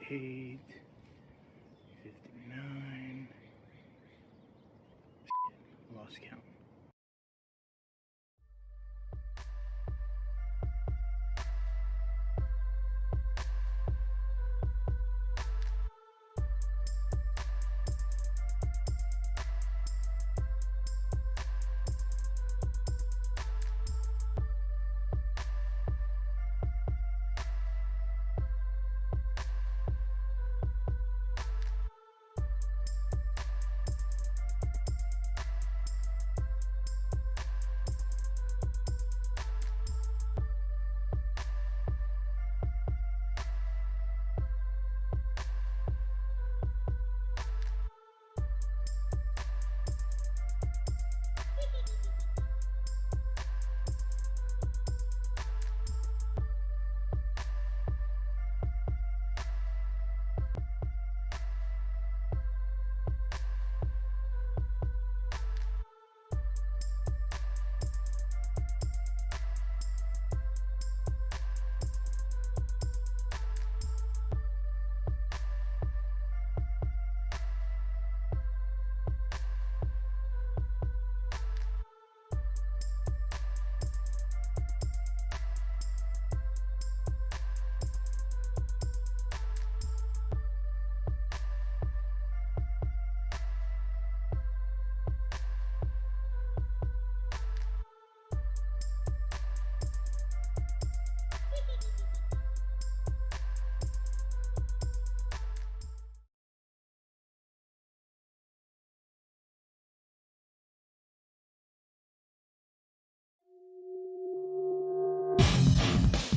58, 59. Shit, lost count.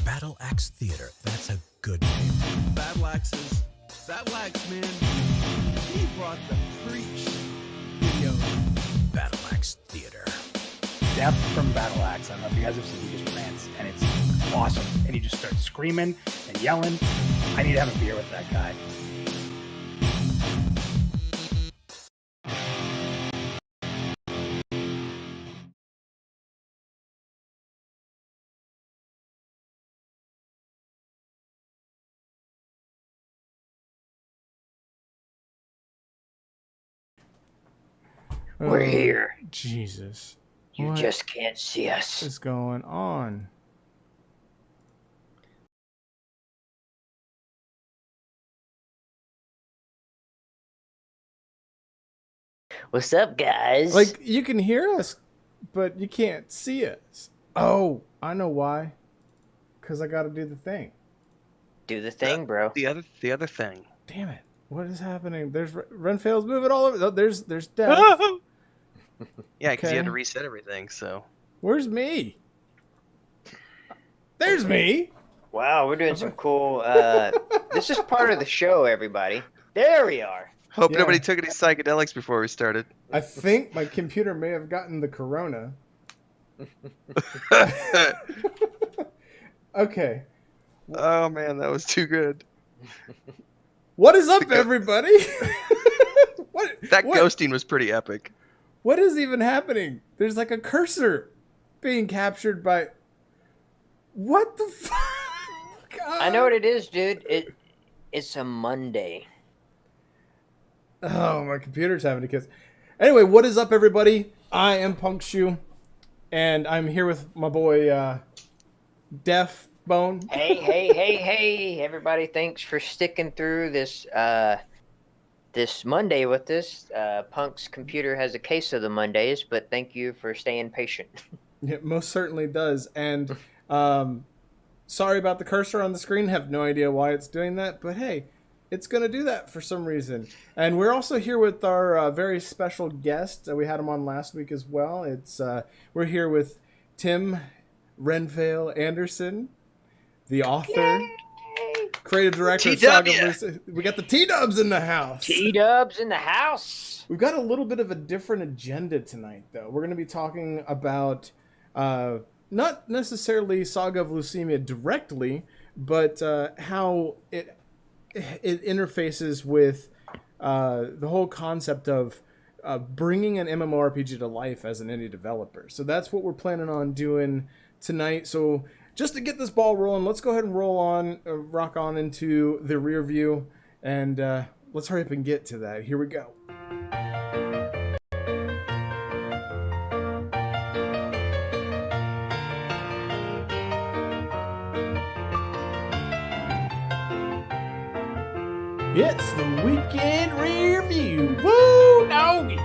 BattleAxTheater. That's a good name. BattleAx, man. He brought the preach video. BattleAxTheater. Def from BattleAx. I don't know if you guys have seen, he just rants, and it's awesome. And he just starts screaming and yelling. I need to have a beer with that guy. We're here. Jesus. You What just can't see us. is going on? What's up, guys? Like, you can hear us, but you can't see us. Oh, I know why. Because I got to do the thing. do the thing, bro. The other thing. Damn it. What is happening? There's Renfail's moving all over. Oh, there's Death. Yeah, because you had to Okay. reset everything. So Where's me? There's me. Wow, we're doing some cool. This is part of the show, everybody. There we are. hope Yeah. nobody took any psychedelics before we started. I think my computer may have gotten the corona. Okay. Oh man, that was too good. What is up, everybody? That what? ghosting was pretty epic. What is even happening? There's like a cursor being captured by. What the fuck? I know what it is, dude. It's a Monday. Oh, my computer's having a kiss. Anyway, what is up, everybody? I am Punk Shoe, and I'm here with my boy, Def Bone. Hey, everybody! Thanks for sticking through this this Monday with us. Punk's computer has a case of the Mondays, but thank you for staying patient. It most certainly does. And sorry about the cursor on the screen. Have no idea why it's doing that, but hey, it's going to do that for some reason. And we're also here with our very special guest. We had him on last week as well. It's we're here with Tim Renfail Anderson, the author, creative director of Saga. We got the T-Dubs in the house. T-Dubs in the house. We've got a little bit of a different agenda tonight, though. We're going to be talking about not necessarily Saga of Lucimia directly, but how it interfaces with the whole concept of bringing an MMORPG to life as an indie developer. So that's what we're planning on doing tonight. So just to get this ball rolling, let's go ahead and rock on into the rear view. And let's hurry up and get to that. Here we go. It's the weekend review. Woo, doggy!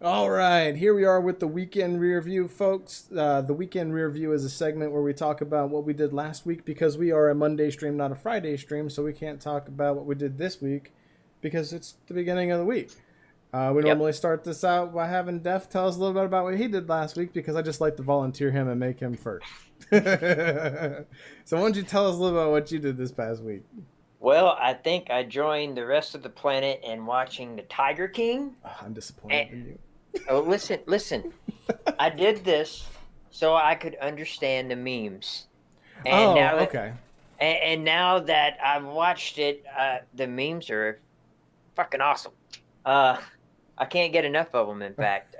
All right, here we are with the weekend review, folks. The weekend review is a segment where we talk about what we did last week because we are a Monday stream, not a Friday stream, so we can't talk about what we did this week because it's the beginning of the week. We normally start this out by having Def tell us a little bit about what he did last week because I just like to volunteer him and make him first. So why don't you tell us a little about what you did this past week? Well, I think I joined the rest of the planet in watching the Tiger King. Oh, I'm disappointed in you. Oh, listen. I did this so I could understand the memes. And okay. And now that I've watched it, the memes are fucking awesome. I can't get enough of them. In fact,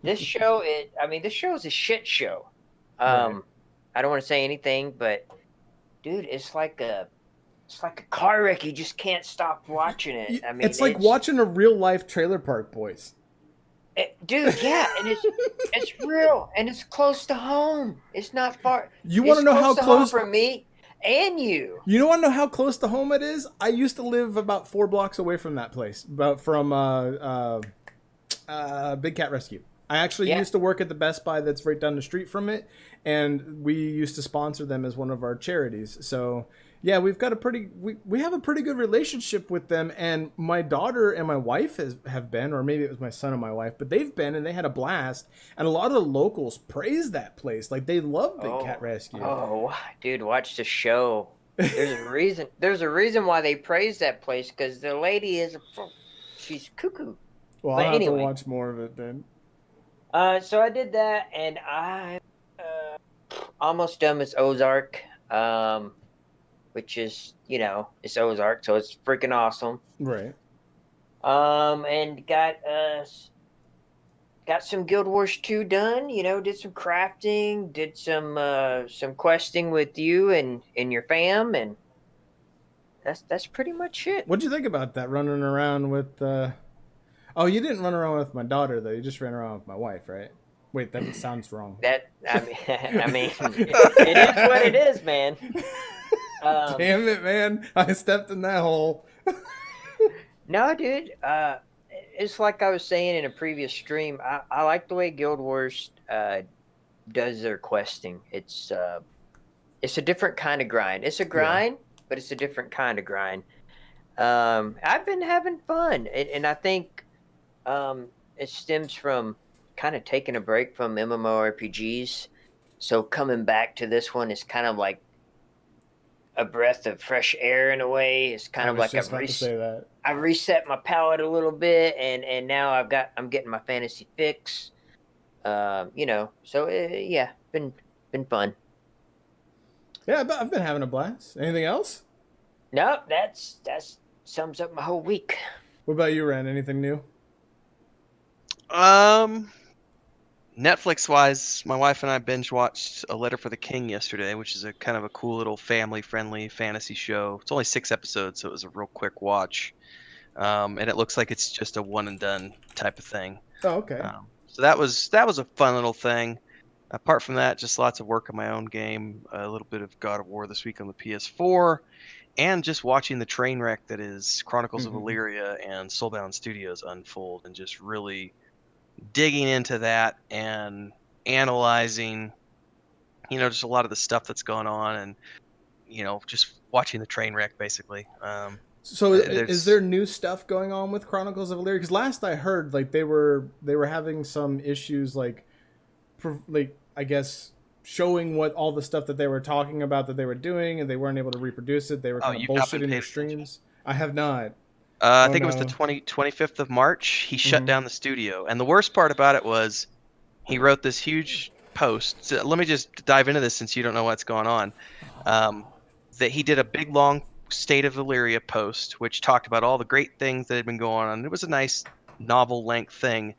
this show is a shit show. Right. I don't want to say anything, but dude, it's like a car wreck. You just can't stop watching it. I mean, it's like watching a real life Trailer Park Boys. Dude, yeah, and it's real and it's close to home. It's not far. You want to know how close from me and you? You want to know how close to home it is? I used to live about 4 blocks away from that place, from Big Cat Rescue. I actually used to work at the Best Buy that's right down the street from it, and we used to sponsor them as one of our charities. So yeah, we've got we have a pretty good relationship with them, and my daughter and my wife have been, or maybe it was my son and my wife, but they've been, and they had a blast, and a lot of the locals praise that place. Like, they love Big Cat Rescue. Oh, dude, watch the show. There's a reason. There's a reason why they praise that place, because the lady she's cuckoo. Well, I'll have to watch more of it then. So I did that, and I'm almost done with Ozark, which is, it's Ozark, so it's freaking awesome. Right. And got some Guild Wars 2 done. Did some crafting, did some questing with you and your fam, and that's pretty much it. What'd you think about that, running around with? Oh, you didn't run around with my daughter though. You just ran around with my wife, right? Wait, that sounds wrong. I mean, it is what it is, man. Damn it, man! I stepped in that hole. No, dude. It's like I was saying in a previous stream. I like the way Guild Wars does their questing. It's a different kind of grind. It's a grind, but it's a different kind of grind. I've been having fun, and I think it stems from kind of taking a break from MMORPGs. So coming back to this one is kind of like a breath of fresh air in a way. It's kind of like I reset my palate a little bit, and now I'm getting my fantasy fix. So been fun. Yeah, I've been having a blast. Anything else? No, that's sums up my whole week. What about you, Ren? Anything new? Netflix wise, my wife and I binge watched A Letter for the King yesterday, which is a kind of a cool little family friendly fantasy show. It's only 6 episodes, so it was a real quick watch. And it looks like it's just a one and done type of thing. Oh, okay. So that was a fun little thing. Apart from that, just lots of work on my own game, a little bit of God of War this week on the PS4, and just watching the train wreck that is Chronicles of Illyria and Soulbound Studios unfold, and just really digging into that and analyzing, just a lot of the stuff that's going on, and just watching the train wreck basically. So is there new stuff going on with Chronicles of Illyria? Because last I heard, like, they were having some issues, like I guess showing what all the stuff that they were talking about that they were doing, and they weren't able to reproduce it. They were kind of bullshitting their streams. I have not. I think it was the 25th of March. He shut down the studio. And the worst part about it was he wrote this huge post. So let me just dive into this since you don't know what's going on. That he did a big, long State of Illyria post, which talked about all the great things that had been going on. It was a nice novel length thing.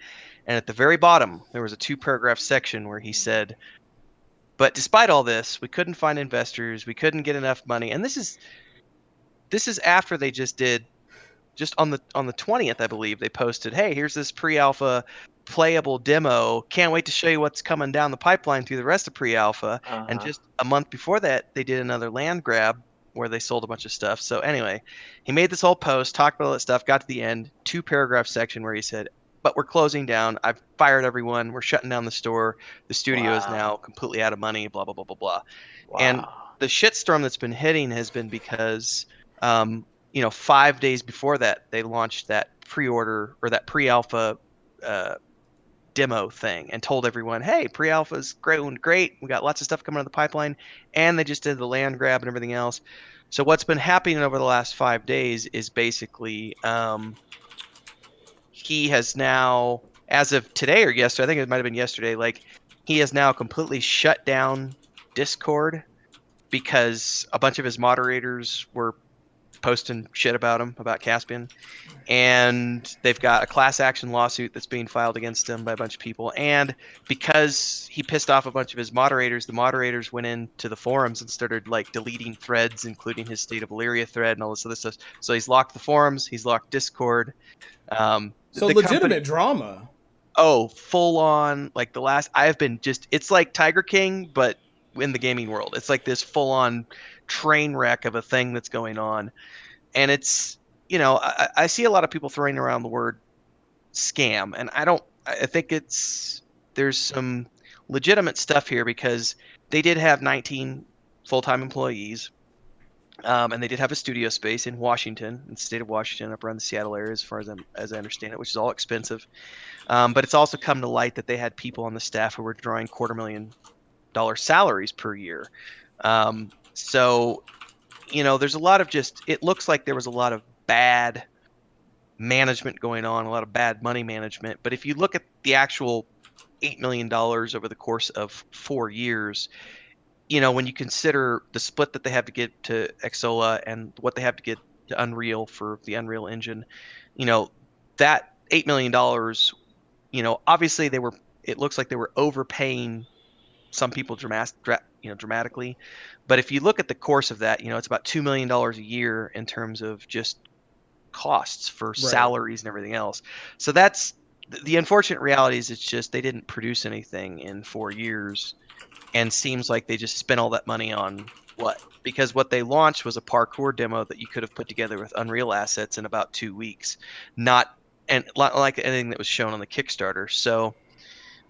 And at the very bottom, there was a 2-paragraph section where he said, "But despite all this, we couldn't find investors. We couldn't get enough money." And this is after they just on the 20th, I believe, they posted, "Hey, here's this pre-alpha playable demo. Can't wait to show you what's coming down the pipeline through the rest of pre-alpha." And just a month before that, they did another land grab where they sold a bunch of stuff. So anyway, he made this whole post, talked about all that stuff, got to the end, 2-paragraph section where he said, "But we're closing down. I've fired everyone. We're shutting down the store. The studio is now completely out of money, blah, blah, blah, blah, blah." And the shitstorm that's been hitting has been because, 5 days before that, they launched that pre-order or that pre-alpha demo thing and told everyone, "Hey, pre-alpha's great. We got lots of stuff coming out of the pipeline." And they just did the land grab and everything else. So what's been happening over the last 5 days is basically he has now, as of today or yesterday, I think it might have been yesterday, like he has now completely shut down Discord because a bunch of his moderators were posting shit about him, about Caspian. And they've got a class action lawsuit that's being filed against him by a bunch of people. And because he pissed off a bunch of his moderators, the moderators went into the forums and started like deleting threads, including his State of Valyria thread and all this other stuff. So he's locked the forums, he's locked Discord. So legitimate drama. Oh, full on, like the last, I've been just, it's like Tiger King, but in the gaming world. It's like this full on train wreck of a thing that's going on. And it's, I see a lot of people throwing around the word scam, and I think there's some legitimate stuff here because they did have 19 full-time employees, and they did have a studio space in Washington, in the state of Washington, up around the Seattle area, as far as I understand it, which is all expensive. But it's also come to light that they had people on the staff who were drawing $250,000 salaries per year. So, there's a lot of it looks like there was a lot of bad management going on, a lot of bad money management. But if you look at the actual $8 million over the course of 4 years, when you consider the split that they have to get to Xsola and what they have to get to Unreal for the Unreal Engine, that $8 million, obviously it looks like they were overpaying some people dramatically. But if you look at the course of that, it's about $2 million a year in terms of just costs for salaries and everything else. So that's the unfortunate reality is it's just they didn't produce anything in 4 years, and seems like they just spent all that money on because what they launched was a parkour demo that you could have put together with Unreal assets in about 2 weeks, not like anything that was shown on the Kickstarter. So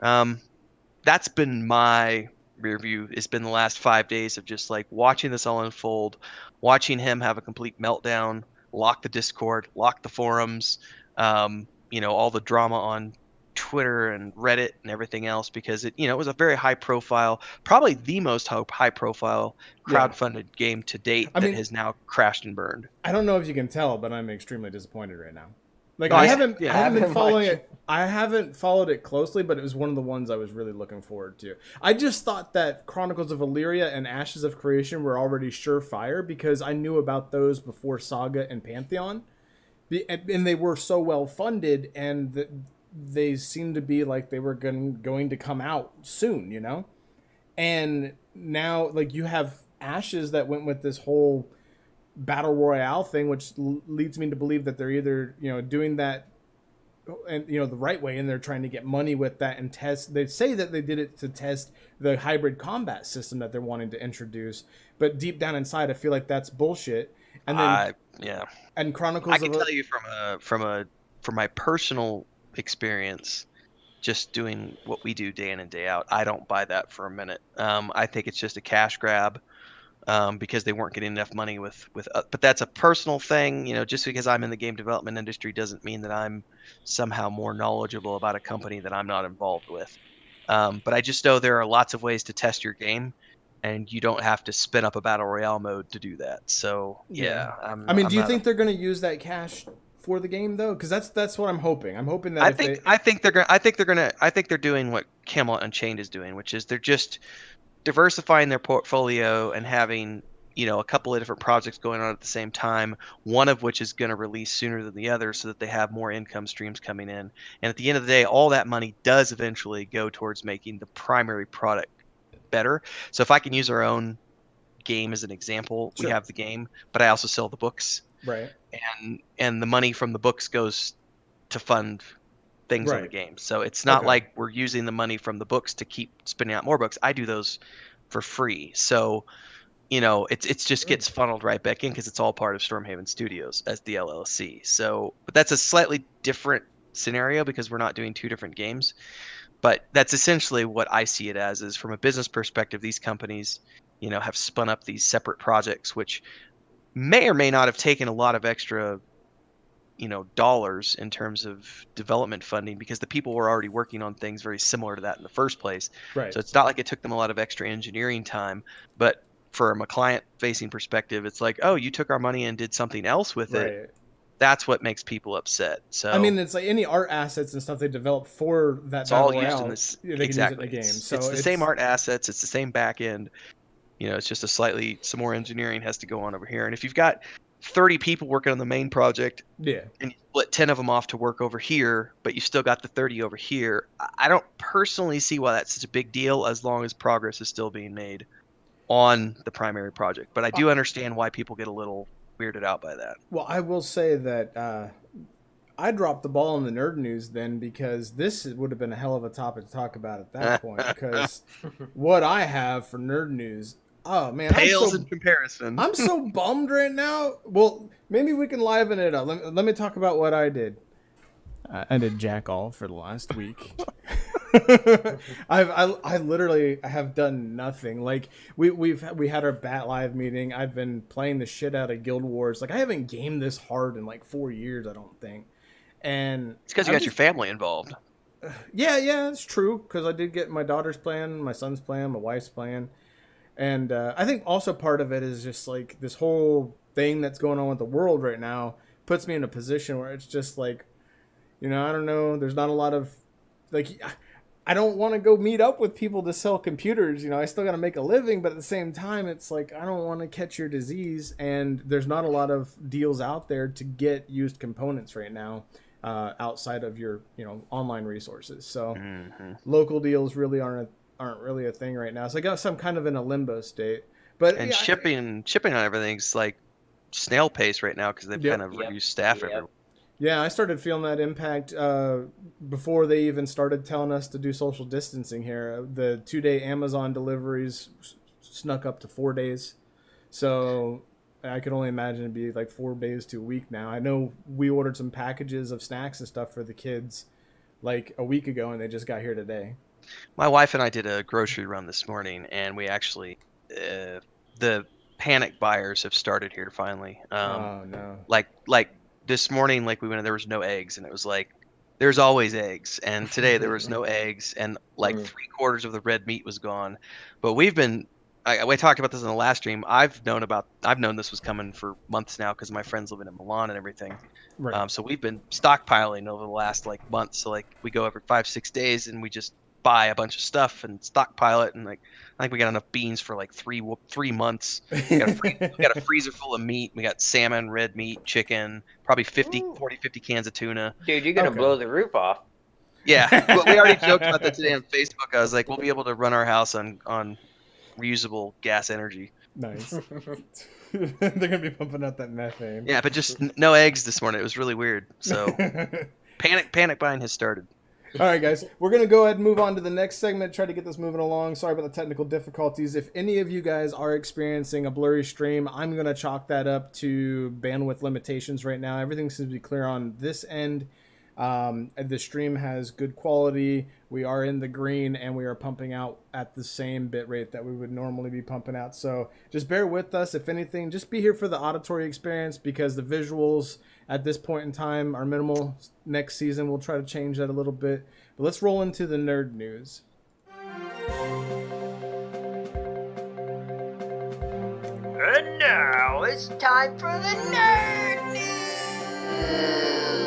that's been my review. It's been the last 5 days of just like watching this all unfold, watching him have a complete meltdown, lock the Discord, lock the forums, all the drama on Twitter and Reddit and everything else, because it was a very high profile, probably the most high profile crowdfunded game to date that has now crashed and burned. I don't know if you can tell, but I'm extremely disappointed right now. Like No, I I- haven't yeah. I haven't been haven't following watched it. I haven't followed it closely, but it was one of the ones I was really looking forward to. I just thought that Chronicles of Valyria and Ashes of Creation were already surefire because I knew about those before Saga and Pantheon. And they were so well funded, and they seemed to be like they were going to come out soon, And now, like, you have Ashes that went with this whole battle royale thing, which leads me to believe that they're either doing that and the right way, and they're trying to get money with that and test. They say that they did it to test the hybrid combat system that they're wanting to introduce, but deep down inside, I feel like that's bullshit. And then and Chronicles. I can tell you from my personal experience, just doing what we do day in and day out, I don't buy that for a minute. I think it's just a cash grab. Because they weren't getting enough money with but that's a personal thing. Just because I'm in the game development industry doesn't mean that I'm somehow more knowledgeable about a company that I'm not involved with. But I just know there are lots of ways to test your game, and you don't have to spin up a battle royale mode to do that. So do you think they're going to use that cash for the game though? Because that's what I'm hoping. I'm hoping that I think they're doing what Camelot Unchained is doing, which is they're just diversifying their portfolio and having a couple of different projects going on at the same time, one of which is going to release sooner than the other so that they have more income streams coming in. And at the end of the day, all that money does eventually go towards making the primary product better. So if I can use our own game as an example, Sure. we have the game, but I also sell the books. Right. And the money from the books goes to fund things on the Right. game. So it's not Okay. like we're using the money from the books to keep spinning out more books. I do those for free. So, it's just gets funneled right back in because it's all part of Stormhaven Studios as the LLC. So, but that's a slightly different scenario because we're not doing two different games. But that's essentially what I see it as, is from a business perspective, these companies, have spun up these separate projects, which may or may not have taken a lot of extra dollars in terms of development funding because the people were already working on things very similar to that in the first place. Right. So it's not like it took them a lot of extra engineering time, but from a client facing perspective, it's like, oh, you took our money and did something else with it. Right. That's what makes people upset. So I mean, it's like any art assets and stuff they develop for that it's all battle used in royale, this. they can Exactly. use it in the game. So it's the same art assets. It's the same back end. It's just some more engineering has to go on over here. And if you've got 30 people working on the main project, Yeah. and you split 10 of them off to work over here, but you still got the 30 over here, I don't personally see why that's such a big deal as long as progress is still being made on the primary project. But I do understand why people get a little weirded out by that. Well, I will say that I dropped the ball on the nerd news then because this would have been a hell of a topic to talk about at that point. Because what I have for nerd news, oh man, pales in comparison. I'm so bummed right now. Well, maybe we can liven it up. Let me talk about what I did. I did jack all for the last week. I literally have done nothing. Like we had our Bat Live meeting. I've been playing the shit out of Guild Wars. Like I haven't gamed this hard in like 4 years, I don't think. And it's because you got your family involved. Yeah, it's true. Because I did get my daughter's playing, my son's playing, my wife's playing. And I think also part of it is just like this whole thing that's going on with the world right now puts me in a position where it's just like, I don't know. There's not a lot of like, I don't want to go meet up with people to sell computers. I still got to make a living, but at the same time, it's like, I don't want to catch your disease. And there's not a lot of deals out there to get used components right now outside of your, online resources. So local deals really aren't really a thing right now. So I guess I'm kind of in a limbo state. But and shipping on everything's like snail pace right now because they've kind of reduced staff everywhere. Yeah, I started feeling that impact before they even started telling us to do social distancing here. The 2-day Amazon deliveries snuck up to 4 days. So I could only imagine it'd be like 4 days to a week now. I know we ordered some packages of snacks and stuff for the kids like a week ago, and they just got here today. My wife and I did a grocery run this morning, and we actually, the panic buyers have started here finally. Oh, no. Like this morning, like we went in, there was no eggs, and it was like, there's always eggs. And today there was no eggs, and like 3/4 of the red meat was gone. But we talked about this in the last stream. I've known this was coming for months now because my friends living in Milan and everything. Right. So we've been stockpiling over the last like month. So like we go every 5-6 days and we just buy a bunch of stuff and stockpile it, and like I think we got enough beans for like 3 months. We got a freezer full of meat. We got salmon, red meat, chicken, probably 50 cans of tuna. Dude, you're gonna blow the roof off. Yeah, well, we already joked about that today on Facebook. I was like, we'll be able to run our house on reusable gas energy. Nice. They're gonna be pumping out that methane. Yeah, but just no eggs this morning. It was really weird. So panic buying has started. All right, guys, we're going to go ahead and move on to the next segment, try to get this moving along. Sorry about the technical difficulties. If any of you guys are experiencing a blurry stream, I'm going to chalk that up to bandwidth limitations right now. Everything seems to be clear on this end. The stream has good quality. We are in the green, and we are pumping out at the same bit rate that we would normally be pumping out. So just bear with us. If anything, just be here for the auditory experience because the visuals at this point in time are minimal. Next season, we'll try to change that a little bit. But let's roll into the nerd news. And now it's time for the nerd news.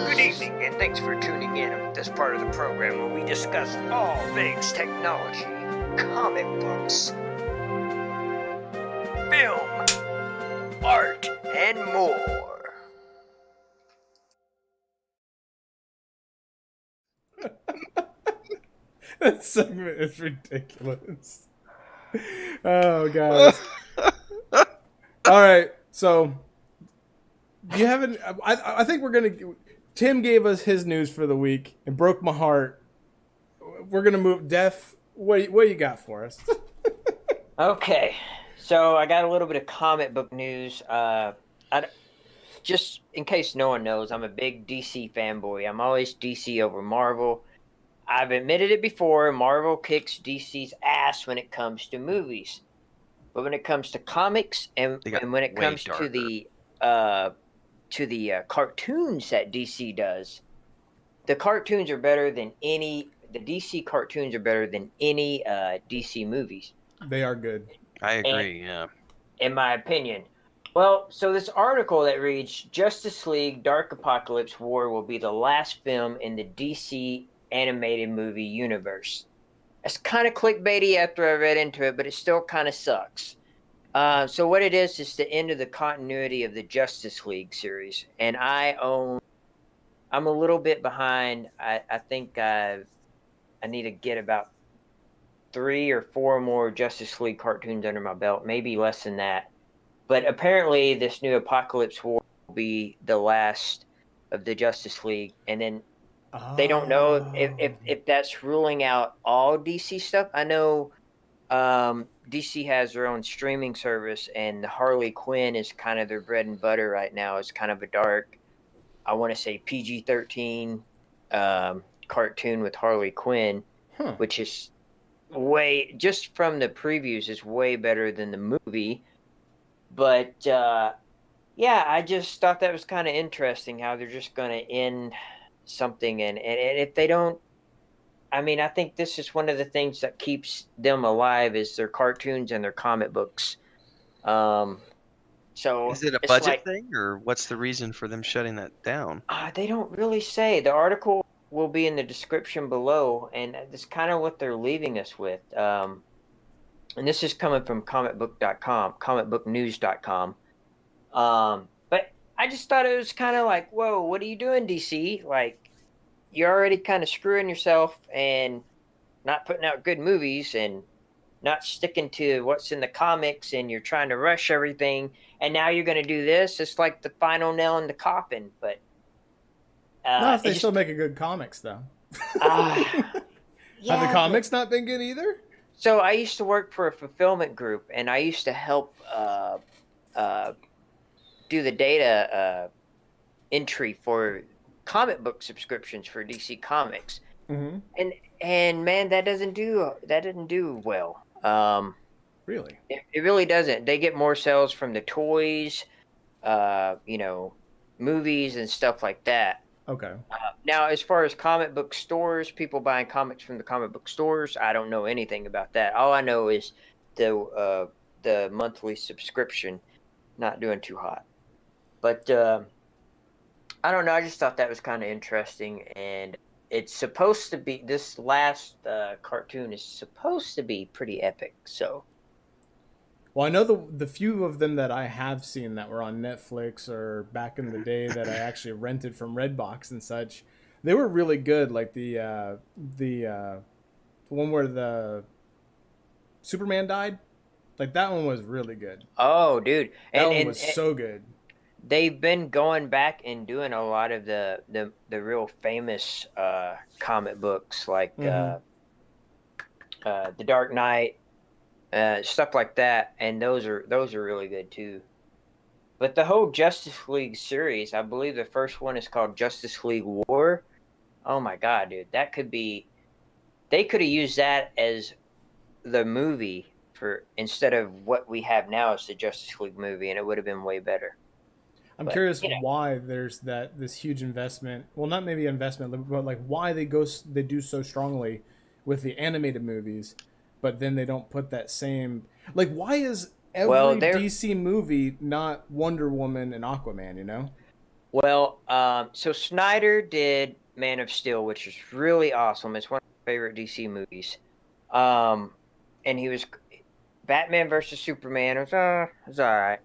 Good evening, and thanks for tuning in to this part of the program where we discuss all things technology, comic books, film, art, and more. That segment is ridiculous. Oh, guys. All right, so you haven't. I think we're gonna. Tim gave us his news for the week and broke my heart. We're gonna move. Def, what you got for us? Okay, so I got a little bit of comic book news. Just in case no one knows, I'm a big DC fanboy. I'm always DC over Marvel. I've admitted it before. Marvel kicks DC's ass when it comes to movies, but when it comes to comics and when it comes to the cartoons that DC does, the cartoons are better than any. The DC cartoons are better than any DC movies. They are good. I agree. Yeah. In my opinion. Well, so this article that reads Justice League Dark Apokolips War will be the last film in the DC animated movie universe. It's kind of clickbaity after I read into it, but it still kind of sucks. So what it is the end of the continuity of the Justice League series. And I'm a little bit behind. I think I need to get about 3 or 4 more Justice League cartoons under my belt, maybe less than that. But apparently this new Apokolips War will be the last of the Justice League. And then they don't know if that's ruling out all DC stuff. I know DC has their own streaming service, and the Harley Quinn is kind of their bread and butter right now. It's kind of a dark, I want to say PG-13 cartoon with Harley Quinn, which is just from the previews, is way better than the movie. But yeah, I just thought that was kind of interesting how they're just going to end something. And if they don't, I mean, I think this is one of the things that keeps them alive is their cartoons and their comic books. So is it a budget thing, or what's the reason for them shutting that down? They don't really say. The article will be in the description below, and that's kind of what they're leaving us with. And this is coming from comicbook.com, comicbooknews.com. But I just thought it was kind of like, whoa, what are you doing, DC? Like, you're already kind of screwing yourself and not putting out good movies and not sticking to what's in the comics, and you're trying to rush everything. And now you're going to do this. It's like the final nail in the coffin. But not if they still make good comics, though. Yeah, have the comics not been good either? So I used to work for a fulfillment group, and I used to help do the data entry for comic book subscriptions for DC Comics. Mm-hmm. And man, that didn't do well. Really? It really doesn't. They get more sales from the toys, movies and stuff like that. Okay. Now, as far as comic book stores, people buying comics from the comic book stores, I don't know anything about that. All I know is the monthly subscription not doing too hot. But I don't know. I just thought that was kind of interesting, and it's supposed to be, this last cartoon is supposed to be pretty epic. So. Well, I know the few of them that I have seen that were on Netflix or back in the day that I actually rented from Redbox and such, they were really good. Like the one where the Superman died, like that one was really good. Oh, dude, that one was so good. They've been going back and doing a lot of the real famous comic books, like The Dark Knight. Stuff like that, and those are really good too. But the whole Justice League series, I believe the first one is called Justice League War. Oh my god, dude, they could have used that as the movie for instead of what we have now as the Justice League movie, and it would have been way better. I'm curious why there's this huge investment. Well, not maybe investment, but like why they do so strongly with the animated movies. But then they don't put that same, like, why is every DC movie not Wonder Woman and Aquaman, you know? Well, so Snyder did Man of Steel, which is really awesome. It's one of my favorite DC movies. And he was Batman versus Superman. It was all right.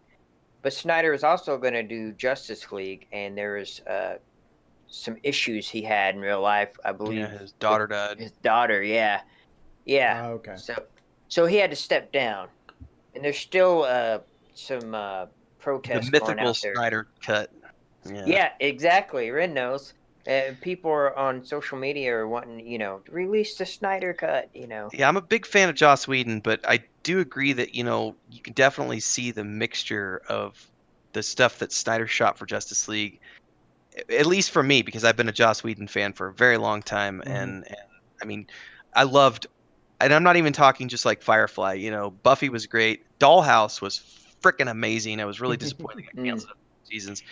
but Snyder is also going to do Justice League, and there's some issues he had in real life, I believe. Yeah, his daughter died. His daughter, yeah, yeah. Okay. So he had to step down, and there's still some The protests going mythical out there. Snyder cut. Yeah. Yeah, exactly. Ren knows. People are on social media are wanting, to release the Snyder cut. Yeah, I'm a big fan of Joss Whedon, but I do agree that, you can definitely see the mixture of the stuff that Snyder shot for Justice League, at least for me, because I've been a Joss Whedon fan for a very long time. And I mean, I loved, and I'm not even talking just like Firefly, Buffy was great. Dollhouse was freaking amazing. I was really disappointed it got canceled after 2 seasons.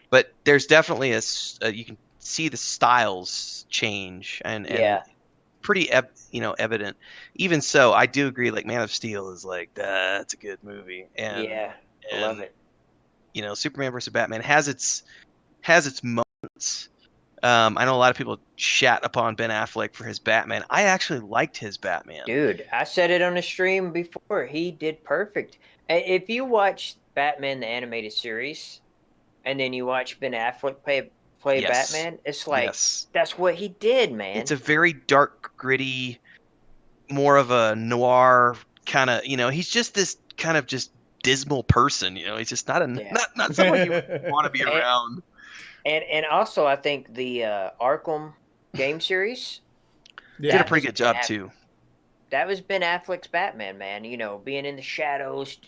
But there's definitely you can see the styles change and Yeah. pretty evident. Even so, I do agree. Like Man of Steel is like that's a good movie, and Yeah, I love it. Superman versus Batman has its moments. I know a lot of people chat upon Ben Affleck for his Batman. I actually liked his Batman. Dude, I said it on the stream before. He did perfect. If you watch Batman the animated series, and then you watch Ben Affleck play Yes. Batman, it's like Yes. that's what he did, man. It's a very dark, gritty, more of a noir kind of. He's just this kind of just dismal person. He's just not not someone you want to be around. And also, I think the Arkham game series Did a pretty good job too. That was Ben Affleck's Batman, man. Being in the shadows,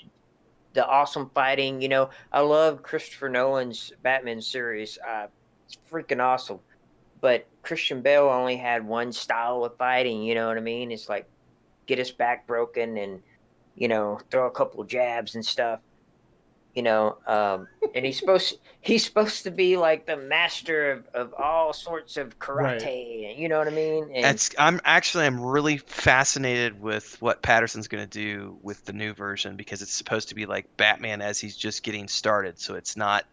the awesome fighting. I love Christopher Nolan's Batman series. It's freaking awesome. But Christian Bale only had one style of fighting. You know what I mean? It's like get his back broken and throw a couple of jabs and stuff. And he's supposed to be like the master of all sorts of karate. Right. You know what I mean? And I'm really fascinated with what Patterson's going to do with the new version, because it's supposed to be like Batman as he's just getting started. So it's not.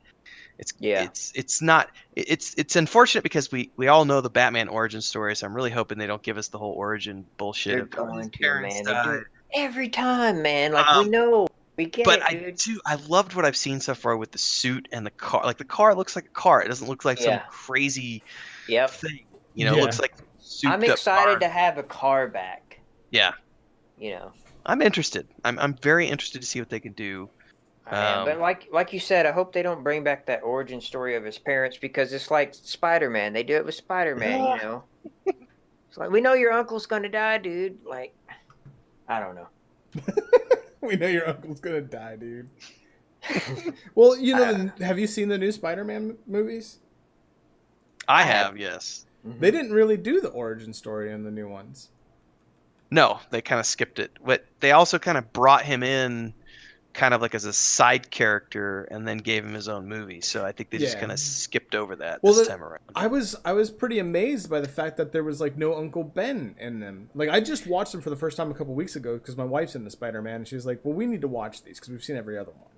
It's unfortunate because we all know the Batman origin story. So I'm really hoping they don't give us the whole origin bullshit. They're of going his to, parents man. They died. do every time, man. Like we know. We get But it, dude. I loved what I've seen so far with the suit and the car. Like the car looks like a car. It doesn't look like some crazy thing. It looks like I'm excited to have a car back. Yeah. I'm interested. I'm very interested to see what they can do. But like you said, I hope they don't bring back that origin story of his parents, because it's like Spider-Man. They do it with Spider-Man, It's like, we know your uncle's gonna die, dude. Like, I don't know. We know your uncle's gonna die, dude. Well, have you seen the new Spider-Man movies? I have, yes. They didn't really do the origin story in the new ones. No, they kind of skipped it. But they also kind of brought him in kind of like as a side character and then gave him his own movie. So I think they just kind of skipped over that this time around. I was pretty amazed by the fact that there was like no Uncle Ben in them. Like I just watched them for the first time a couple weeks ago because my wife's into Spider-Man and she was like, "Well, we need to watch these because we've seen every other one."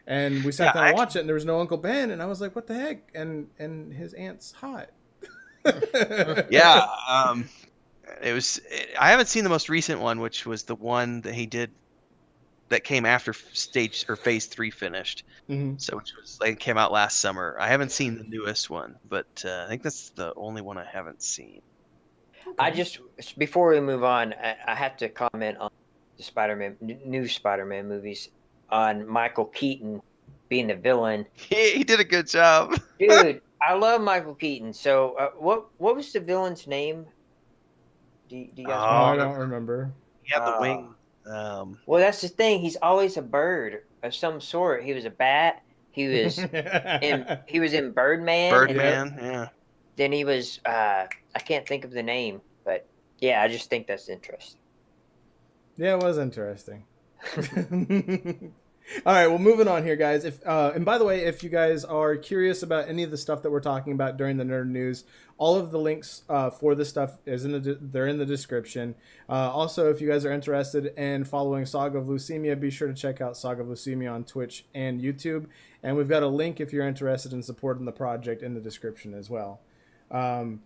And we sat down and watched it, and there was no Uncle Ben, and I was like, "What the heck?" And his aunt's hot. Yeah, I haven't seen the most recent one, which was the one that he did that came after phase 3 finished. Mm-hmm. So which was came out last summer. I haven't seen the newest one, but I think that's the only one I haven't seen. I just, before we move on, I have to comment on the new Spider-Man movies, on Michael Keaton being the villain. He did a good job. Dude, I love Michael Keaton. So what was the villain's name? Do you guys know? I don't remember. He had the wing. Well, that's the thing. He's always a bird of some sort. He was a bat. He was in Birdman. Birdman, yeah. Then he was I can't think of the name, but yeah, I just think that's interesting. Yeah, it was interesting. All right, well, moving on here, guys. And by the way, if you guys are curious about any of the stuff that we're talking about during the Nerd News, all of the links for this stuff they're in the description. Also, if you guys are interested in following Saga of Lucimia, be sure to check out Saga of Lucimia on Twitch and YouTube. And we've got a link if you're interested in supporting the project in the description as well. YouTube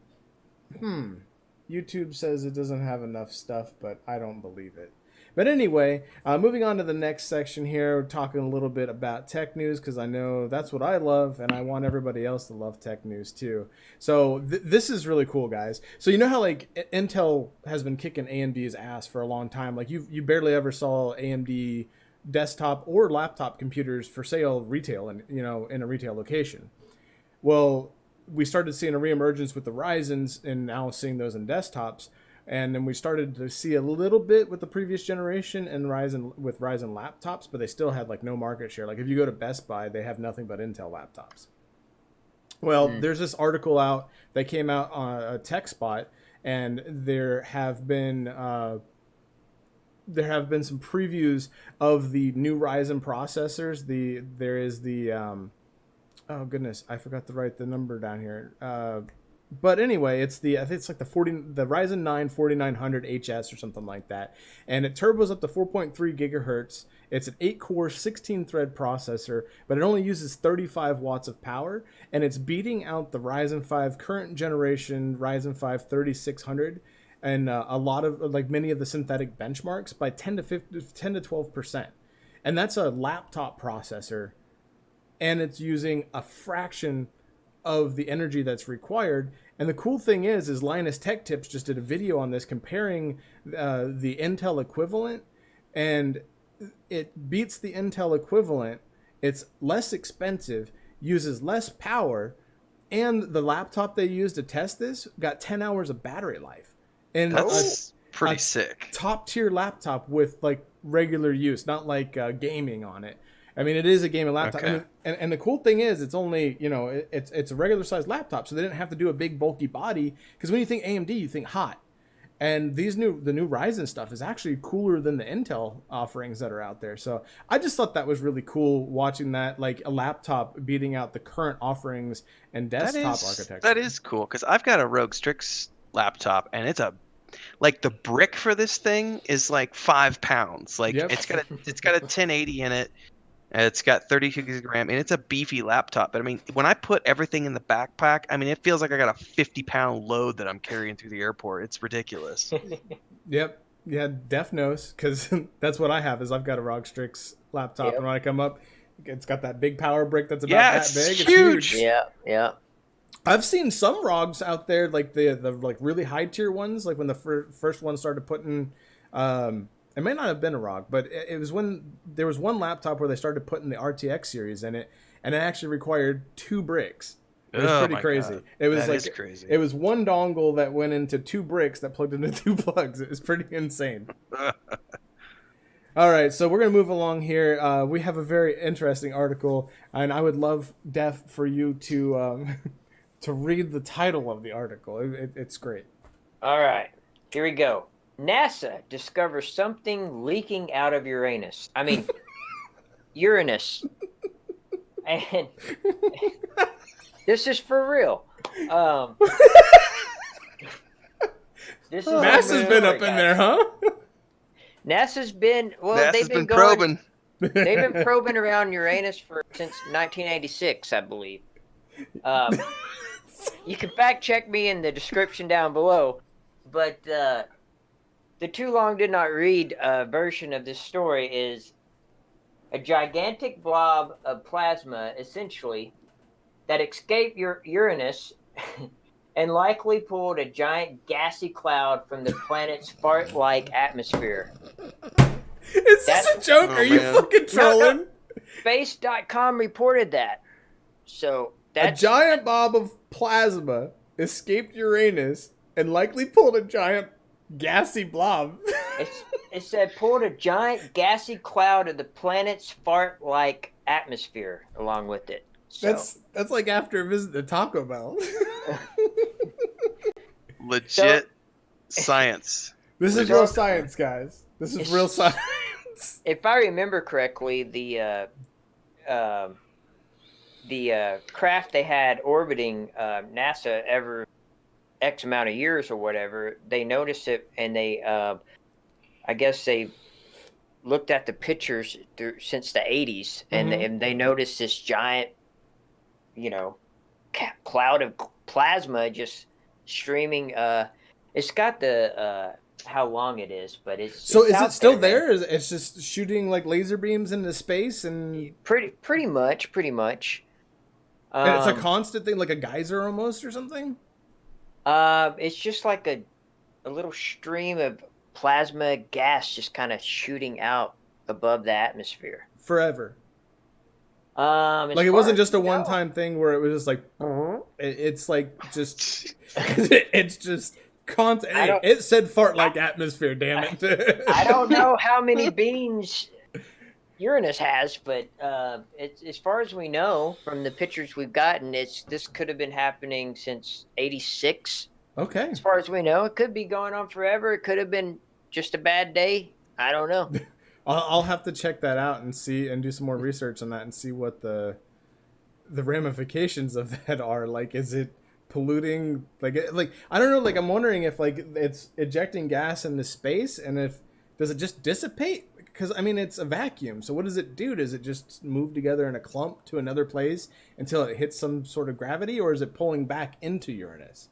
says it doesn't have enough stuff, but I don't believe it. But anyway, moving on to the next section here, we're talking a little bit about tech news because I know that's what I love, and I want everybody else to love tech news too. So this is really cool, guys. So you know how like Intel has been kicking AMD's ass for a long time. Like you barely ever saw AMD desktop or laptop computers for sale retail, and in a retail location. Well, we started seeing a reemergence with the Ryzens, and now seeing those in desktops. And then we started to see a little bit with the previous generation and Ryzen laptops, but they still had like no market share. Like if you go to Best Buy, they have nothing but Intel laptops. Well, there's this article out that came out on a Tech Spot, and there have been some previews of the new Ryzen processors. There is the oh goodness, I forgot to write the number down here. But anyway, I think it's like the Ryzen 9 4900 HS or something like that. And it turbos up to 4.3 gigahertz. It's an 8-core, 16-thread processor, but it only uses 35 watts of power. And it's beating out the Ryzen 5 current generation Ryzen 5 3600 and a lot of, like many of the synthetic benchmarks by 10 to 12%. And that's a laptop processor. And it's using a fraction of the energy that's required. And the cool thing is Linus Tech Tips just did a video on this comparing the Intel equivalent, and it beats the Intel equivalent. It's less expensive, uses less power, and the laptop they used to test this got 10 hours of battery life. And that's pretty sick. Top tier laptop with like regular use, not like gaming on it. I mean, it is a gaming laptop, Okay. and the cool thing is, it's only it's a regular sized laptop, so they didn't have to do a big bulky body. Because when you think AMD, you think hot, and the new Ryzen stuff is actually cooler than the Intel offerings that are out there. So I just thought that was really cool watching that, like a laptop beating out the current offerings and desktop architecture. That is cool because I've got a Rogue Strix laptop, and it's like the brick for this thing is like 5 pounds. Like Yep. it's got a 1080 in it. It's got 32 gigs of RAM, and it's a beefy laptop. But I mean, when I put everything in the backpack, I mean, it feels like I got a 50-pound load that I'm carrying through the airport. It's ridiculous. Yep. Yeah, Def knows, because that's what I have. Is I've got a ROG Strix laptop, Yep. and when I come up, it's got that big power brick that's about Yeah, that it's big. huge. Yeah. I've seen some ROGs out there, like the like really high tier ones, like when the first one started putting. It may not have been a ROG, but it was when there was one laptop where they started putting the RTX series in it, and it actually required 2 bricks. It was pretty crazy. God. It was That is crazy. It was one dongle that went into 2 bricks that plugged into 2 plugs. It was pretty insane. All right, so we're going to move along here. We have a very interesting article, and I would love, Def, for you to to read the title of the article. It's great. All right, here we go. NASA discovers something leaking out of Uranus. I mean, Uranus. And this is for real. This is NASA's been up in guys. there, huh? NASA's been NASA's been probing. They've been probing around Uranus since 1986, I believe. You can fact check me in the description down below, but the too long did not read version of this story is a gigantic blob of plasma, essentially, that escaped Uranus and likely pulled a giant gassy cloud from the planet's fart-like atmosphere. Is this a joke? Are you man. fucking trolling? No. Space.com reported that. So that's A giant blob of plasma escaped Uranus and likely pulled a giant gassy blob. It said pulled a giant gassy cloud of the planet's fart-like atmosphere along with it. So, That's like after a visit to Taco Bell. Legit science. This is So- real science, guys. This is real science. if I remember correctly, the craft they had orbiting NASA every X amount of years or whatever, they noticed it, and they, I guess they looked at the pictures since the 80s, and they noticed this giant, cloud of plasma just streaming. It's got the how long it is, but it's So it's is out it still man. there? Is it's just shooting like laser beams into space and Pretty much. and it's a Um, constant thing, like a geyser almost or something? it's just like a little stream of plasma gas just kind of shooting out above the atmosphere. Forever. As Like it far wasn't as just a we know. one-time thing where it was just like it's like just it's just constant. I don't- It said fart like atmosphere, damn it. I don't know how many beans Uranus has, but it's, as far as we know from the pictures we've gotten, this could have been happening since '86. Okay. As far as we know, it could be going on forever. It could have been just a bad day. I don't know. I'll have to check that out and see and do some more research on that and see what the ramifications of that are. Like, is it polluting? Like I don't know. Like, I'm wondering if like it's ejecting gas into space, and if does it just dissipate? Because I mean, it's a vacuum. So what does it do? Does it just move together in a clump to another place until it hits some sort of gravity, or is it pulling back into Uranus?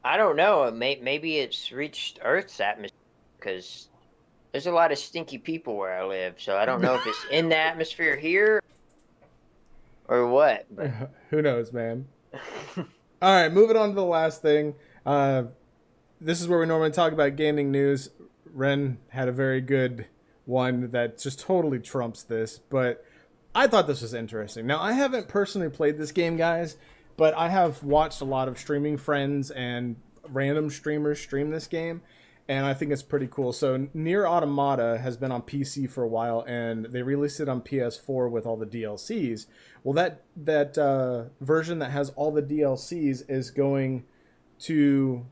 I don't know. Maybe it's reached Earth's atmosphere because there's a lot of stinky people where I live. So I don't know if it's in the atmosphere here or what. But Who knows, man? All right, moving on to the last thing. This is where we normally talk about gaming news. Ren had a very good one that just totally trumps this, but I thought this was interesting. Now, I haven't personally played this game, guys, but I have watched a lot of streaming friends and random streamers stream this game, and I think it's pretty cool. So Nier Automata has been on PC for a while, and they released it on PS4 with all the DLCs. Well, that version that has all the DLCs is going to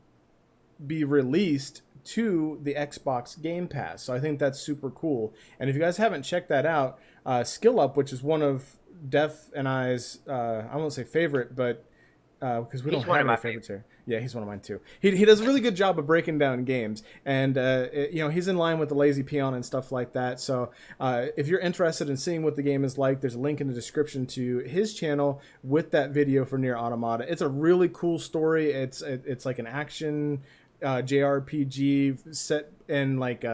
be released to the Xbox Game Pass. So I think that's super cool. And if you guys haven't checked that out, Skill Up, which is one of Def and I's, I won't say favorite, but because we He's don't one have of any my favorites here. Yeah, he's one of mine too. He does a really good job of breaking down games, and he's in line with the Lazy Peon and stuff like that. So if you're interested in seeing what the game is like, there's a link in the description to his channel with that video for Nier Automata. It's a really cool story. It's like an action JRPG set in like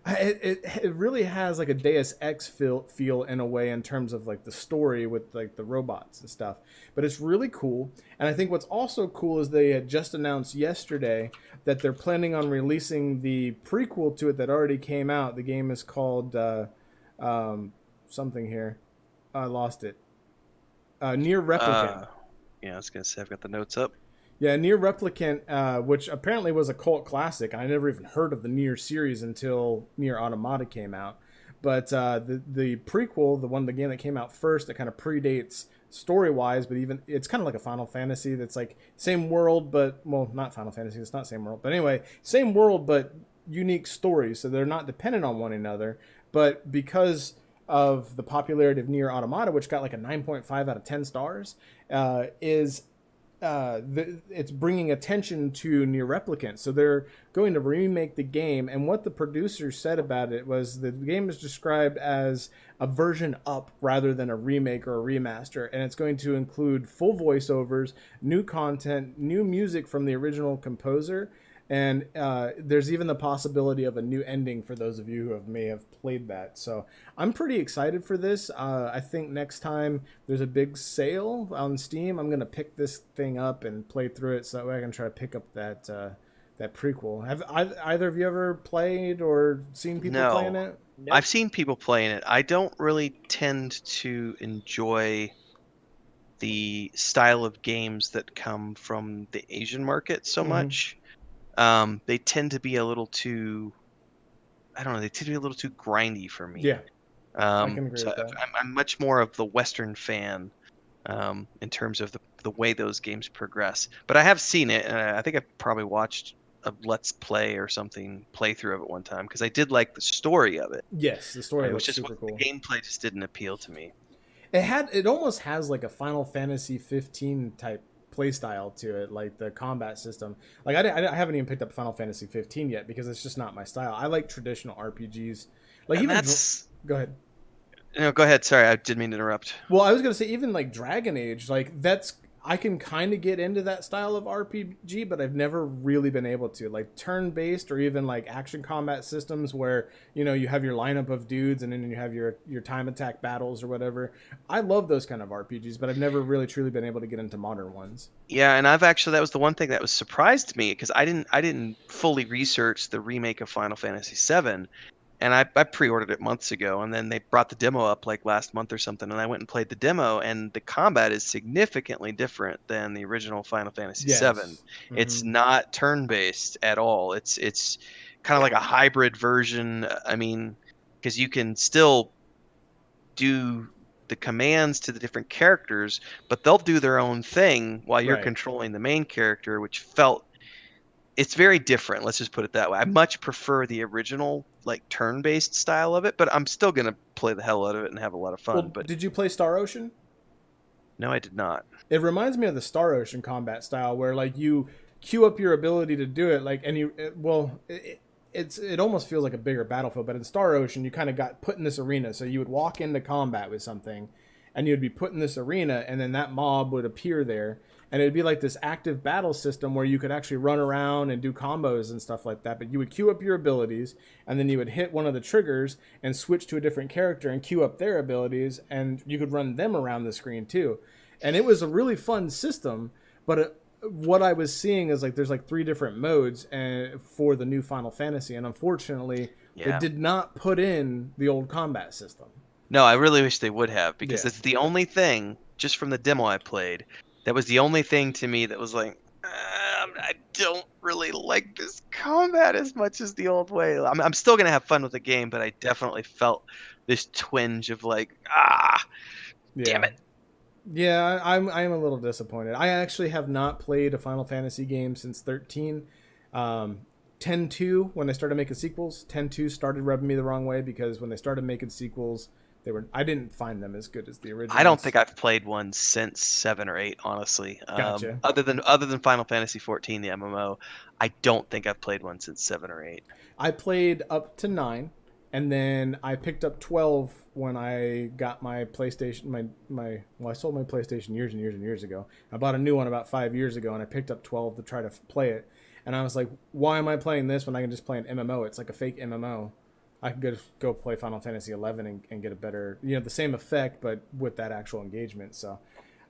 it really has like a Deus Ex feel in a way in terms of like the story with like the robots and stuff, but it's really cool. And I think what's also cool is they had just announced yesterday that they're planning on releasing the prequel to it that already came out. The game is called something here, I lost it. Nier Replicant. Yeah, I was gonna say I've got the notes up. Yeah, Nier Replicant, which apparently was a cult classic. I never even heard of the Nier series until Nier Automata came out. But the prequel, the game that came out first, that kind of predates story-wise, but even it's kind of like a Final Fantasy that's like same world, but, well, not Final Fantasy, it's not same world. But anyway, same world, but unique stories, so they're not dependent on one another. But because of the popularity of Nier Automata, which got like a 9.5 out of 10 stars, it's bringing attention to Nier Replicant. So they're going to remake the game, and what the producers said about it was the game is described as a version up rather than a remake or a remaster, and it's going to include full voiceovers, new content, new music from the original composer, and there's even the possibility of a new ending for those of you who may have played that. So I'm pretty excited for this. I think next time there's a big sale on Steam, I'm going to pick this thing up and play through it so that way I can try to pick up that prequel. Have either of you ever played or seen people playing it? Nope. I've seen people playing it. I don't really tend to enjoy the style of games that come from the Asian market so much. They tend to be a little too, I don't know, they tend to be a little too grindy for me. Yeah, I can agree so with that. I'm much more of the Western fan in terms of the way those games progress. But I have seen it, and I think I've probably watched a Let's Play or something playthrough of it one time because I did like the story of it. Yes, the story It was was just super cool. the gameplay just didn't appeal to me. It almost has like a Final Fantasy 15 type play style to it, like the combat system. Like I haven't even picked up Final Fantasy 15 yet because it's just not my style. I like traditional RPGs. Like And even that's go ahead. No, go ahead. Sorry, I didn't mean to interrupt. Well, I was gonna say even like Dragon Age, like I can kind of get into that style of RPG, but I've never really been able to. Like turn-based or even like action combat systems where, you know, you have your lineup of dudes and then you have your time attack battles or whatever. I love those kind of RPGs, but I've never really truly been able to get into modern ones. Yeah, and that was the one thing that was surprised to me because I didn't fully research the remake of Final Fantasy VII, and I pre-ordered it months ago, and then they brought the demo up like last month or something, and I went and played the demo, and the combat is significantly different than the original Final Fantasy VII. It's not turn-based at all. It's kind of like a hybrid version. I mean, because you can still do the commands to the different characters, but they'll do their own thing while you're Right. controlling the main character, which felt it's very different. Let's just put it that way. I much prefer the original like turn-based style of it, but I'm still gonna play the hell out of it and have a lot of fun. Well, But did you play Star Ocean? no, I did not. It reminds me of the Star Ocean combat style where like you queue up your ability to do it, like, and it almost feels like a bigger battlefield, but in Star Ocean you kind of got put in this arena, so you would walk into combat with something and you'd be put in this arena, and then that mob would appear there, and it'd be like this active battle system where you could actually run around and do combos and stuff like that. But you would queue up your abilities, and then you would hit one of the triggers and switch to a different character and queue up their abilities, and you could run them around the screen too. And it was a really fun system, but what I was seeing is like there's like 3 different modes for the new Final Fantasy, and unfortunately Yeah. they did not put in the old combat system. No, I really wish they would have, because Yeah. it's the only thing, just from the demo I played, that was the only thing to me that was like, I don't really like this combat as much as the old way. I'm still gonna have fun with the game, but I definitely felt this twinge of like, damn it. Yeah, I'm a little disappointed. I actually have not played a Final Fantasy game since 13. 10-2, when they started making sequels, 10-2 started rubbing me the wrong way, because when they started making sequels, I didn't find them as good as the original. I don't think I've played one since 7 or 8, honestly. Gotcha. Other than Final Fantasy 14, the MMO, I don't think I've played one since 7 or 8. I played up to 9, and then I picked up 12 when I got my PlayStation. I sold my PlayStation years and years and years ago. I bought a new one about 5 years ago, and I picked up 12 to try to play it. And I was like, why am I playing this when I can just play an MMO? It's like a fake MMO. I could go play Final Fantasy 11 and get a better, the same effect, but with that actual engagement. So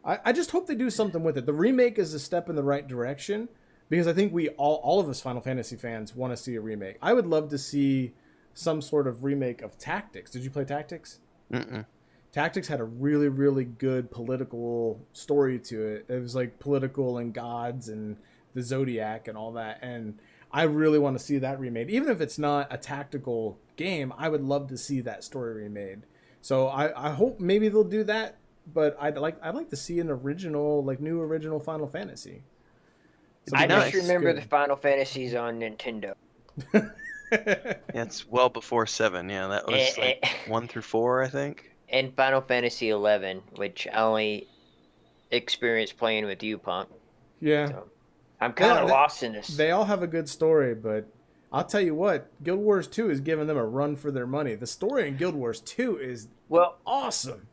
I just hope they do something with it. The remake is a step in the right direction, because I think we all of us Final Fantasy fans want to see a remake. I would love to see some sort of remake of Tactics. Did you play Tactics? Mm-mm. Tactics had a really, really good political story to it. It was like political and gods and the Zodiac and all that. And I really want to see that remade. Even if it's not a tactical game, I would love to see that story remade. So I hope maybe they'll do that. But I'd like to see an original, like new original Final Fantasy. I nice. just remember the Final Fantasies on Nintendo. Yeah, it's well before 7. Yeah, that was like 1 through 4, I think. And Final Fantasy 11, which I only experienced playing with you, Punk. Yeah. So I'm kind of lost in this. They all have a good story, but I'll tell you what, Guild Wars 2 is giving them a run for their money. The story in Guild Wars 2 is awesome.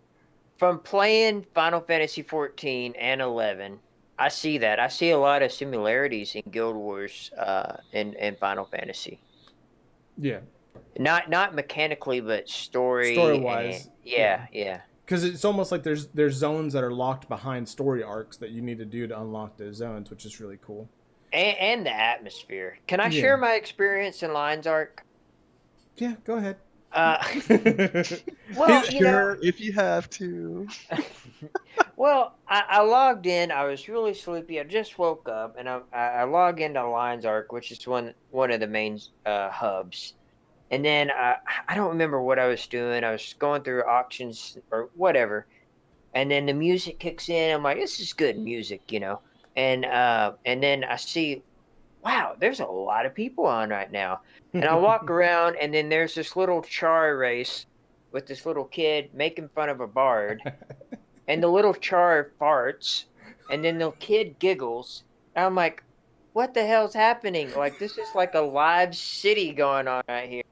From playing Final Fantasy 14 and 11, I see that. I see a lot of similarities in Guild Wars and Final Fantasy. Yeah. Not mechanically, but Story-wise. Yeah. Because it's almost like there's zones that are locked behind story arcs that you need to do to unlock those zones, which is really cool. And the atmosphere. Can I share my experience in Lion's Arc? Yeah, go ahead. Well, Sure, if you have to. Well, I logged in. I was really sleepy. I just woke up, and I log into Lion's Arc, which is one of the main hubs. And then I don't remember what I was doing. I was going through auctions or whatever. And then the music kicks in. I'm like, this is good music, And then I see, wow, there's a lot of people on right now. And I walk around, and then there's this little char race with this little kid making fun of a bard. And the little char farts, and then the kid giggles. And I'm like, what the hell's happening? Like, this is like a live city going on right here.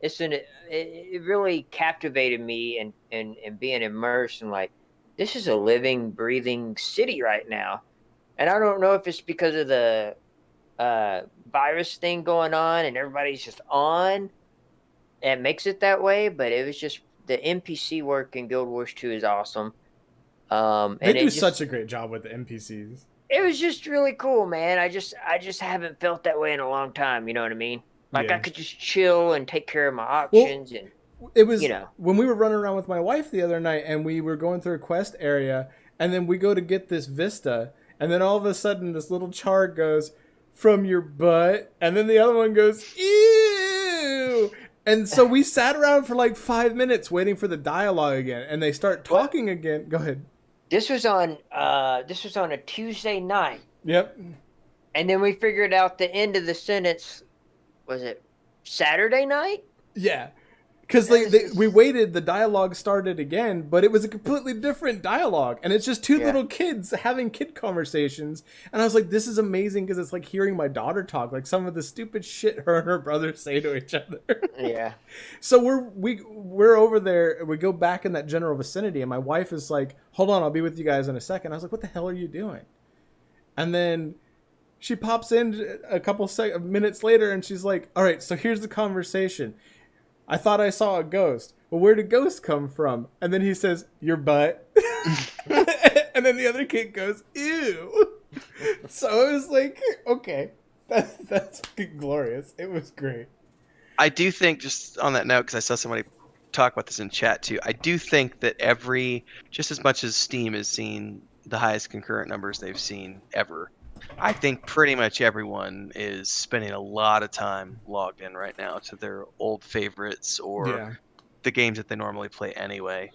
It really captivated me and being immersed and like, this is a living, breathing city right now. And I don't know if it's because of the virus thing going on and everybody's just on. It makes it that way, but it was just the NPC work in Guild Wars 2 is awesome. They And do such a great job with the NPCs. it was just really cool, man. I just haven't felt that way in a long time. You know what I mean? Like Yeah. I could just chill and take care of my options, and It was, you know, when we were running around with my wife the other night and we were going through a quest area, and then we go to get this vista, and then all of a sudden this little chart goes, "From your butt," and then the other one goes, "Ew." And so we sat around for like 5 minutes waiting for the dialogue again, and they start talking again. Go ahead. this was on a Tuesday night, Yep. and then we figured out the end of the sentence. Was it Saturday night? Yeah. Because we waited, the dialogue started again, but it was a completely different dialogue. And it's just two little kids having kid conversations. And I was like, this is amazing because it's like hearing my daughter talk, like some of the stupid shit her and her brother say to each other. Yeah. So we're over there, we go back in that general vicinity, and my wife is like, hold on, I'll be with you guys in a second. I was like, what the hell are you doing? And then she pops in a couple minutes later, and she's like, all right, so here's the conversation. I thought I saw a ghost. Well, where did ghost come from? And then he says, your butt. And then the other kid goes, ew. So it was like, okay, that's fucking glorious. It was great. I do think, just on that note, because I saw somebody talk about this in chat too, I do think that just as much as Steam has seen the highest concurrent numbers they've seen ever, I think pretty much everyone is spending a lot of time logged in right now to their old favorites or the games that they normally play anyway.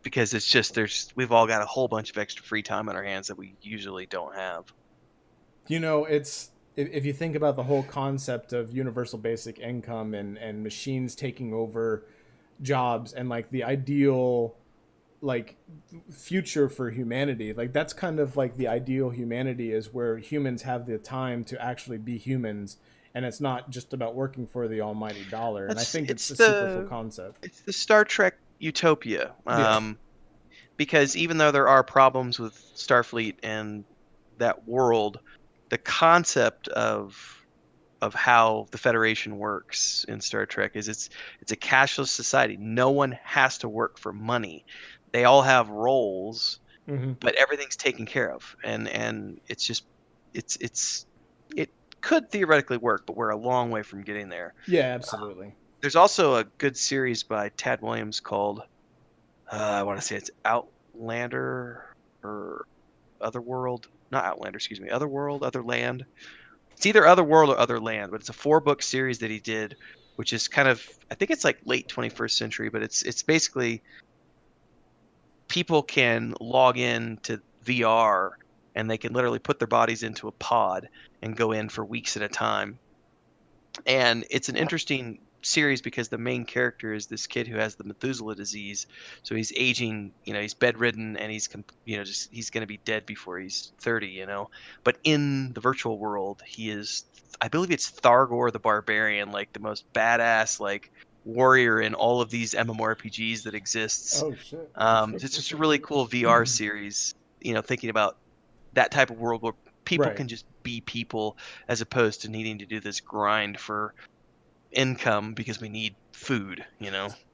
Because it's just, we've all got a whole bunch of extra free time on our hands that we usually don't have. You know, it's, if you think about the whole concept of universal basic income and machines taking over jobs and like the ideal like future for humanity, like that's kind of like the ideal humanity is where humans have the time to actually be humans, and it's not just about working for the almighty dollar. And I think it's a super cool concept. It's the Star Trek utopia. Because even though there are problems with Starfleet and that world, the concept of how the Federation works in Star Trek is it's a cashless society. No one has to work for money. They all have roles, but everything's taken care of, and it's just it could theoretically work, but we're a long way from getting there. Yeah, absolutely. There's also a good series by Tad Williams called I want to say it's Outlander or Otherworld, not Outlander, excuse me, Otherworld, Otherland. It's either Otherworld or Otherland, but it's a 4-book series that he did, which is kind of, I think it's like late 21st century, but it's basically people can log in to VR and they can literally put their bodies into a pod and go in for weeks at a time. And it's an interesting series because the main character is this kid who has the Methuselah disease. So he's aging, he's bedridden and he's going to be dead before he's 30, But in the virtual world, he is, I believe it's Thargor the Barbarian, like the most badass, like warrior in all of these MMORPGs that exists. Oh shit. It's just a really cool VR series, thinking about that type of world where people can just be people as opposed to needing to do this grind for income because we need food,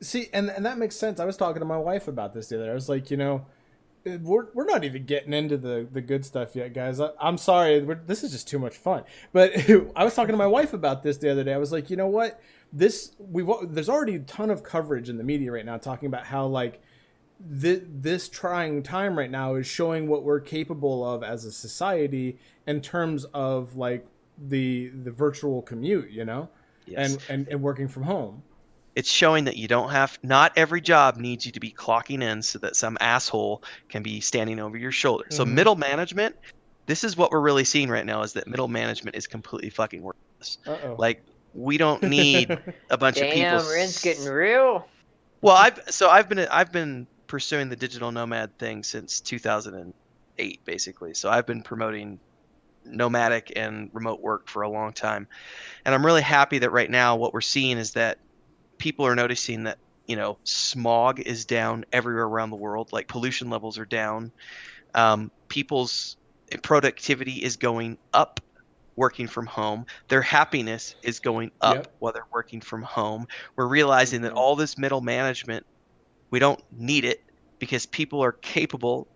See, and that makes sense. I was talking to my wife about this the other day. I was like, we're not even getting into the good stuff yet, guys. I'm sorry, this is just too much fun. But I was talking to my wife about this the other day. I was like, you know what? There's already a ton of coverage in the media right now talking about how like this trying time right now is showing what we're capable of as a society in terms of like the virtual commute, Yes. and working from home. It's showing that not every job needs you to be clocking in so that some asshole can be standing over your shoulder. So middle management, this is what we're really seeing right now, is that middle management is completely fucking worthless. Like, we don't need a bunch of people. Damn, rent's getting real. Well, I've been pursuing the digital nomad thing since 2008, basically. So I've been promoting nomadic and remote work for a long time. And I'm really happy that right now what we're seeing is that people are noticing that smog is down everywhere around the world. Like pollution levels are down. People's productivity is going up working from home. Their happiness is going up while they're working from home. We're realizing that all this middle management, we don't need it because people are capable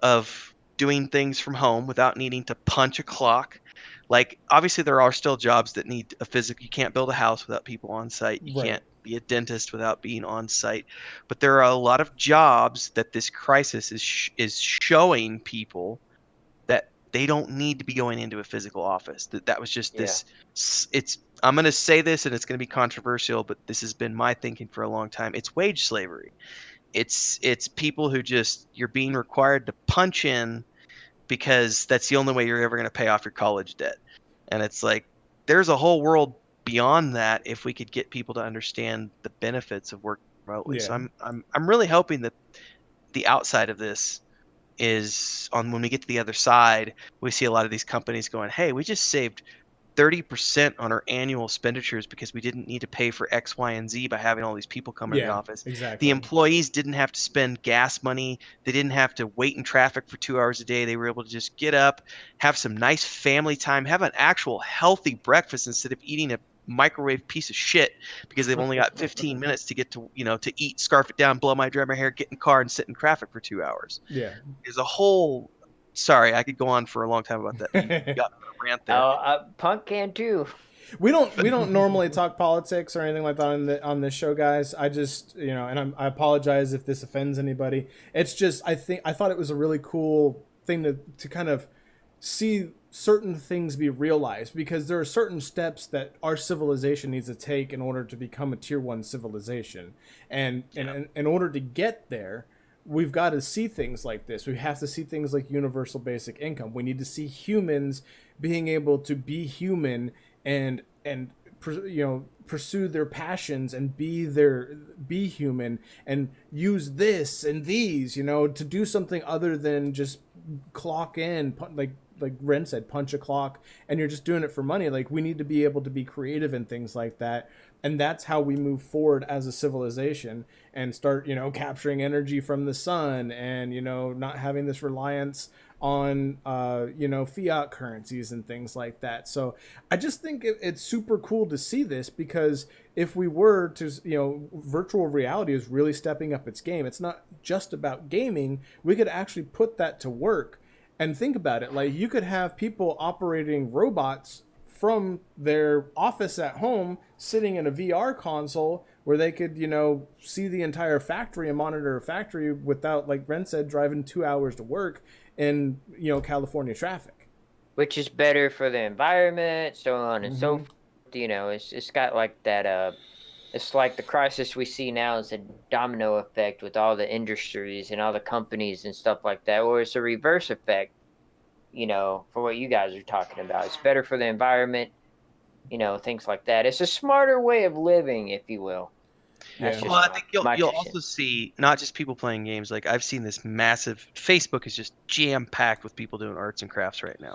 of doing things from home without needing to punch a clock. Like, obviously there are still jobs that need a physical. You can't build a house without people on site. You can't be a dentist without being on site. But there are a lot of jobs that this crisis is showing people that they don't need to be going into a physical office. That was just this. It's, I'm going to say this and it's going to be controversial, but this has been my thinking for a long time. It's wage slavery. It's people who just, you're being required to punch in because that's the only way you're ever going to pay off your college debt. And it's like, there's a whole world beyond that if we could get people to understand the benefits of working remotely. So I'm really hoping that the outside of this is on, when we get to the other side, we see a lot of these companies going, hey, we just saved 30% on our annual expenditures because we didn't need to pay for X, Y, and Z by having all these people come in the office. Exactly. The employees didn't have to spend gas money. They didn't have to wait in traffic for 2 hours a day. They were able to just get up, have some nice family time, have an actual healthy breakfast instead of eating a microwave piece of shit because they've only got 15 minutes to get to, to eat, scarf it down, blow my dry my hair, get in the car and sit in traffic for 2 hours. Yeah. There's a whole, sorry, I could go on for a long time about that. You got a rant there. Punk can too. We don't normally talk politics or anything like that on this show, guys. I just, and I apologize if this offends anybody. It's just, I thought it was a really cool thing to kind of see certain things be realized, because there are certain steps that our civilization needs to take in order to become a tier 1 civilization. And in order to get there, we've got to see things like this. We have to see things like universal basic income. We need to see humans being able to be human and pursue their passions and be human and use this and these, to do something other than just clock in, like Ren said, punch a clock, and you're just doing it for money. Like, we need to be able to be creative and things like that. And that's how we move forward as a civilization and start, capturing energy from the sun and, not having this reliance on, fiat currencies and things like that. So I just think it's super cool to see this, because if we were to, virtual reality is really stepping up its game. It's not just about gaming. We could actually put that to work. And think about it, like, you could have people operating robots from their office at home, sitting in a VR console where they could, see the entire factory and monitor a factory without, like Ren said, driving 2 hours to work in, California traffic. Which is better for the environment, so on and so forth. It's got like that, it's like the crisis we see now is a domino effect with all the industries and all the companies and stuff like that, or it's a reverse effect, for what you guys are talking about. It's better for the environment, things like that. It's a smarter way of living, if you will. Well, I think you'll also see not just people playing games. Like, I've seen this massive, Facebook is just jam-packed with people doing arts and crafts right now.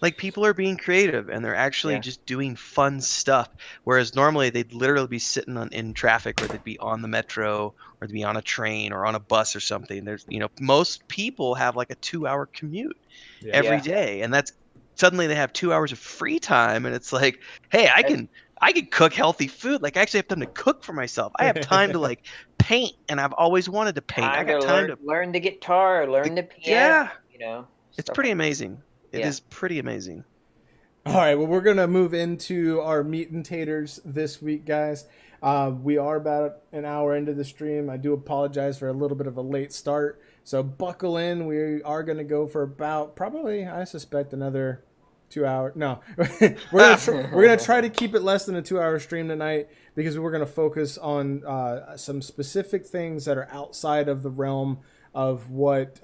Like, people are being creative and they're actually just doing fun stuff. Whereas normally they'd literally be sitting in traffic, or they'd be on the metro, or they'd be on a train or on a bus or something. There's, most people have like a 2-hour commute every day. And that's, suddenly they have 2 hours of free time. And it's like, hey, I can cook healthy food. Like, I actually have time to cook for myself. I have time to like paint, and I've always wanted to paint. I got time to learn the guitar, learn the piano. It's pretty amazing. It is pretty amazing. All right, well, we're gonna move into our meat and taters this week, guys. We are about an hour into the stream. I do apologize for a little bit of a late start, so buckle in. We are gonna go for about, probably, I suspect, another 2 hours. No, we're gonna try to keep it less than a 2-hour stream tonight, because we're gonna focus on some specific things that are outside of the realm of what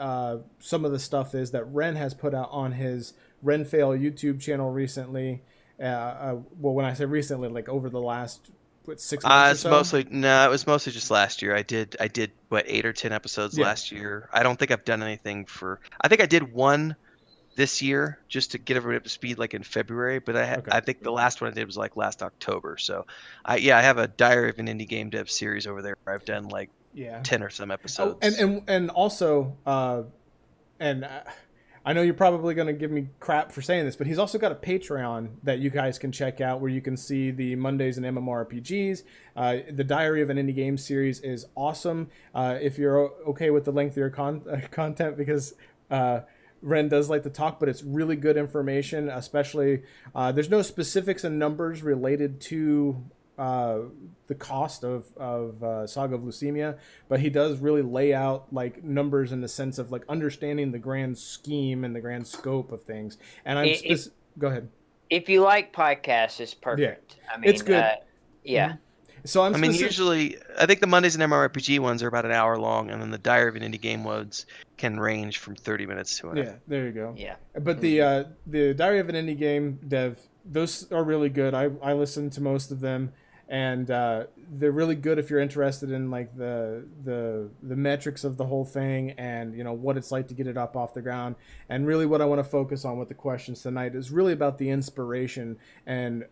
some of the stuff is that Ren has put out on his Renfail YouTube channel recently. Well, when I say recently, like over the last 6 months or so? It was mostly just last year. I did what, 8 or 10 episodes last year. I don't think I've done anything I think I did one this year just to get everybody up to speed, like in February. But Okay. I think the last one I did was like last October. So I have a Diary of an Indie Game Dev series over there where I've done like Yeah. 10 or some Oh, episodes. and also, and I know you're probably going to give me crap for saying this, but he's also got a Patreon that you guys can check out where you can see the Mondays and MMORPGs. The Diary of an Indie Game series is awesome. If you're okay with the lengthier content, because Ren does like to talk, but it's really good information, especially there's no specifics and numbers related to the cost of Saga of Lucimia, but he does really lay out like numbers in the sense of like understanding the grand scheme and the grand scope of things. And go ahead. If you like podcasts, it's perfect. Yeah, I mean, it's good. Yeah. So I mean, usually, I think the Mondays and MMORPG ones are about an hour long, and then the Diary of an Indie Game ones can range from 30 minutes to an hour. Yeah, there you go. Yeah. But the Diary of an Indie Game Dev, those are really good. I listen to most of them, and they're really good if you're interested in like the metrics of the whole thing, and you know what it's like to get it up off the ground. And really, what I want to focus on with the questions tonight is really about the inspiration and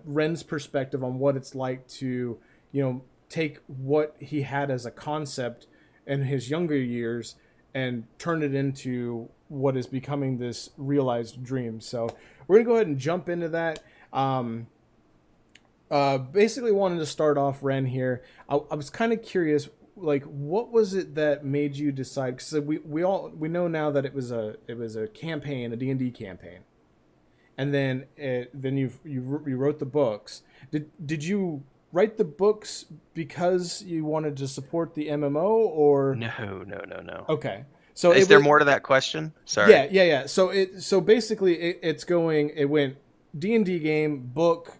Ren's perspective on what it's like to, you know, take what he had as a concept in his younger years and turn it into what is becoming this realized dream. So we're gonna go ahead and jump into that. Basically wanted to start off, Ren, here. I was kind of curious, like, what was it that made you decide? Because we know now that it was a campaign, a D&D campaign, and then you wrote the books. Did you write the books because you wanted to support the MMO, or No. Okay, so is there more to that question? Sorry. Yeah. So basically, it went D&D game, book,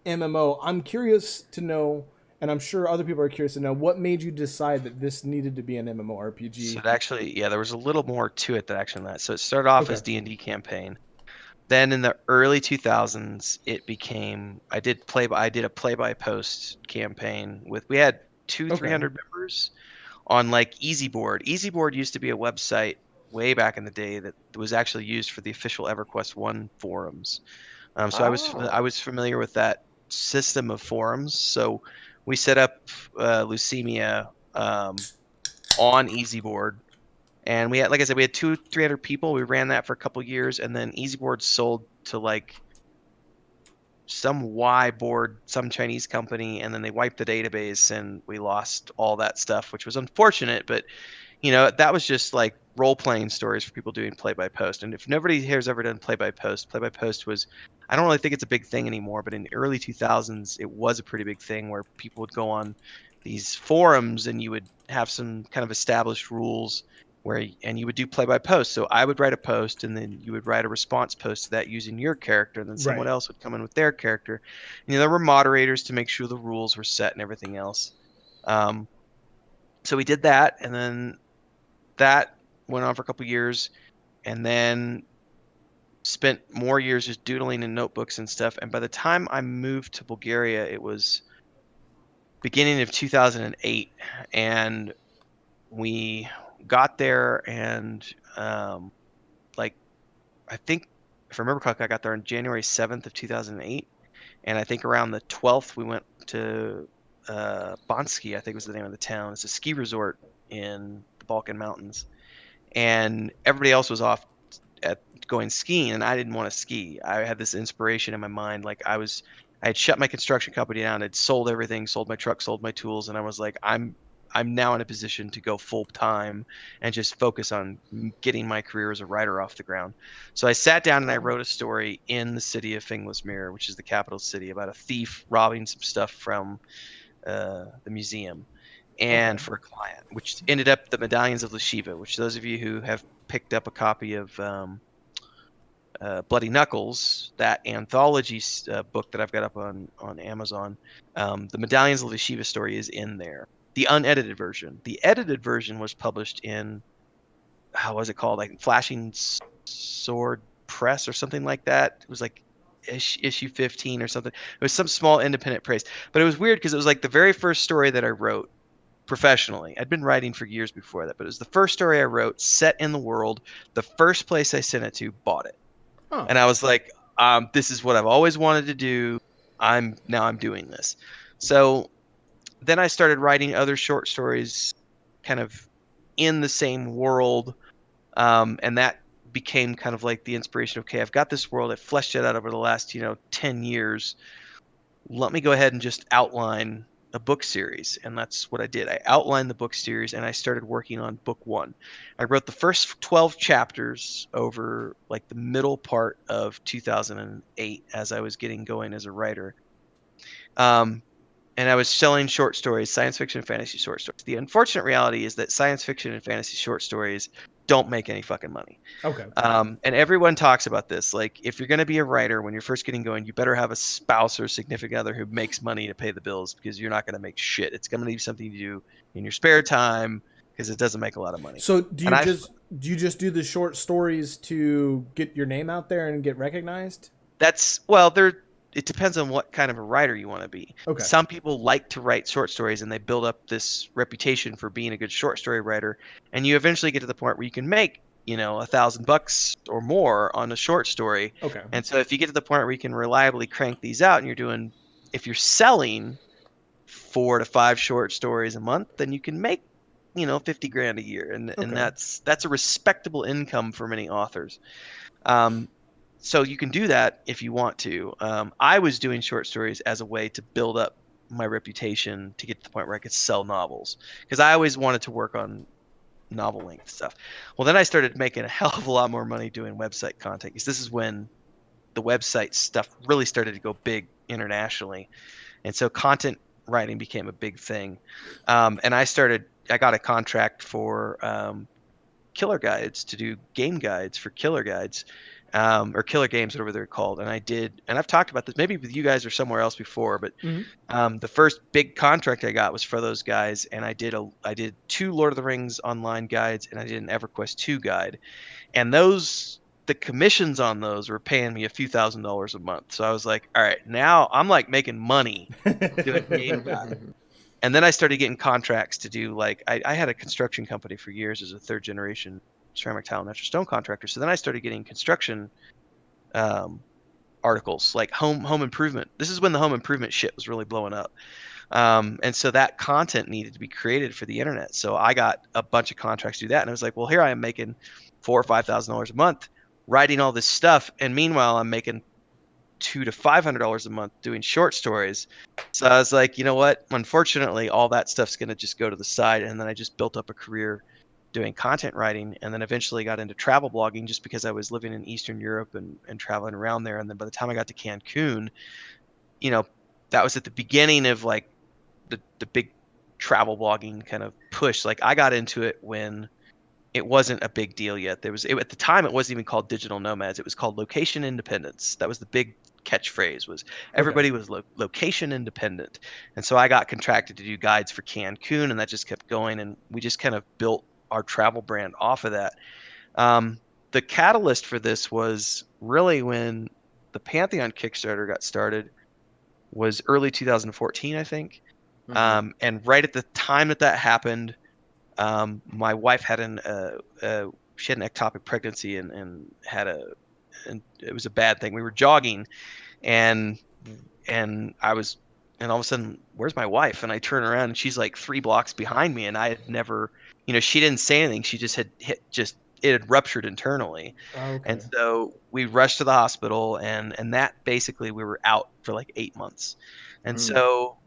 MMO. I'm curious to know, and I'm sure other people are curious to know, what made you decide that this needed to be an MMORPG? So it actually, there was a little more to it than that. So it started off as D&D campaign. Then in the early 2000s, it became I did a play-by-post campaign we had 300 members on like EasyBoard. EasyBoard used to be a website way back in the day that was actually used for the official EverQuest 1 forums. So I was familiar with that system of forums. So we set up Lucimia on EasyBoard. And we had, like I said, we had 300 people. We ran that for a couple years, and then EasyBoard sold to like some Y board, some Chinese company, and then they wiped the database, and we lost all that stuff, which was unfortunate. But you know, that was just like role-playing stories for people doing play-by-post. And if nobody here has ever done play-by-post was, I don't really think it's a big thing anymore, but in the early 2000s, it was a pretty big thing where people would go on these forums and you would have some kind of established rules and you would do play-by-post. So I would write a post, and then you would write a response post to that using your character, and then someone else would come in with their character. And, you know, there were moderators to make sure the rules were set and everything else. So we did that, and then that went on for a couple years, and then spent more years just doodling in notebooks and stuff. And by the time I moved to Bulgaria, it was beginning of 2008, and we got there, and like, I think if I remember correctly, I got there on January 7th of 2008, and I think around the 12th we went to Bansky, I think was the name of the town. It's a ski resort in the Balkan Mountains, and everybody else was off at going skiing, and I didn't want to ski. I had this inspiration in my mind, like I had shut my construction company down, I'd sold everything, sold my truck, sold my tools, and I was like, I'm now in a position to go full time and just focus on getting my career as a writer off the ground. So I sat down and I wrote a story in the city of Finglasmere, which is the capital city, about a thief robbing some stuff from the museum, and for a client, which ended up the Medallions of Lashiva, which those of you who have picked up a copy of Bloody Knuckles, that anthology book that I've got up on Amazon, the Medallions of Lashiva story is in there. The unedited version. The edited version was published in, how was it called? Like Flashing Sword Press or something like that. It was like issue 15 or something. It was some small independent press. But it was weird because it was like the very first story that I wrote, professionally. I'd been writing for years before that, but it was the first story I wrote set in the world. The first place I sent it to bought it. Huh. And I was like, this is what I've always wanted to do. I'm doing this. So then I started writing other short stories kind of in the same world. And that became kind of like the inspiration. Okay, I've got this world. I've fleshed it out over the last, 10 years. Let me go ahead and just outline a book series. And that's what I did. I outlined the book series and I started working on book 1. I wrote the first 12 chapters over like the middle part of 2008 as I was getting going as a writer. And I was selling short stories, science fiction and fantasy short stories. The unfortunate reality is that science fiction and fantasy short stories don't make any fucking money. Okay. And everyone talks about this. Like, if you're going to be a writer, when you're first getting going, you better have a spouse or significant other who makes money to pay the bills, because you're not going to make shit. It's going to be something you do in your spare time, because it doesn't make a lot of money. So do you just do the short stories to get your name out there and get recognized? It depends on what kind of a writer you want to be. Okay. Some people like to write short stories and they build up this reputation for being a good short story writer. And you eventually get to the point where you can make, $1,000 or more on a short story. Okay. And so if you get to the point where you can reliably crank these out and if you're selling 4 to 5 short stories a month, then you can make, $50,000 a year. And that's a respectable income for many authors. So you can do that if you want to. I was doing short stories as a way to build up my reputation to get to the point where I could sell novels, because I always wanted to work on novel length stuff. Well, then I started making a hell of a lot more money doing website content, because this is when the website stuff really started to go big internationally. And so content writing became a big thing. And I got a contract for Killer Guides to do game guides for Killer Guides. Or Killer Games, whatever they're called. And I've talked about this maybe with you guys or somewhere else before, but the first big contract I got was for those guys, and I did 2 Lord of the Rings online guides, and I did an EverQuest 2 guide. And the commissions on those were paying me a few $1,000s a month. So I was like, all right, now I'm like making money doing game guides. And then I started getting contracts to do, like, I had a construction company for years as a 3rd generation ceramic tile, natural stone contractor. So then I started getting construction articles, like home improvement. This is when the home improvement shit was really blowing up. And so that content needed to be created for the internet. So I got a bunch of contracts to do that. And I was like, well, here I am making $4,000 or $5,000 a month writing all this stuff. And meanwhile, I'm making $200 to $500 a month doing short stories. So I was like, you know what? Unfortunately, all that stuff's going to just go to the side. And then I just built up a career doing content writing, and then eventually got into travel blogging just because I was living in Eastern Europe and traveling around there. And then by the time I got to Cancun, that was at the beginning of like the big travel blogging kind of push. Like, I got into it when it wasn't a big deal yet. At the time, it wasn't even called digital nomads. It was called location independence. That was the big catchphrase, was everybody was location independent. And so I got contracted to do guides for Cancun, and that just kept going. And we just kind of built our travel brand off of that. The catalyst for this was really when the Pantheon Kickstarter got started, was early 2014, I think. And right at the time that happened, my wife had she had an ectopic pregnancy and it was a bad thing. We were jogging and all of a sudden, where's my wife? And I turn around and she's like 3 blocks behind me, and I had never, she didn't say anything. She just had it had ruptured internally. Okay. And so we rushed to the hospital, and that basically we were out for like 8 months. And so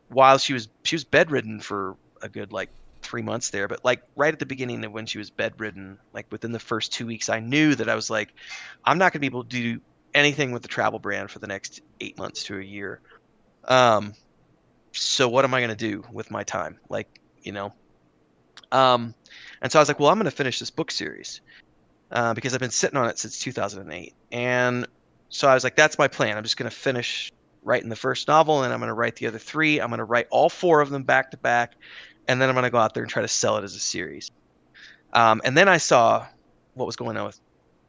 while she was bedridden for a good like 3 months there, but like right at the beginning of when she was bedridden, like within the first 2 weeks, I knew that I was like, I'm not going to be able to do anything with the travel brand for the next 8 months to a year. So what am I going to do with my time? Like, and so I was like, well, I'm going to finish this book series, because I've been sitting on it since 2008. And so I was like, that's my plan. I'm just going to finish writing the first novel, and I'm going to write the other 3. I'm going to write all 4 of them back to back. And then I'm going to go out there and try to sell it as a series. And then I saw what was going on with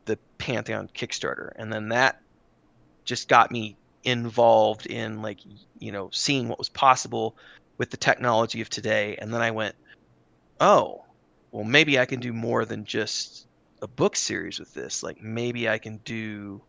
the Pantheon Kickstarter. And then that just got me involved in, like, seeing what was possible with the technology of today. And then I went, oh, well, maybe I can do more than just a book series with this. Like maybe I can do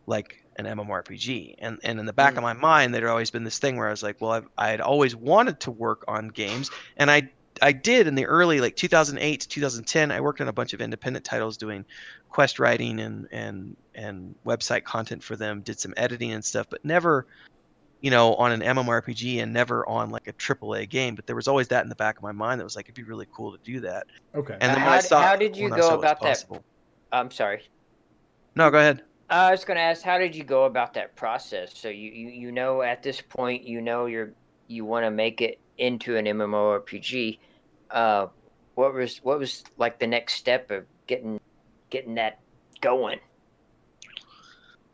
like an MMORPG. And in the back of my mind, there'd always been this thing where I was like, well, I had always wanted to work on games, and I did in the early like 2008 to 2010. I worked on a bunch of independent titles doing quest writing and website content for them. Did some editing and stuff, but never, on an MMORPG and never on like a AAA game. But there was always that in the back of my mind that was like, it'd be really cool to do that. Okay. And then when I saw, how did you when I go saw it was about that? possible- I'm sorry. No, go ahead. I was going to ask, how did you go about that process? So you know at this point you want to make it into an MMORPG. What was like the next step of getting that going?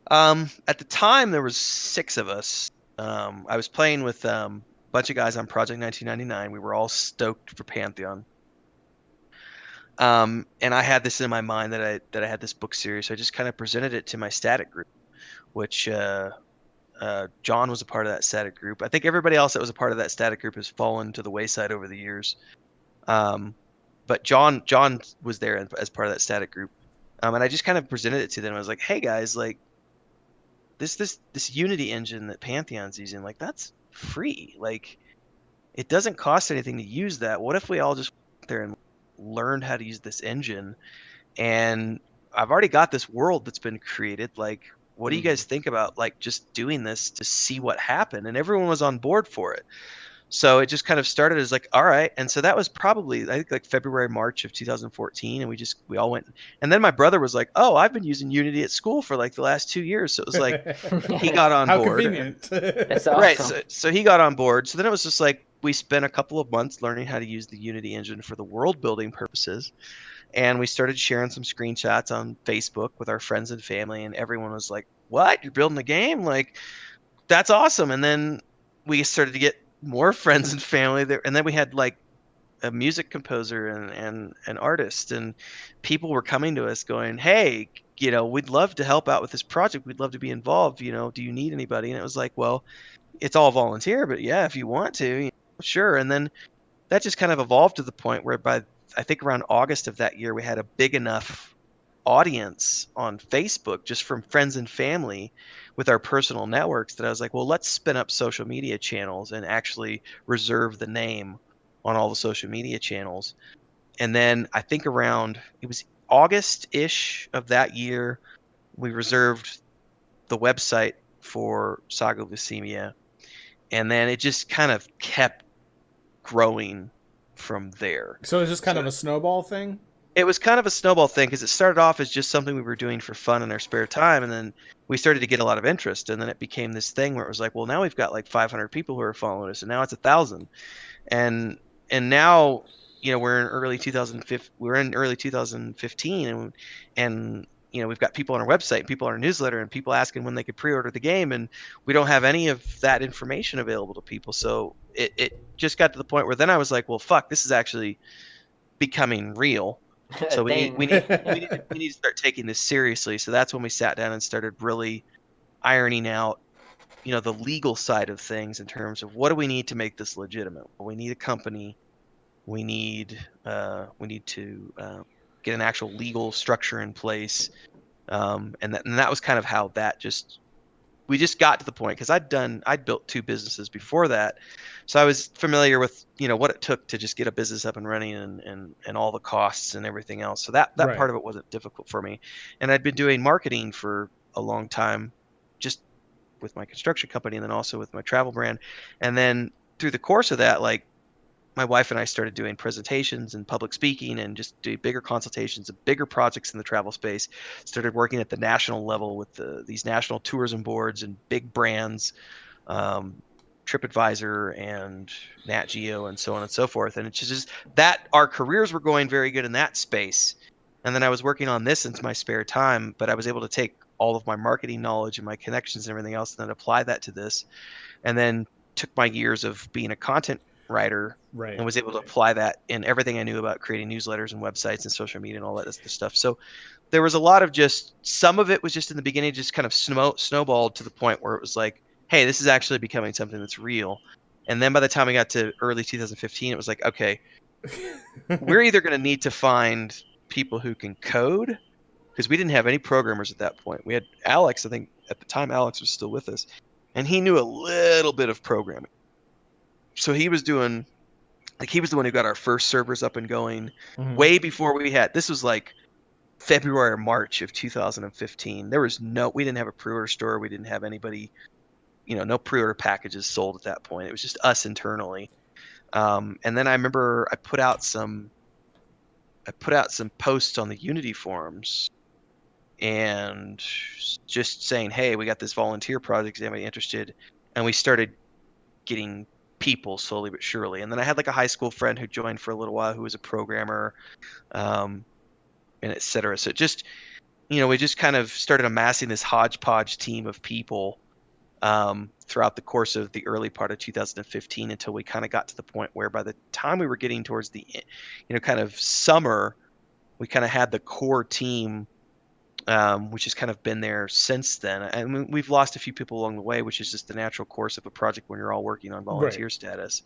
At the time, there was 6 of us. I was playing with a bunch of guys on Project 1999. We were all stoked for Pantheon. And I had this in my mind that I had this book series. So I just kind of presented it to my static group, which John was a part of that static group. I think everybody else that was a part of that static group has fallen to the wayside over the years. But John was there as part of that static group. And I just kind of presented it to them. I was like, hey guys, like this Unity engine that Pantheon's using, like that's free. Like it doesn't cost anything to use that. What if we all just went there and learned how to use this engine? And I've already got this world that's been created. Like, what do you guys think about like just doing this to see what happened? And everyone was on board for it. So it just kind of started as like, all right. And so that was probably, I think, like February, March of 2014. And we all went. And then my brother was like, oh, I've been using Unity at school for like the last 2 years. So it was like, he got on How board. convenient. That's awesome. Right. So he got on board. So then it was just like, we spent a couple of months learning how to use the Unity engine for the world building purposes. And we started sharing some screenshots on Facebook with our friends and family. And everyone was like, what? You're building a game? Like, that's awesome. And then we started to get more friends and family there. And then we had like a music composer and an artist. And people were coming to us going, hey, we'd love to help out with this project. We'd love to be involved. Do you need anybody? And it was like, well, it's all volunteer, but yeah, if you want to, sure. And then that just kind of evolved to the point where by I think around August of that year, we had a big enough audience on Facebook just from friends and family with our personal networks that I was like, well, let's spin up social media channels and actually reserve the name on all the social media channels. And then I think around, it was August-ish of that year, we reserved the website for Saga Lucimia. And then it just kind of kept growing from there. So it's just kind of a snowball thing? It was kind of a snowball thing because it started off as just something we were doing for fun in our spare time. And then we started to get a lot of interest. And then it became this thing where it was like, well, now we've got like 500 people who are following us. And now it's 1,000. And now, we're in early 2015 and we've got people on our website, people on our newsletter, and people asking when they could pre-order the game. And we don't have any of that information available to people. So it just got to the point where then I was like, well, fuck, this is actually becoming real. So we need to start taking this seriously. So that's when we sat down and started really ironing out, the legal side of things in terms of what do we need to make this legitimate. Well, we need a company. We need to get an actual legal structure in place. And that was kind of how we just got to the point, because I'd built 2 businesses before that. So I was familiar with, what it took to just get a business up and running and all the costs and everything else. So that Right. part of it wasn't difficult for me. And I'd been doing marketing for a long time, just with my construction company and then also with my travel brand. And then through the course of that, like, my wife and I started doing presentations and public speaking and just doing bigger consultations of bigger projects in the travel space. Started working at the national level with these national tourism boards and big brands, TripAdvisor and Nat Geo and so on and so forth. And it's just that our careers were going very good in that space. And then I was working on this in my spare time, but I was able to take all of my marketing knowledge and my connections and everything else and then apply that to this. And then took my years of being a content writer Right. and was able to apply that in everything I knew about creating newsletters and websites and social media and all that stuff. So there was a lot of some of it was just in the beginning, just kind of snowballed to the point where it was like, hey, this is actually becoming something that's real. And then by the time we got to early 2015, it was like, okay, we're either going to need to find people who can code, because we didn't have any programmers at that point. We had Alex, I think at the time Alex was still with us, and he knew a little bit of programming. So he was doing, like, he was the one who got our first servers up and going way before we had, this was like February or March of 2015. We didn't have a pre-order store. We didn't have anybody, no pre-order packages sold at that point. It was just us internally. And then I remember I put out some posts on the Unity forums and just saying, hey, we got this volunteer project. Is anybody interested? And we started getting people slowly but surely. And then I had like a high school friend who joined for a little while who was a programmer, and et cetera. So just, we just kind of started amassing this hodgepodge team of people throughout the course of the early part of 2015 until we kind of got to the point where by the time we were getting towards the, kind of summer, we kind of had the core team, which has kind of been there since then. And we've lost a few people along the way, which is just the natural course of a project when you're all working on volunteer status.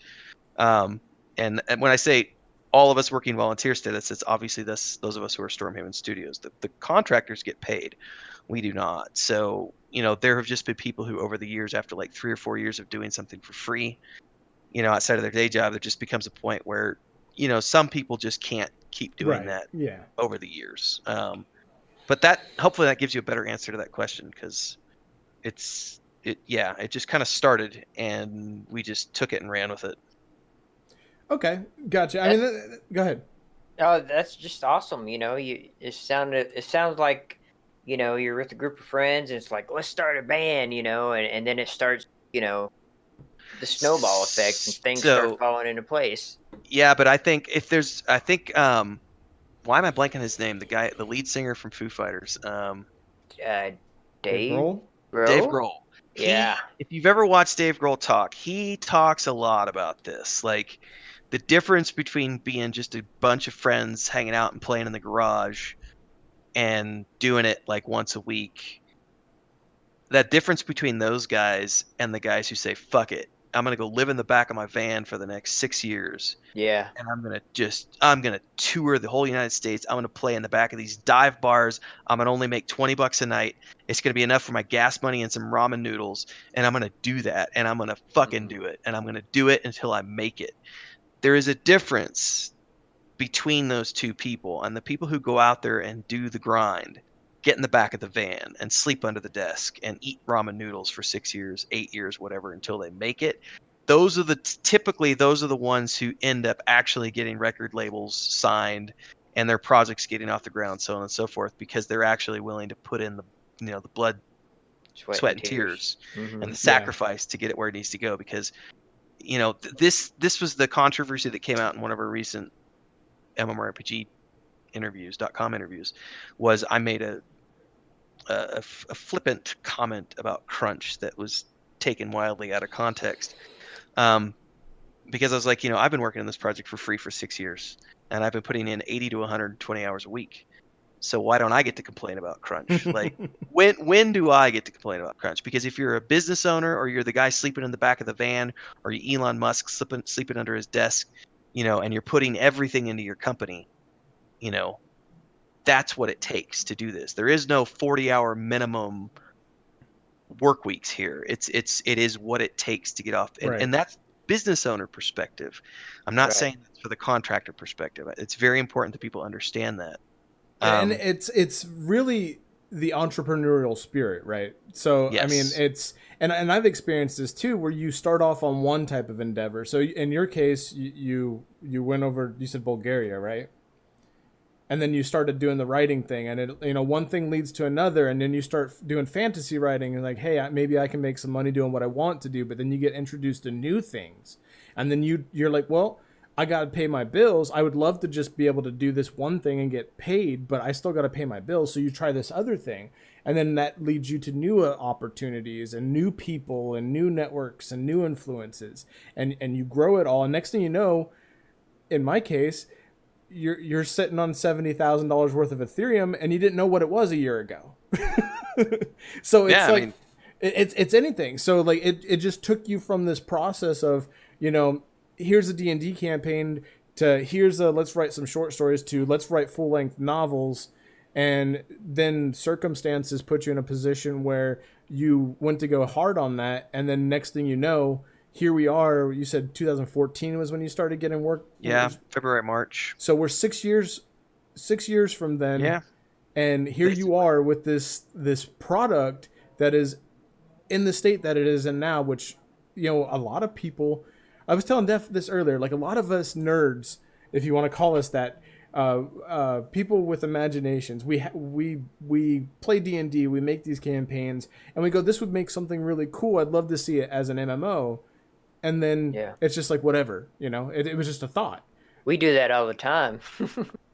And when I say all of us working volunteer status, it's obviously those of us who are Stormhaven Studios. The contractors get paid. We do not. So, there have just been people who over the years, after like 3 or 4 years of doing something for free, outside of their day job, there just becomes a point where, some people just can't keep doing that over the years. But hopefully that gives you a better answer to that question, because it just kind of started and we just took it and ran with it. Okay, gotcha. I mean, go ahead. Oh, that's just awesome. It sounds like, you're with a group of friends and it's like, let's start a band, and then it starts, the snowball effect and things start falling into place. Yeah, but I think why am I blanking his name? The lead singer from Foo Fighters. Dave Grohl? Dave Grohl. Yeah. If you've ever watched Dave Grohl talk, he talks a lot about this. Like the difference between being just a bunch of friends hanging out and playing in the garage and doing it like once a week. That difference between those guys and the guys who say, fuck it, I'm going to go live in the back of my van for the next 6 years. Yeah. And I'm going to tour the whole United States. I'm going to play in the back of these dive bars. I'm going to only make $20 a night. It's going to be enough for my gas money and some ramen noodles. And I'm going to do that. And I'm going to fucking do it. And I'm going to do it until I make it. There is a difference between those two people, and the people who go out there and do the grind, get in the back of the van and sleep under the desk and eat ramen noodles for 6 years, 8 years, whatever, until they make it. Typically those are the ones who end up actually getting record labels signed and their projects getting off the ground, so on and so forth, because they're actually willing to put in the blood, sweat and tears and the sacrifice to get it where it needs to go. Because this was the controversy that came out in one of our recent MMORPG .com interviews, was I made a flippant comment about crunch that was taken wildly out of context, because I was like, I've been working on this project for free for 6 years, and I've been putting in 80 to 120 hours a week. So why don't I get to complain about crunch? Like, when do I get to complain about crunch? Because if you're a business owner, or you're the guy sleeping in the back of the van, or you Elon Musk sleeping under his desk, and you're putting everything into your company, that's what it takes to do this. There is no 40-hour minimum work weeks here. It is what it takes to get off, and that's business owner perspective. I'm not saying that's for the contractor perspective. It's very important that people understand that. And it's really the entrepreneurial spirit, right? So yes. I mean, it's and I've experienced this too, where you start off on one type of endeavor. So in your case, you went over, you said Bulgaria, right? And then you started doing the writing thing, and one thing leads to another, and then you start doing fantasy writing, and like, hey, maybe I can make some money doing what I want to do. But then you get introduced to new things, and then you're like, well, I got to pay my bills. I would love to just be able to do this one thing and get paid, but I still got to pay my bills. So you try this other thing, and then that leads you to new opportunities and new people and new networks and new influences, and you grow it all. And next thing you know, in my case, you're sitting on $70,000 worth of Ethereum, and you didn't know what it was a year ago. So it's it's anything. So like it just took you from this process of you know, here's a D&D campaign to here's a let's write some short stories to let's write full-length novels, and then circumstances put you in a position where you went to go hard on that, and then next thing you know, here we are. You said 2014 was when you started getting work. Yeah, February, March. So we're 6 years from then. Yeah. And here you are with this product that is in the state that it is in now, which, you know, a lot of people, I was telling Def this earlier, like a lot of us nerds, if you want to call us that, people with imaginations, we play D&D, we make these campaigns, and we go, this would make something really cool. I'd love to see it as an MMO. And then it's just like, whatever, you know, it was just a thought. We do that all the time.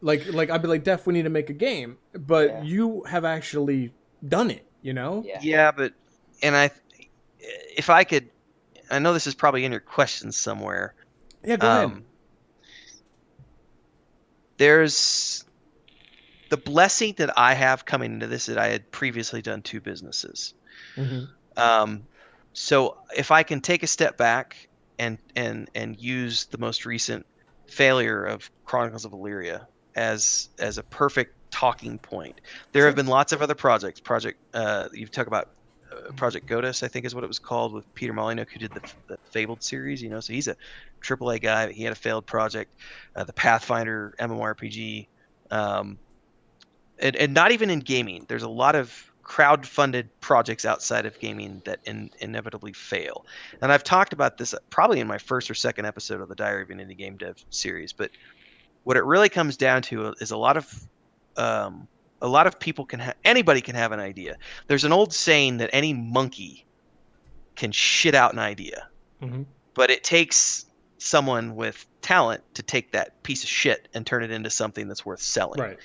like I'd be like, Def, we need to make a game, but you have actually done it, you know? Yeah, but if I could, I know this is probably in your questions somewhere. Yeah, go ahead. There's the blessing that I have coming into this, that I had previously done 2 businesses. Mm-hmm. So if I can take a step back and use the most recent failure of Chronicles of Illyria as a perfect talking point. There have been lots of other projects. You talk about Project Godus, I think is what it was called, with Peter Molyneux, who did the Fabled series. You know, so he's a AAA guy. He had a failed project, the Pathfinder MMORPG, and not even in gaming. There's a lot of crowd-funded projects outside of gaming that inevitably fail. And I've talked about this probably in my first or second episode of the Diary of an Indie Game Dev series. But what it really comes down to is a lot of people anybody can have an idea. There's an old saying that any monkey can shit out an idea, but it takes someone with talent to take that piece of shit and turn it into something that's worth selling. Right.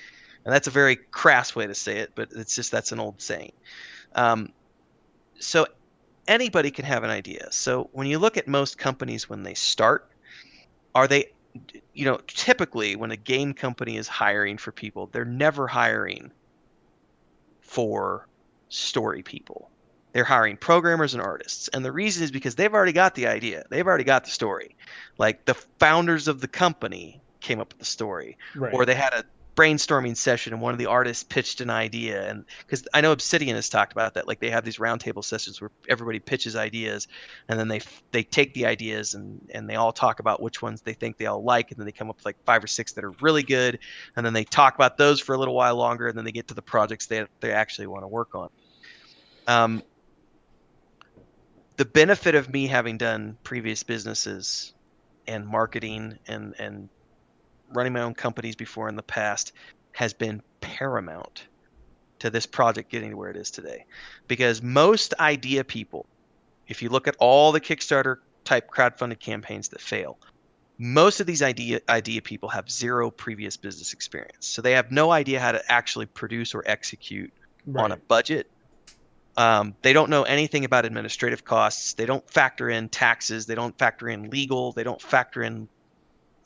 And that's a very crass way to say it, but that's an old saying. So anybody can have an idea. So when you look at most companies when they start, typically when a game company is hiring for people, they're never hiring for story people. They're hiring programmers and artists. And the reason is because they've already got the idea. They've already got the story. Like the founders of the company came up with the story, or they had a brainstorming session and one of the artists pitched an idea. And because I know Obsidian has talked about that, like they have these roundtable sessions where everybody pitches ideas, and then they take the ideas and they all talk about which ones they think they all like, and then they come up with like 5 or 6 that are really good, and then they talk about those for a little while longer, and then they get to the projects they actually want to work on. The benefit of me having done previous businesses and marketing and running my own companies before in the past has been paramount to this project getting to where it is today. Because most idea people, if you look at all the Kickstarter type crowdfunded campaigns that fail, most of these idea people have 0 previous business experience. So they have no idea how to actually produce or execute on a budget. They don't know anything about administrative costs. They don't factor in taxes. They don't factor in legal. They don't factor in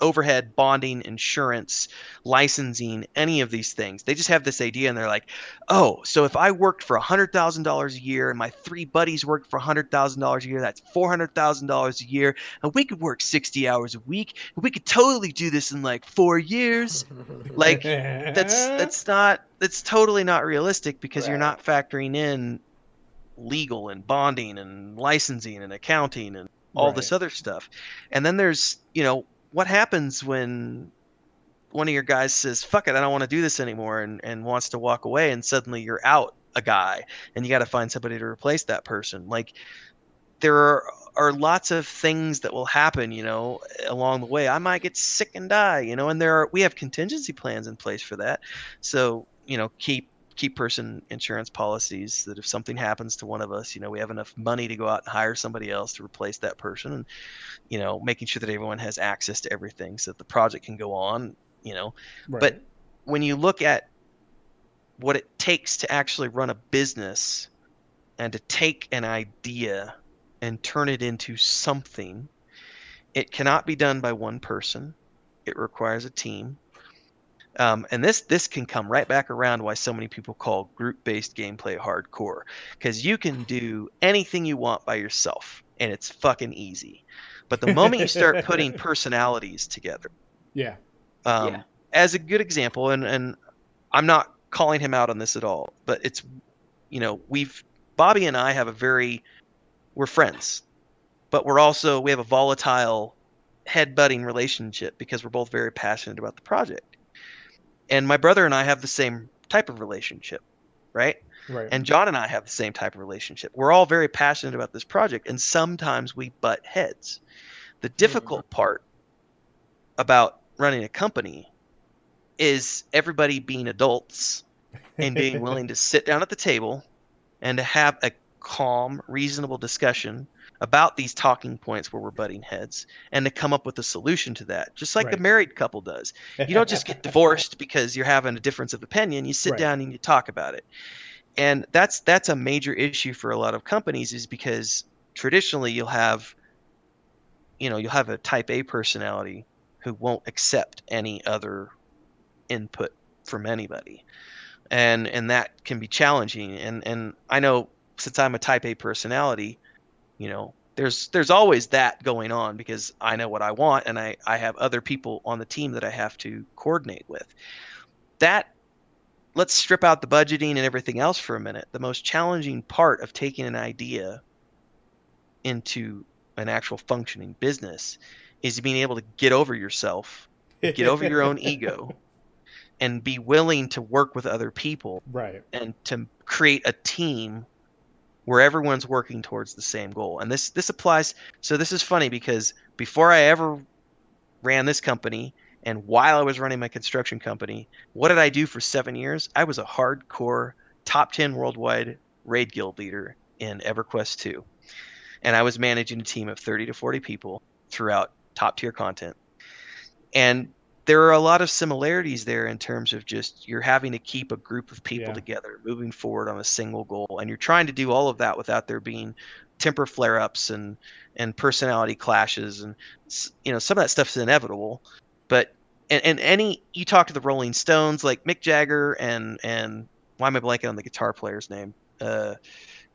overhead, bonding, insurance, licensing, any of these things. They just have this idea and they're like, oh, so if I worked for $100,000 a year and my 3 buddies worked for $100,000 a year, that's $400,000 a year. And we could work 60 hours a week. And we could totally do this in like 4 years. Like that's totally not realistic, because you're not factoring in legal and bonding and licensing and accounting and all this other stuff. And then there's, what happens when one of your guys says, fuck it, I don't want to do this anymore, and wants to walk away, and suddenly you're out a guy and you got to find somebody to replace that person. Like there are lots of things that will happen, along the way. I might get sick and die, and we have contingency plans in place for that. So, keep person insurance policies that if something happens to one of us, we have enough money to go out and hire somebody else to replace that person, and making sure that everyone has access to everything so that the project can go on, But when you look at what it takes to actually run a business and to take an idea and turn it into something, it cannot be done by one person. It requires a team. And this can come right back around why so many people call group-based gameplay hardcore, because you can do anything you want by yourself and it's fucking easy. But the moment you start putting personalities together, Yeah. um, Yeah. as a good example, and I'm not calling him out on this at all, but it's, Bobby and I have we're friends, but we have a volatile head-butting relationship because we're both very passionate about the project. And my brother and I have the same type of relationship, right? Right. And John and I have the same type of relationship. We're all very passionate about this project, and sometimes we butt heads. The difficult part about running a company is everybody being adults and being willing to sit down at the table and to have a calm, reasonable discussion about these talking points where we're butting heads and to come up with a solution to that, just like a Right. married couple does. You don't just get divorced because you're having a difference of opinion. You sit Right. down and you talk about it. And that's a major issue for a lot of companies, is because traditionally you'll have a type A personality who won't accept any other input from anybody. And that can be challenging. And I know, since I'm a type A personality, there's always that going on, because I know what I want, and I have other people on the team that I have to coordinate with. Let's strip out the budgeting and everything else for a minute. The most challenging part of taking an idea into an actual functioning business is being able to get over yourself, get over your own ego, and be willing to work with other people Right. and to create a team where everyone's working towards the same goal. And this applies. So this is funny, because before I ever ran this company, and while I was running my construction company, what did I do for 7 years? I was a hardcore top 10 worldwide raid guild leader in EverQuest 2. And I was managing a team of 30 to 40 people throughout top tier content. And there are a lot of similarities there in terms of just you're having to keep a group of people together, moving forward on a single goal. And you're trying to do all of that without there being temper flare-ups and personality clashes. And, some of that stuff's inevitable. But, and you talk to the Rolling Stones, like Mick Jagger and why am I blanking on the guitar player's name?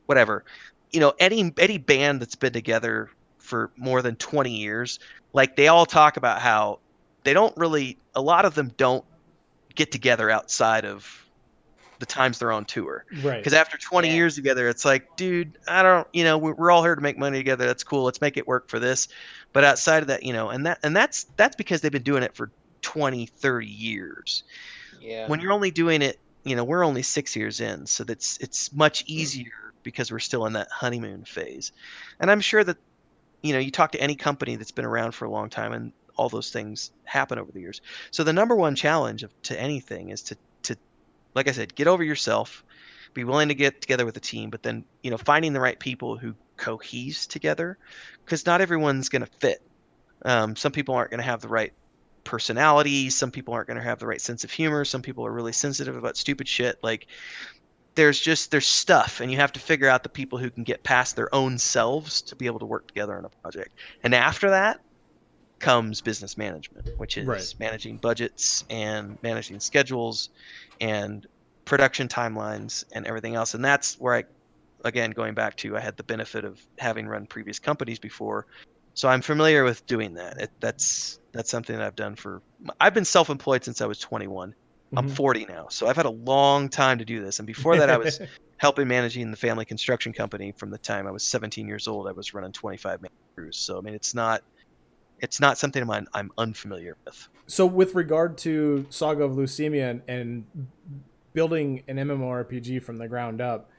Whatever. Any band that's been together for more than 20 years, like, they all talk about how a lot of them don't get together outside of the times they're on tour. Right. Because after 20 years together, it's like, dude, I don't, we're all here to make money together. That's cool. Let's make it work for this. But outside of that, and that's because they've been doing it for 20, 30 years. Yeah. When you're only doing it, we're only 6 years in. So it's much easier because we're still in that honeymoon phase. And I'm sure that, you talk to any company that's been around for a long time, and all those things happen over the years. So the number one challenge to anything is to like I said, get over yourself, be willing to get together with a team, but then, finding the right people who cohese together, because not everyone's going to fit. Some people aren't going to have the right personality. Some people aren't going to have the right sense of humor. Some people are really sensitive about stupid shit. Like, there's stuff, and you have to figure out the people who can get past their own selves to be able to work together on a project. And after that comes business management, which is managing budgets and managing schedules and production timelines and everything else. And that's where again, going back to, I had the benefit of having run previous companies before, so I'm familiar with doing that. That's something that I've been self-employed since I was 21. I'm 40 now, so I've had a long time to do this. And before that, I was helping managing the family construction company from the time I was 17 years old. I was running 25 man crews. So I mean, it's not something I'm unfamiliar with. So with regard to Saga of Lucimia and building an MMORPG from the ground up,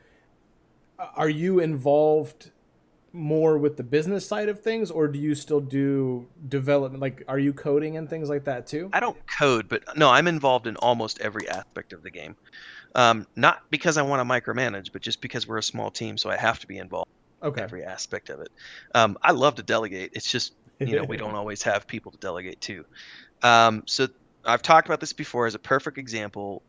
are you involved more with the business side of things, or do you still do development? Like, are you coding and things like that too? I don't code, but no, I'm involved in almost every aspect of the game. Not because I want to micromanage, but just because we're a small team, so I have to be involved in every aspect of it. I love to delegate. It's just, we don't always have people to delegate to. So I've talked about this before as a perfect example.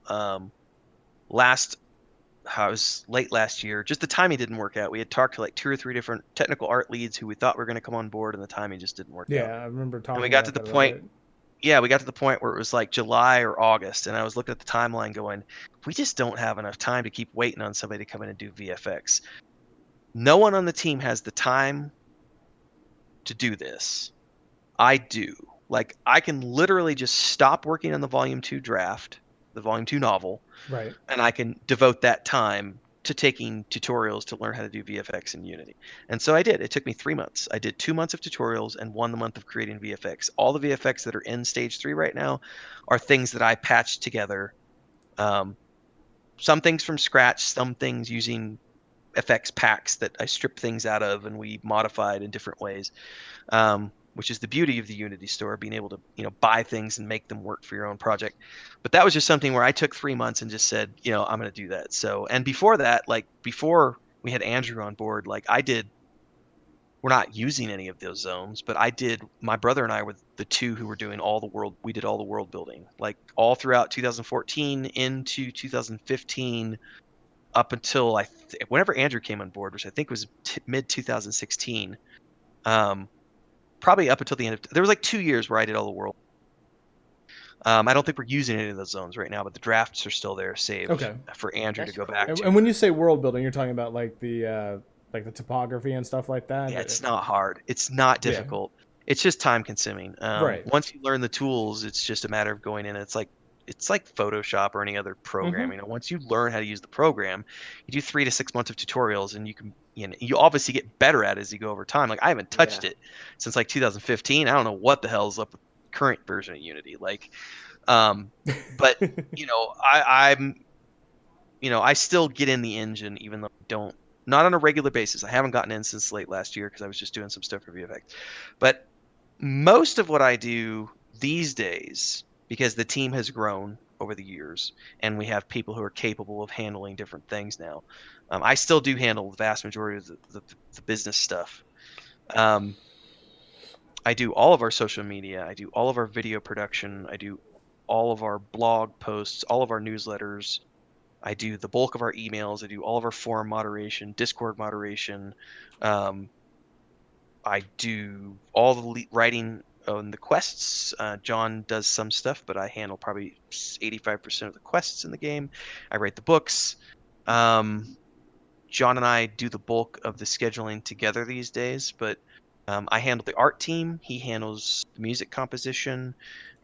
I was late last year. Just the timing didn't work out. We had talked to like 2 or 3 different technical art leads who we thought were going to come on board, and the timing just didn't work out. Yeah, I remember talking. And we got to the point. Yeah, we got to the point where it was like July or August, and I was looking at the timeline going, we just don't have enough time to keep waiting on somebody to come in and do VFX. No one on the team has the time to do this, I do. Like, I can literally just stop working on the Volume 2 draft, the Volume 2 novel, Right. and I can devote that time to taking tutorials to learn how to do VFX in Unity. And so I did. It took me 3 months. I did 2 months of tutorials and 1 month of creating VFX. All the VFX that are in Stage 3 right now are things that I patched together. Some things from scratch, some things using FX packs that I stripped things out of and we modified in different ways. Which is the beauty of the Unity store, being able to, buy things and make them work for your own project. But that was just something where I took 3 months and just said, I'm going to do that. So, and before that, like before we had Andrew on board, like we're not using any of those zones, but my brother and I were the two who were doing we did all the world building, like all throughout 2014 into 2015, up until whenever Andrew came on board, which I think was mid 2016. Probably up until the end of there was like 2 years where I did all the world. I don't think we're using any of those zones right now, but the drafts are still there saved for Andrew to go back to. And when you say world building, you're talking about like the topography and stuff like that. Yeah, it's not hard. It's not difficult. Yeah. It's just time consuming. Right. Once you learn the tools, it's just a matter of going in. It's like Photoshop or any other program. Mm-hmm. Once you learn how to use the program, you do 3 to 6 months of tutorials, and you can. You obviously get better at it as you go over time. Like I haven't touched it since like 2015. I don't know what the hell's up with the current version of Unity. Like, but I'm, I still get in the engine even though I not on a regular basis. I haven't gotten in since late last year because I was just doing some stuff for VFX. But most of what I do these days, because the team has grown over the years and we have people who are capable of handling different things now. I still do handle the vast majority of the business stuff. I do all of our social media. I do all of our video production. I do all of our blog posts, all of our newsletters. I do the bulk of our emails. I do all of our forum moderation, Discord moderation. I do all the writing on the quests. John does some stuff, but I handle probably 85% of the quests in the game. I write the books. John and I do the bulk of the scheduling together these days, but I handle the art team. He handles the music composition,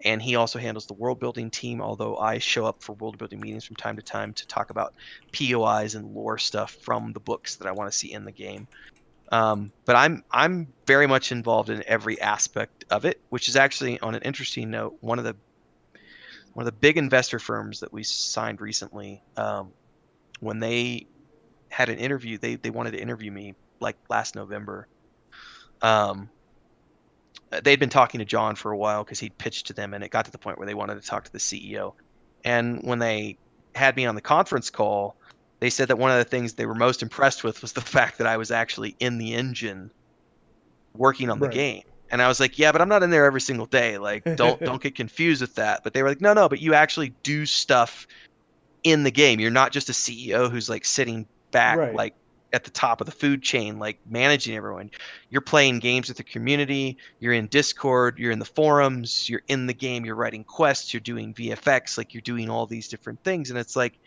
and he also handles the world building team, although I show up for world building meetings from time to time to talk about POIs and lore stuff from the books that I want to see in the game. But I'm very much involved in every aspect of it, which is actually, on an interesting note, one of the big investor firms that we signed recently, when they had an interview, they wanted to interview me like last November. They'd been talking to John for a while because he'd pitched to them, and it got to the point where they wanted to talk to the CEO. And when they had me on the conference call, they said that one of the things they were most impressed with was the fact that I was actually in the engine working on the game. And I was like, yeah, but I'm not in there every single day. Like, don't get confused with that. But they were like, no, but you actually do stuff in the game. You're not just a CEO who's like sitting back, like at the top of the food chain, like managing everyone. You're playing games with the community. You're in Discord. You're in the forums. You're in the game. You're writing quests. You're doing VFX. Like, you're doing all these different things. And it's like,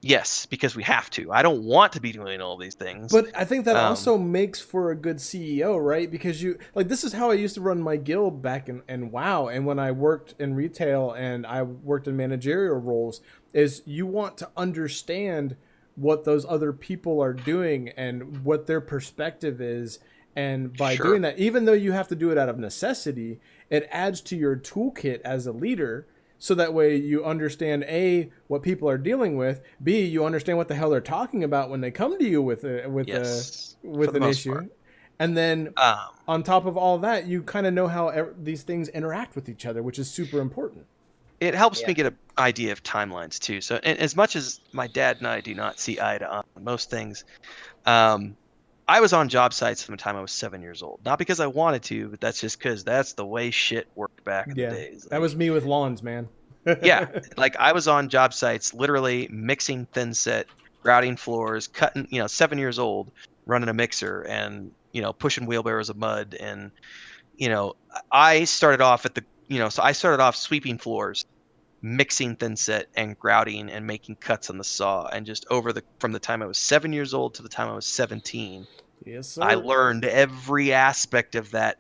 yes, because we have to. I don't want to be doing all these things. But I think that also makes for a good CEO, right? Because this is how I used to run my guild back in WoW. And when I worked in retail and I worked in managerial roles, is you want to understand what those other people are doing and what their perspective is. And by doing that, even though you have to do it out of necessity, it adds to your toolkit as a leader. So that way you understand, A, what people are dealing with, B, you understand what the hell they're talking about when they come to you with an issue. Part. And then on top of all that, you kind of know how these things interact with each other, which is super important. It helps me get an idea of timelines too. So, and as much as my dad and I do not see eye to eye on most things, I was on job sites from the time I was 7 years old. Not because I wanted to, but that's just because that's the way shit worked back in the days. That was me with lawns, man. Yeah, like I was on job sites literally mixing thin set, grouting floors, cutting, 7 years old, running a mixer and, pushing wheelbarrows of mud. And, I started off I started off sweeping floors, mixing thin set and grouting and making cuts on the saw. And just from the time I was 7 years old to the time I was 17, Yes, sir. I learned every aspect of that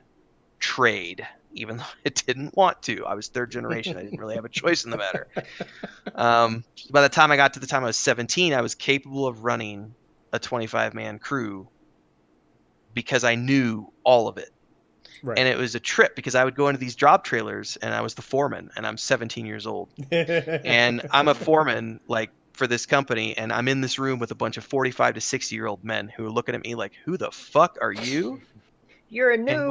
trade, even though I didn't want to. I was third generation. I didn't really have a choice in the matter. By the time I got to the time I was 17, I was capable of running a 25-man crew because I knew all of it. Right. And it was a trip because I would go into these job trailers and I was the foreman and I'm 17 years old. And I'm a foreman like for this company and I'm in this room with a bunch of 45 to 60-year-old men who are looking at me like, who the fuck are you? You're a And noob.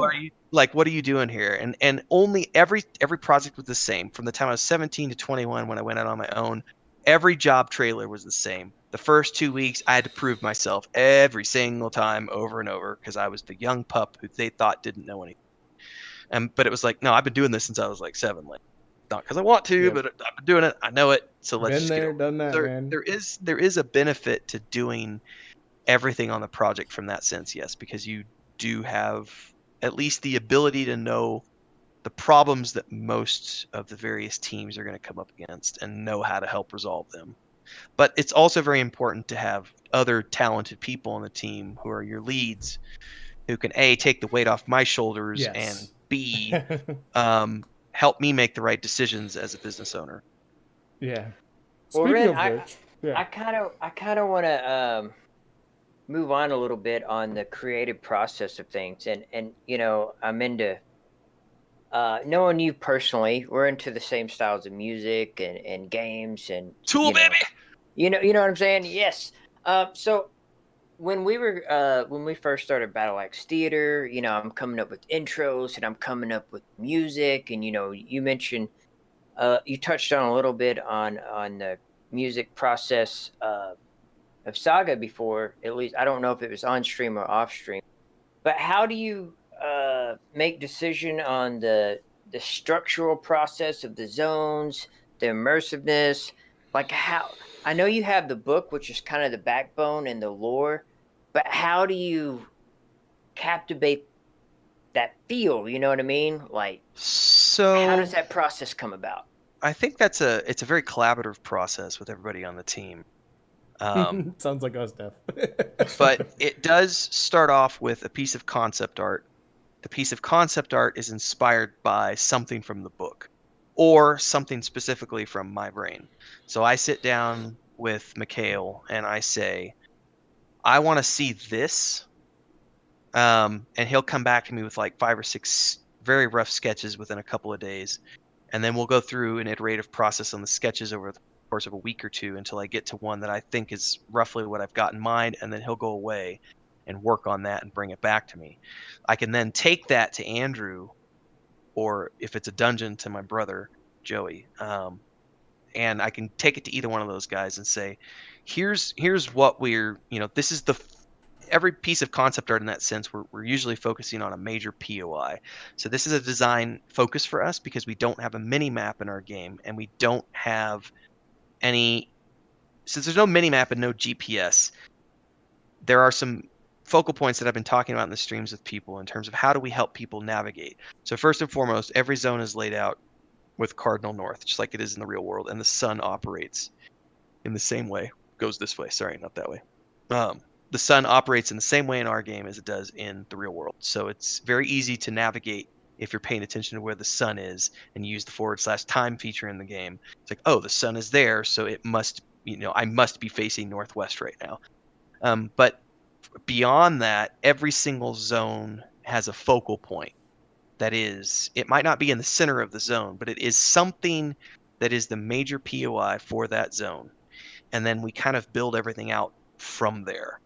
what are you doing here? And only every project was the same from the time I was 17 to 21 when I went out on my own. Every job trailer was the same. The first 2 weeks I had to prove myself every single time over and over because I was the young pup who they thought didn't know anything. But it was like, no, I've been doing this since I was like 7. Like, not because I want to, Yep. but I've been doing it. I know it. So let's Been just there, get done that, man. there is a benefit to doing everything on the project from that sense, yes, because you do have at least the ability to know the problems that most of the various teams are going to come up against and know how to help resolve them. But it's also very important to have other talented people on the team who are your leads who can A, take the weight off my shoulders Yes. and B, help me make the right decisions as a business owner. Yeah. Well, Speaking Ren, of which, yeah. I kind of want to move on a little bit on the creative process of things, and you know, I'm into knowing you personally. We're into the same styles of music and games and Tool, you know, baby! you know what I'm saying? Yes. So when we first started BattleAxTheater, you know, I'm coming up with intros and I'm coming up with music, and you know, you mentioned you touched on a little bit on the music process of Saga before. At least I don't know if it was on stream or off stream. But how do you make decision on the structural process of the zones, the immersiveness? Like how I know you have the book, which is kind of the backbone and the lore, but how do you captivate that feel? You know what I mean? Like how So does that process come about? I think it's a very collaborative process with everybody on the team. Sounds like us, Def. But it does start off with a piece of concept art. The piece of concept art is inspired by something from the book or something specifically from my brain. So I sit down with Mikhail and I say, I want to see this. And he'll come back to me with like 5 or 6 very rough sketches within a couple of days. And then we'll go through an iterative process on the sketches over the course of a week or two until I get to one that I think is roughly what I've got in mind. And then he'll go away and work on that and bring it back to me. I can then take that to Andrew, or if it's a dungeon, to my brother, Joey. And I can take it to either one of those guys and say, here's what we're, you know, this is every piece of concept art in that sense, we're usually focusing on a major POI. So this is a design focus for us because we don't have a mini map in our game and we don't have any, since there's no mini map and no GPS, there are some focal points that I've been talking about in the streams with people in terms of how do we help people navigate. So first and foremost, every zone is laid out with cardinal north, just like it is in the real world, and the sun operates in the same way. Goes this way, sorry, not that way. The sun operates in the same way in our game as it does in the real world. So it's very easy to navigate if you're paying attention to where the sun is and you use the / time feature in the game. It's like, oh, the sun is there, so it must, you know, I must be facing northwest right now. But beyond that, every single zone has a focal point. That is, it might not be in the center of the zone, but it is something that is the major POI for that zone. And then we kind of build everything out from there.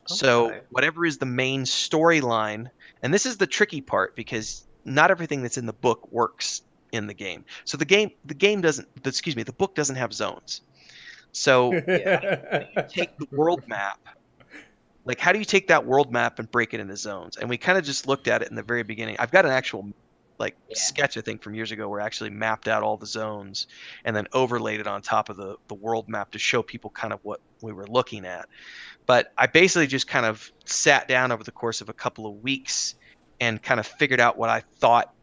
So Okay. whatever is the main storyline, and this is the tricky part because not everything that's in the book works in the game. So the book doesn't have zones. So Yeah. take the world map. Like, how do you take that world map and break it into zones? And we kind of just looked at it in the very beginning. I've got an actual Yeah. sketch, I think, from years ago where I actually mapped out all the zones and then overlaid it on top of the world map to show people kind of what we were looking at. But I basically just kind of sat down over the course of a couple of weeks and kind of figured out what I thought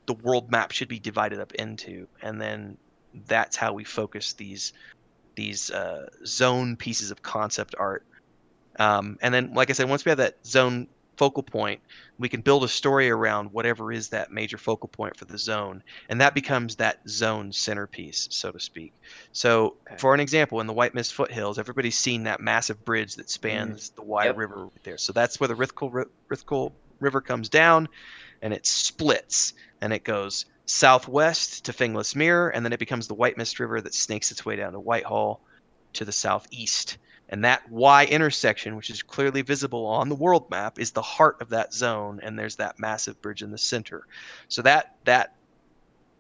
the world map should be divided up into. And then that's how we focus these zone pieces of concept art And then, like I said, once we have that zone focal point, we can build a story around whatever is that major focal point for the zone, and that becomes that zone centerpiece, so to speak. So, Okay. for an example, in the White Mist Foothills, everybody's seen that massive bridge that spans the wide Yep. river right there. So that's where the Rithkul River comes down, and it splits, and it goes southwest to Fingless Mirror, and then it becomes the White Mist River that snakes its way down to Whitehall to the southeast. And that Y intersection, which is clearly visible on the world map, is the heart of that zone, and there's that massive bridge in the center. So that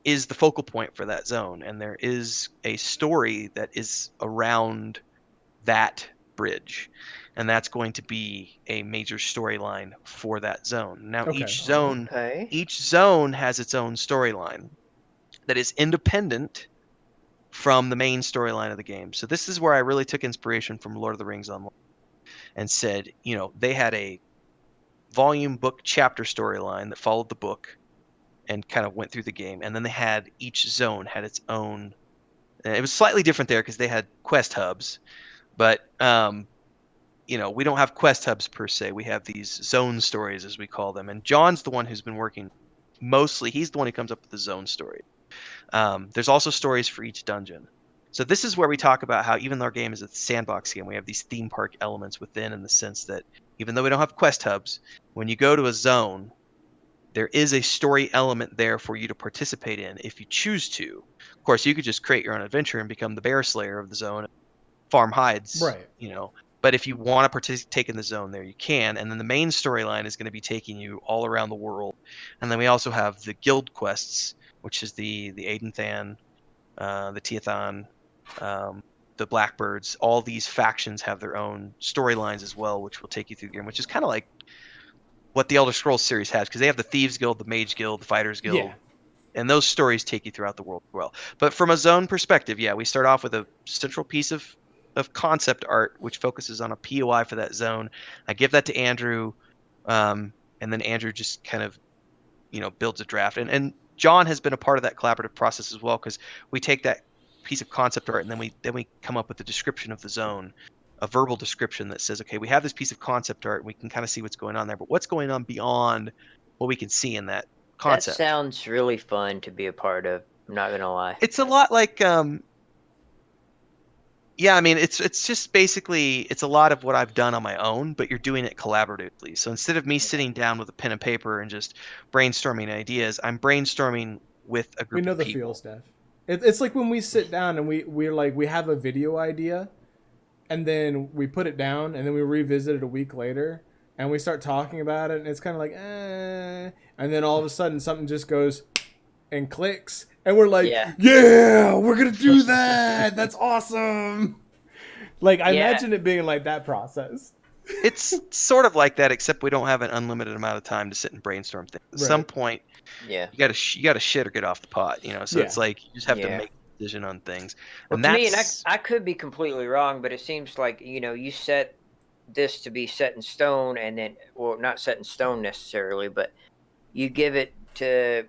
is the focal point for that zone, and there is a story that is around that bridge, and that's going to be a major storyline for that zone. Now, Okay. each zone Okay. has its own storyline that is independent from the main storyline of the game. So this is where I really took inspiration from Lord of the Rings Online and said, they had a volume book chapter storyline that followed the book and kind of went through the game. And then they had each zone had its own. It was slightly different there because they had quest hubs, but we don't have quest hubs per se. We have these zone stories, as we call them. And John's the one who's been working mostly. He's the one who comes up with the zone story. There's also stories for each dungeon. So this is where we talk about how even though our game is a sandbox game, we have these theme park elements within, in the sense that even though we don't have quest hubs, when you go to a zone, there is a story element there for you to participate in if you choose to. Of course, you could just create your own adventure and become the bear slayer of the zone, and farm hides, Right. But if you want to partake in the zone there, you can. And then the main storyline is going to be taking you all around the world. And then we also have the guild quests, which is the Aidenthan, the Teathan, the Blackbirds. All these factions have their own storylines as well, which will take you through the game, which is kind of like what the Elder Scrolls series has, because they have the Thieves Guild, the Mage Guild, the Fighters Guild, Yeah. and those stories take you throughout the world as well. But from a zone perspective, yeah, we start off with a central piece of concept art, which focuses on a POI for that zone. I give that to Andrew, and then Andrew just kind of, builds a draft. And John has been a part of that collaborative process as well, because we take that piece of concept art and then we come up with a description of the zone, a verbal description that says, okay, we have this piece of concept art, and we can kind of see what's going on there, but what's going on beyond what we can see in that concept? That sounds really fun to be a part of. I'm not gonna lie. It's a lot like yeah, I mean, it's just basically, it's a lot of what I've done on my own, but you're doing it collaboratively. So instead of me sitting down with a pen and paper and just brainstorming ideas, I'm brainstorming with a group We know of the people. feel, Steph. It's like when we sit down and we have a video idea, and then we put it down, and then we revisit it a week later, and we start talking about it, and it's kind of like, and then all of a sudden something just goes and clicks, and we're like, yeah, we're gonna do that. That's awesome. Like, I imagine it being like that process. It's sort of like that, except we don't have an unlimited amount of time to sit and brainstorm things. At some point, you gotta shit or get off the pot, So it's like you just have to make a decision on things. Well, And to that's me, and I could be completely wrong, but it seems like you set this to be set in stone, and then, well, not set in stone necessarily, but you give it to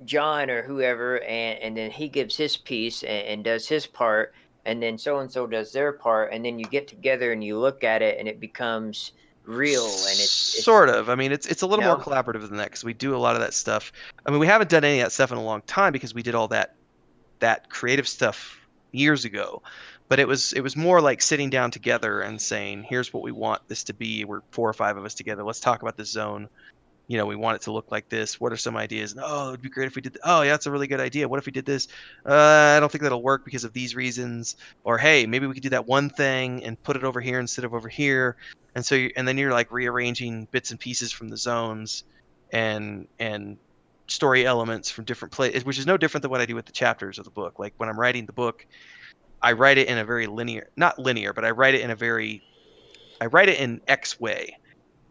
John or whoever, and then he gives his piece and does his part, and then so and so does their part, and then you get together and you look at it, and it becomes real, and it's sort of. I mean, it's a little more collaborative than that, because we do a lot of that stuff. I mean, we haven't done any of that stuff in a long time because we did all that creative stuff years ago. But it was more like sitting down together and saying, here's what we want this to be. We're 4 or 5 of us together. Let's talk about this zone. We want it to look like this. What are some ideas? And, it would be great if we did. Oh, yeah, that's a really good idea. What if we did this? I don't think that'll work because of these reasons. Or, hey, maybe we could do that one thing and put it over here instead of over here. And so, and then you're like rearranging bits and pieces from the zones and story elements from different places, which is no different than what I do with the chapters of the book. Like when I'm writing the book, I write it in a very not linear, but I write it in X way.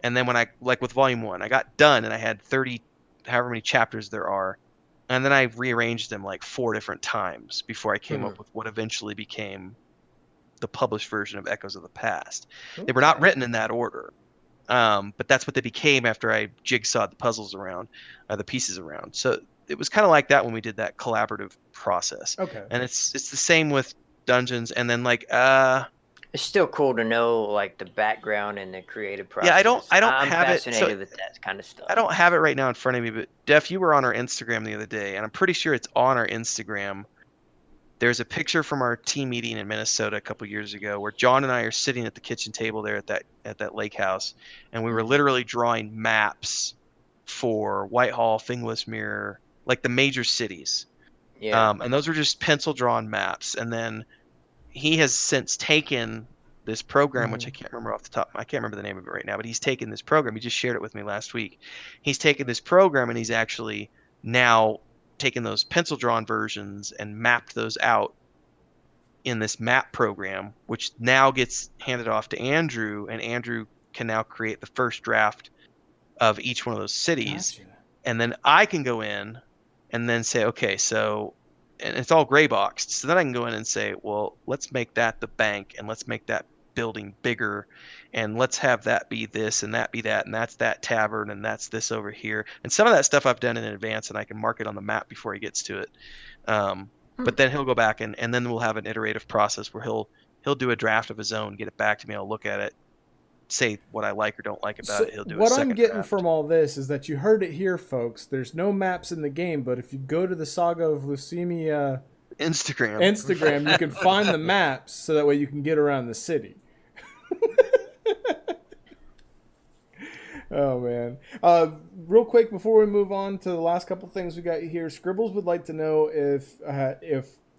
And then when like with volume 1, I got done and I had 30, however many chapters there are. And then I rearranged them like 4 different times before I came up with what eventually became the published version of Echoes of the Past. They were not written in that order. But that's what they became after I jigsawed the puzzles around, the pieces around. So it was kind of like that when we did that collaborative process. Okay. And it's the same with dungeons. And then like, It's still cool to know like the background and the creative process. Yeah, I don't I'm have it. So fascinated with that kind of stuff. I don't have it right now in front of me, but Def, you were on our Instagram the other day, and I'm pretty sure it's on our Instagram. There's a picture from our team meeting in Minnesota a couple years ago where John and I are sitting at the kitchen table there at that lake house, and we were literally drawing maps for Whitehall, Finglasmuir, like the major cities. Yeah. And those were just pencil drawn maps. And then he has since taken this program, which I can't remember off the top. I can't remember the name of it right now, but he's taken this program. He just shared it with me last week. He's taken this program and he's actually now taken those pencil drawn versions and mapped those out in this map program, which now gets handed off to Andrew, and Andrew can now create the first draft of each one of those cities. Gotcha. And then I can go in and then say, okay, so, and it's all gray boxed. So then I can go in and say, well, let's make that the bank, and let's make that building bigger, and let's have that be this and that be that, and that's that tavern, and that's this over here. And some of that stuff I've done in advance, and I can mark it on the map before he gets to it. But then he'll go back and then we'll have an iterative process where he'll do a draft of his own, get it back to me, I'll look at it, say what I like or don't like about it. He'll do what a I'm second getting draft. from all this is that you heard it here, folks. There's no maps in the game, but if you go to the Saga of Lucimia Instagram, you can find the maps so that way you can get around the city. Oh man! Real quick before we move on to the last couple things we got here, Scribbles would like to know if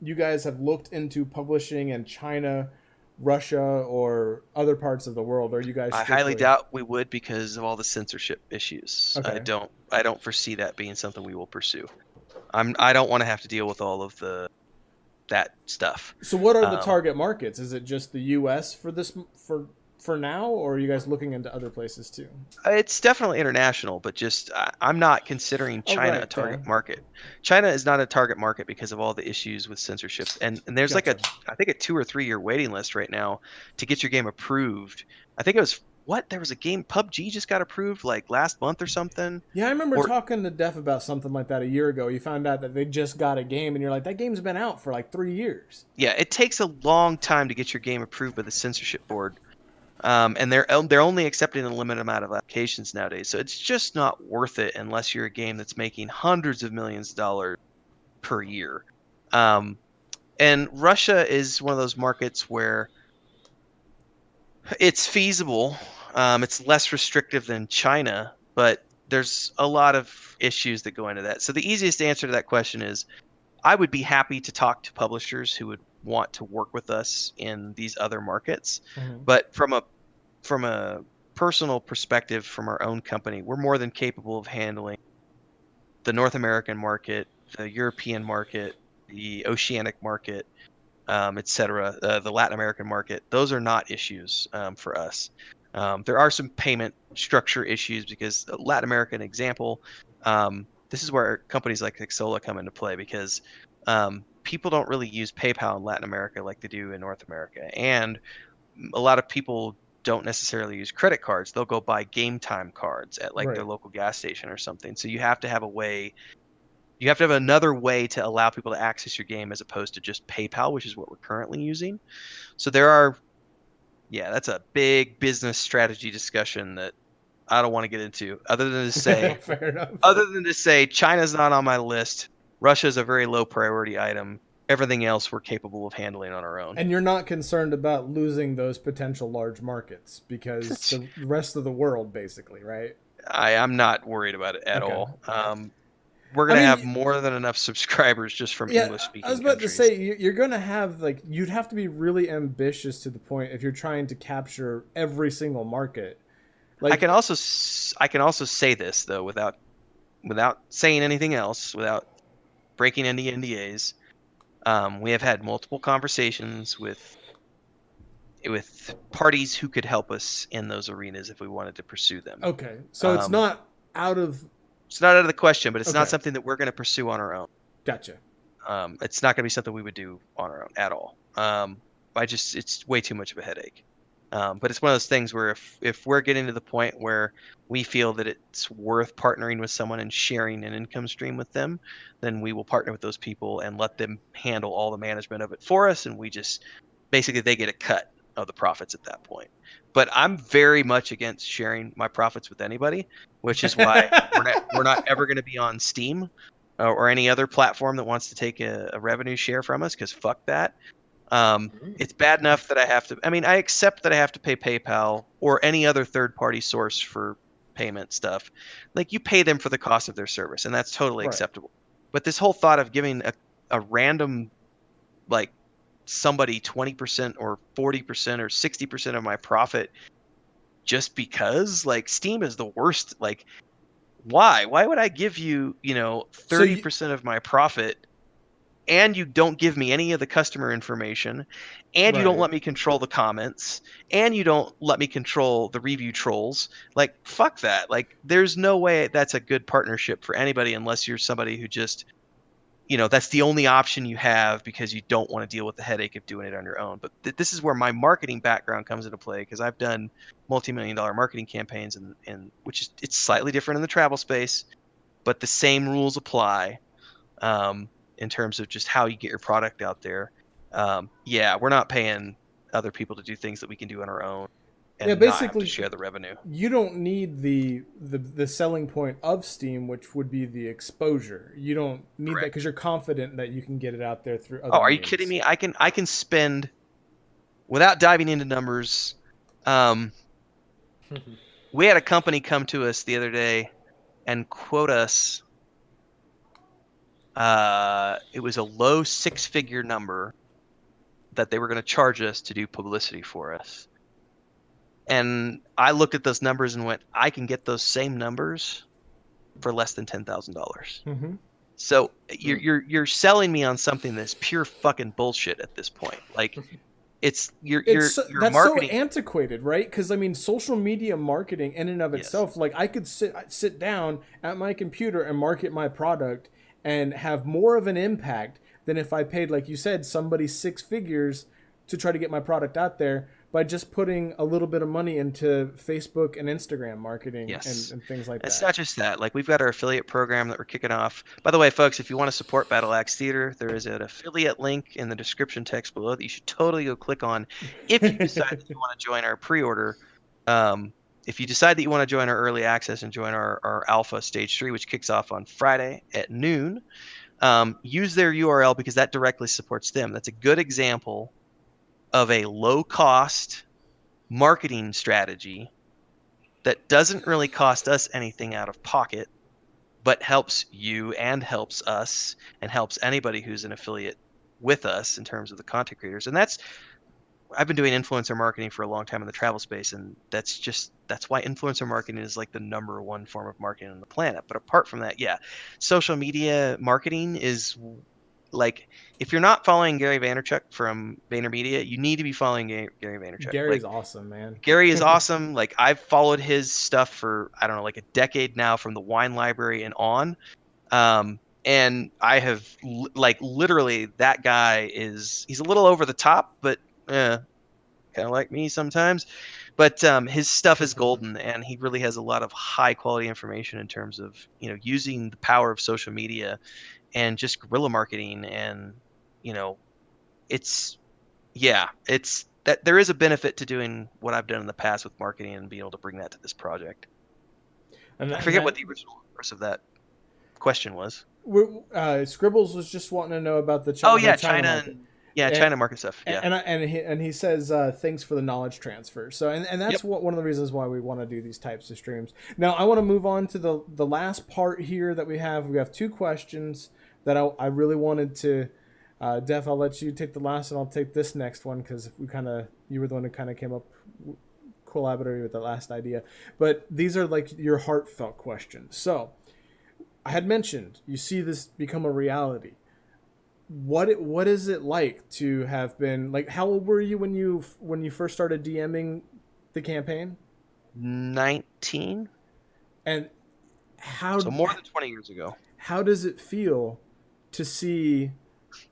you guys have looked into publishing in China, Russia, or other parts of the world. Are you guys? I highly doubt we would because of all the censorship issues. Okay. I don't foresee that being something we will pursue. I don't want to have to deal with all of that stuff. So what are the target markets? Is it just the U.S. for this for now, or are you guys looking into other places too? It's definitely international, but just I'm not considering China a target market. China is not a target market because of all the issues with censorship, and there's like I think a 2 or 3 year waiting list right now to get your game approved. I think it was there was a game, PUBG just got approved like last month or something. Yeah, I remember talking to Def about something like that a year ago. You found out that they just got a game, and you're like, that game's been out for like 3 years. Yeah, it takes a long time to get your game approved by the censorship board. And they're only accepting a limited amount of applications nowadays, so it's just not worth it unless you're a game that's making hundreds of millions of dollars per year. And Russia is one of those markets where it's feasible. It's less restrictive than China, but there's a lot of issues that go into that. So the easiest answer to that question is I would be happy to talk to publishers who would want to work with us in these other markets. But from a personal perspective, from our own company, we're more than capable of handling the North American market, the European market, the Oceanic market, etc., the Latin American market. Those are not issues for us. There are some payment structure issues because Latin American example, this is where companies like Xsola come into play because people don't really use PayPal in Latin America like they do in North America. And a lot of people don't necessarily use credit cards. They'll go buy game time cards at like their local gas station or something. So you have to have another way to allow people to access your game as opposed to just PayPal, which is what we're currently using. So that's a big business strategy discussion that I don't want to get into other than to say China's not on my list. Russia is a very low priority item. Everything else we're capable of handling on our own. And you're not concerned about losing those potential large markets because the rest of the world, basically, right? I'm not worried about it at all. We're going to have more than enough subscribers just from English-speaking countries. I was about to say, you're going to have, you'd have to be really ambitious to the point if you're trying to capture every single market. I can also say this, though, without saying anything else, without breaking any NDAs. We have had multiple conversations with parties who could help us in those arenas if we wanted to pursue them. Okay, so it's not out of the question, but it's not something that we're going to pursue on our own. Gotcha. It's not going to be something we would do on our own at all. It's way too much of a headache. But it's one of those things where if we're getting to the point where we feel that it's worth partnering with someone and sharing an income stream with them, then we will partner with those people and let them handle all the management of it for us. And we just basically they get a cut of the profits at that point. But I'm very much against sharing my profits with anybody, which is why we're not ever going to be on Steam or any other platform that wants to take a revenue share from us, because fuck that. It's bad enough that I have to. I mean, I accept that I have to pay PayPal or any other third-party source for payment stuff. Like, you pay them for the cost of their service, and that's totally Right. acceptable. But this whole thought of giving a random, like, somebody 20% or 40% or 60% of my profit just because, like, Steam is the worst. Like, why would I give you 30% of my profit, and you don't give me any of the customer information, and you don't Right. let me control the comments, and you don't let me control the review trolls? Like, fuck that. Like, there's no way that's a good partnership for anybody, unless you're somebody who just, that's the only option you have because you don't want to deal with the headache of doing it on your own. But this is where my marketing background comes into play, because I've done multi-million-dollar marketing campaigns, and which is, it's slightly different in the travel space, but the same rules apply in terms of just how you get your product out there. Yeah, we're not paying other people to do things that we can do on our own and not have to basically, share the revenue. you don't need the selling point of Steam, which would be the exposure. You don't need that Correct. because you're confident that you can get it out there through other Oh, are you means. kidding me? I can spend, without diving into numbers. We had a company come to us the other day and quote us. It was a low six-figure number that they were going to charge us to do publicity for us. And I looked at those numbers and went, I can get those same numbers for less than $10,000. Mm-hmm. So you're selling me on something that's pure fucking bullshit at this point. Like, it's your That's marketing. so antiquated, right? Because I mean, social media marketing in and of Yes. itself, like I could sit down at my computer and market my product and have more of an impact than if I paid, like you said, somebody six figures to try to get my product out there by just putting a little bit of money into Facebook and Instagram marketing. Yes. and things like It's that. not just that. Like, we've got our affiliate program that we're kicking off. By the way, folks, if you want to support BattleAxTheater, there is an affiliate link in the description text below that you should totally go click on if you decide that you want to join our pre-order. If you decide that you want to join our early access and join our alpha stage 3, which kicks off on Friday at noon, use their URL, because that directly supports them. That's a good example of a low-cost marketing strategy that doesn't really cost us anything out of pocket, but helps you and helps us and helps anybody who's an affiliate with us in terms of the content creators. And I've been doing influencer marketing for a long time in the travel space, and that's why influencer marketing is like the number one form of marketing on the planet. But apart from that, yeah, social media marketing is, like, if you're not following Gary Vaynerchuk from VaynerMedia, you need to be following Gary Vaynerchuk. Gary's like, awesome, man. Gary is awesome. Like, I've followed his stuff for, I don't know, like a decade now, from the wine library and on. And I have like, literally, that guy he's a little over the top, but kind of like me sometimes. But his stuff is golden, and he really has a lot of high quality information in terms of, using the power of social media and just guerrilla marketing. And it's that there is a benefit to doing what I've done in the past with marketing and being able to bring that to this project. And I forget what the original course of that question was. Scribbles was just wanting to know about the Oh China, yeah, the China market. China market stuff. Yeah. And he says thanks for the knowledge transfer. So and that's one of the reasons why we want to do these types of streams. Now I want to move on to the last part here that we have. We have two questions that I really wanted to. Def, I'll let you take the last, and I'll take this next one because you were the one who kind of came up collaborating with the last idea. But these are like your heartfelt questions. So I had mentioned you see this become a reality. What is it like to have been, like, how old were you when you first started DMing the campaign? 19. And so more than 20 years ago. How does it feel to see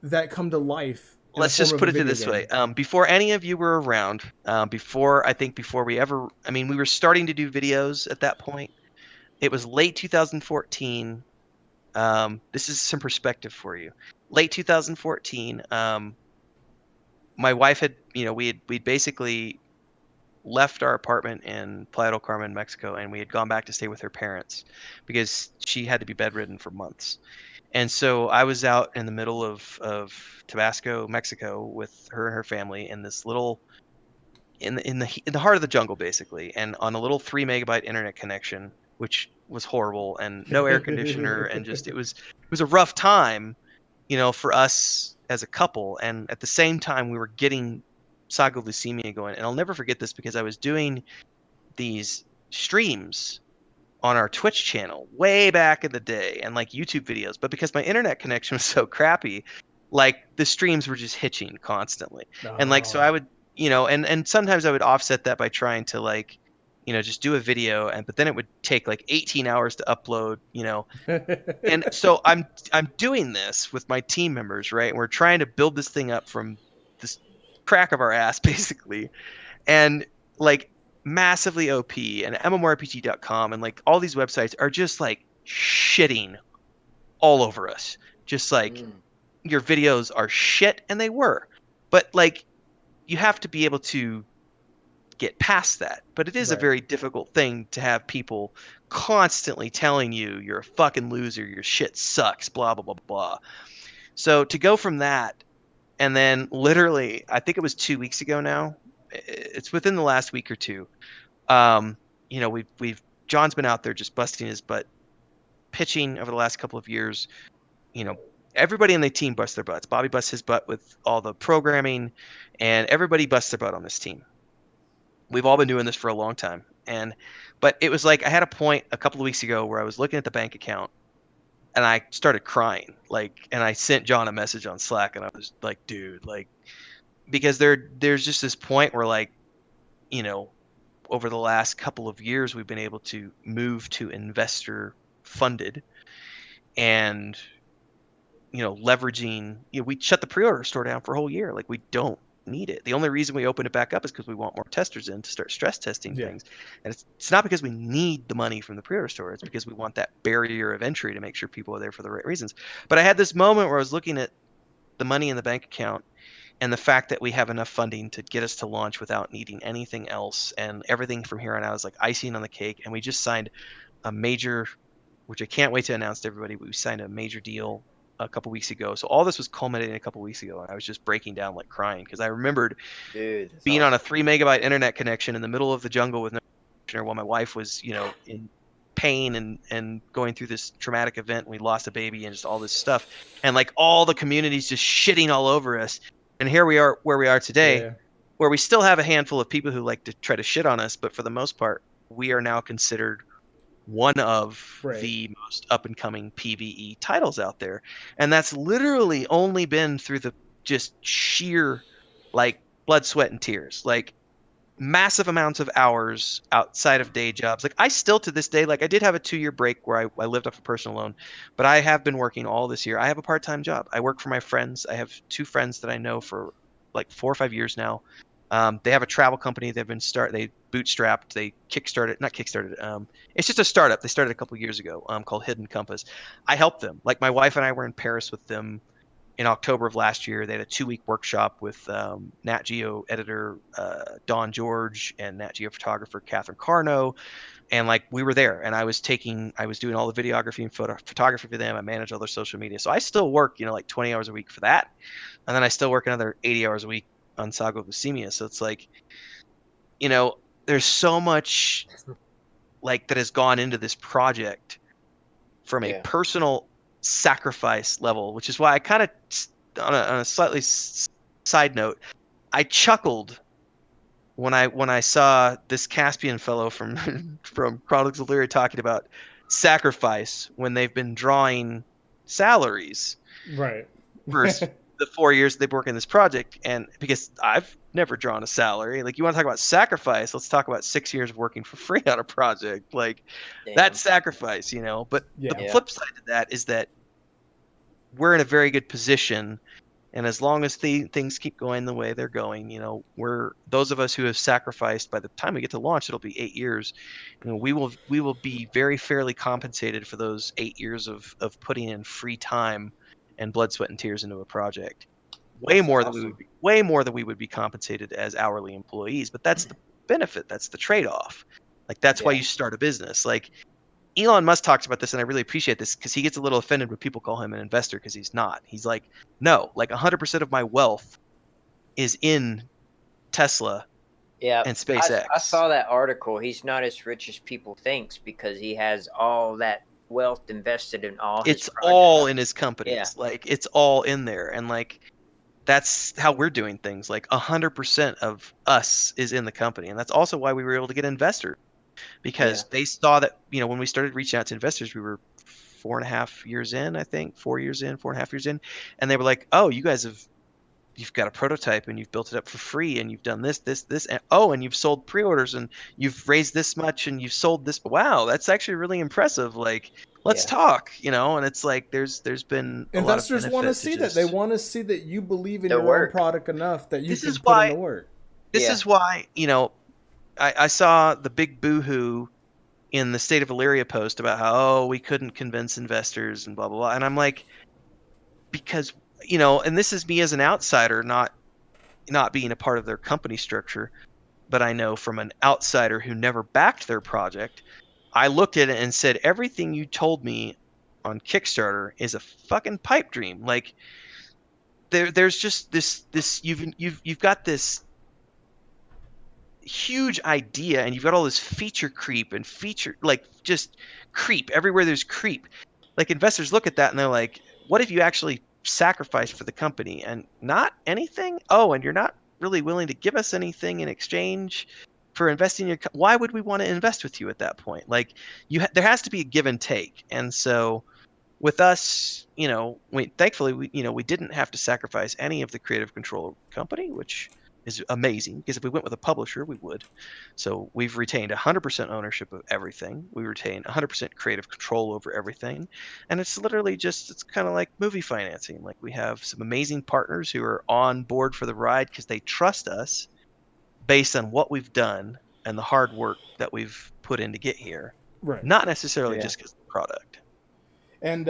that come to life? Let's just put it this way. Before any of you were around, before we ever, we were starting to do videos at that point. It was late 2014. This is some perspective for you. Late 2014, my wife had, we'd basically left our apartment in Playa del Carmen, Mexico, and we had gone back to stay with her parents because she had to be bedridden for months. And so I was out in the middle of Tabasco, Mexico, with her and her family in this little in the heart of the jungle, basically, and on a little 3 megabyte internet connection, which was horrible, and no air conditioner, and just it was a rough time, for us as a couple. And at the same time, we were getting Saga Lucimia going, and I'll never forget this because I was doing these streams on our Twitch channel way back in the day, and like YouTube videos, but because my internet connection was so crappy, like the streams were just hitching constantly. And like so I would, and sometimes I would offset that by trying to like, just do a video, and but then it would take like 18 hours to upload, and so I'm doing this with my team members, right? And we're trying to build this thing up from this crack of our ass basically, and like massively OP, and MMORPG.com and like all these websites are just like shitting all over us. Just like your videos are shit, and they were. But like you have to be able to get past that. But it is a Right. very difficult thing to have people constantly telling you you're a fucking loser, your shit sucks, blah blah blah blah. So to go from that, and then literally, I think it was 2 weeks ago now. It's within the last week or two. We've John's been out there just busting his butt, pitching over the last couple of years. Everybody in the team busts their butts. Bobby busts his butt with all the programming, and everybody busts their butt on this team. We've all been doing this for a long time, but it was like I had a point a couple of weeks ago where I was looking at the bank account, and I started crying, and I sent John a message on Slack, and I was like, dude, like, because there's just this point where, like, over the last couple of years, we've been able to move to investor funded, and leveraging, we shut the pre-order store down for a whole year. Like, we don't need it. The only reason we open it back up is because we want more testers in to start stress testing things. And it's not because we need the money from the pre-order store. It's because we want that barrier of entry to make sure people are there for the right reasons. But I had this moment where I was looking at the money in the bank account and the fact that we have enough funding to get us to launch without needing anything else, and everything from here on out is like icing on the cake. And we just signed a major, which I can't wait to announce to everybody, but we signed a major deal a couple weeks ago. So all this was culminating a couple weeks ago, and I was just breaking down, like crying, because I remembered being on a 3 megabyte internet connection in the middle of the jungle with no internet while my wife was, in pain and going through this traumatic event. We lost a baby and just all this stuff, and like all the communities just shitting all over us. And here we are where we are today, where we still have a handful of people who like to try to shit on us, but for the most part, we are now considered one of the most up and coming PvE titles out there. And that's literally only been through the just sheer like blood, sweat, and tears, like massive amounts of hours outside of day jobs. Like I still to this day, like I did have a 2-year break where I lived off a personal loan, but I have been working all this year. I have a part-time job. I work for my friends. I have 2 friends that I know for like 4 or 5 years now. They have a travel company. They bootstrapped. They not kickstarted. It's just a startup. They started a couple years ago called Hidden Compass. I helped them. Like my wife and I were in Paris with them in October of last year. They had a 2-week workshop with Nat Geo editor Don George and Nat Geo photographer Catherine Carno. And like we were there, and I was doing all the videography and photography for them. I managed all their social media. So I still work, like 20 hours a week for that. And then I still work another 80 hours a week on Saga Lucimia. So it's like, there's so much like that has gone into this project from a personal sacrifice level, which is why I kind of, on a slightly side note, I chuckled when I saw this Caspian fellow from from Chronicles of Lyria talking about sacrifice when they've been drawing salaries for the 4 years they've worked in this project. And because I've never drawn a salary, like, you want to talk about sacrifice, let's talk about 6 years of working for free on a project. Like, that's sacrifice, but the flip side to that is that we're in a very good position, and as long as things keep going the way they're going, we're those of us who have sacrificed, by the time we get to launch, it'll be 8 years. We will be very fairly compensated for those 8 years of putting in free time and blood, sweat, and tears into a project. way That's more awesome. than we would be compensated as hourly employees. But that's the benefit. That's the trade-off. Like that's why Yeah. you start a business. Like Elon Musk talks about this, and I really appreciate this because he gets a little offended when people call him an investor because he's not. He's like, no, like 100% of my wealth is in Tesla Yeah, and I SpaceX. saw that article. He's not as rich as people thinks because he has all that wealth invested in all his It's projects. all in his companies. Yeah. Like it's all in there, and like that's how we're doing things. Like 100% of us is in the company, and that's also why we were able to get investors because they saw that when we started reaching out to investors, we were 4.5 years in, I think 4 years in, 4.5 years in, and they were like, "Oh, you've got a prototype and you've built it up for free and you've done this, and you've sold pre-orders and you've raised this much and you've sold this. Wow, that's actually really impressive. Like, let's Yeah. talk, and it's like there's been a lot of Investors want to benefit see to that. They just. want to see that you believe in The your own work. product enough that you This can is put in why- the work. This Yeah. is why I saw the big boohoo in the State of Illyria post about how we couldn't convince investors and blah blah blah, and I'm like, because and this is me as an outsider, not being a part of their company structure, but I know from an outsider who never backed their project, I looked at it and said, everything you told me on Kickstarter is a fucking pipe dream. Like there's just this you've got this huge idea and you've got all this feature creep and feature like just creep everywhere. There's creep. Like investors look at that and they're like, what if you actually sacrificed for the company and not anything? Oh, and you're not really willing to give us anything in exchange for investing in your why would we want to invest with you at that point? Like there has to be a give and take. And so with us, thankfully we didn't have to sacrifice any of the creative control of the company, which is amazing because if we went with a publisher, we would. So we've retained 100% ownership of everything. We retain 100% creative control over everything. And it's literally it's kind of like movie financing. Like we have some amazing partners who are on board for the ride because they trust us based on what we've done and the hard work that we've put in to get here. Right. Not necessarily Yeah. just because of the product. And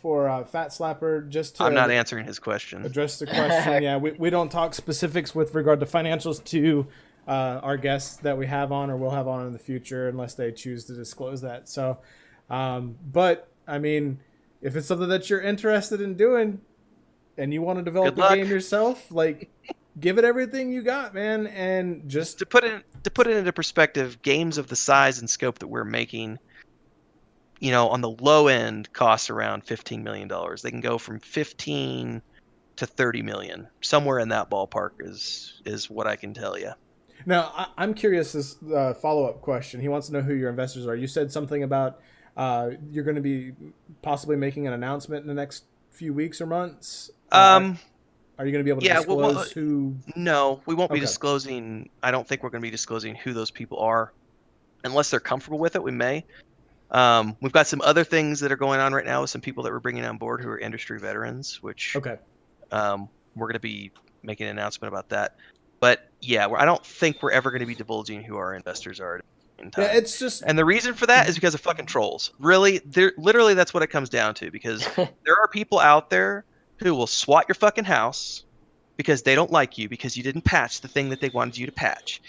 for Fat Slapper, just to I'm not answering his question. address the question, yeah, we don't talk specifics with regard to financials to our guests that we have on or will have on in the future unless they choose to disclose that. So, but I mean, if it's something that you're interested in doing and you want to develop Good a luck. game yourself, like give it everything you got, man, and just To put it into perspective, games of the size and scope that we're making, on the low end costs around $15 million. They can go from 15 to 30 million. Somewhere in that ballpark is what I can tell you. Now, I'm curious. This follow-up question. He wants to know who your investors are. You said something about you're going to be possibly making an announcement in the next few weeks or months. Are you going to be able to disclose who? No, we won't be Okay. disclosing. I don't think we're going to be disclosing who those people are, unless they're comfortable with it. We may. We've got some other things that are going on right now with some people that we're bringing on board who are industry veterans, which Okay. we're going to be making an announcement about that. But yeah, I don't think we're ever going to be divulging who our investors are. Yeah, it's just And the reason for that is because of fucking trolls. Really, literally that's what it comes down to. Because there are people out there who will swat your fucking house because they don't like you because you didn't patch the thing that they wanted you to patch.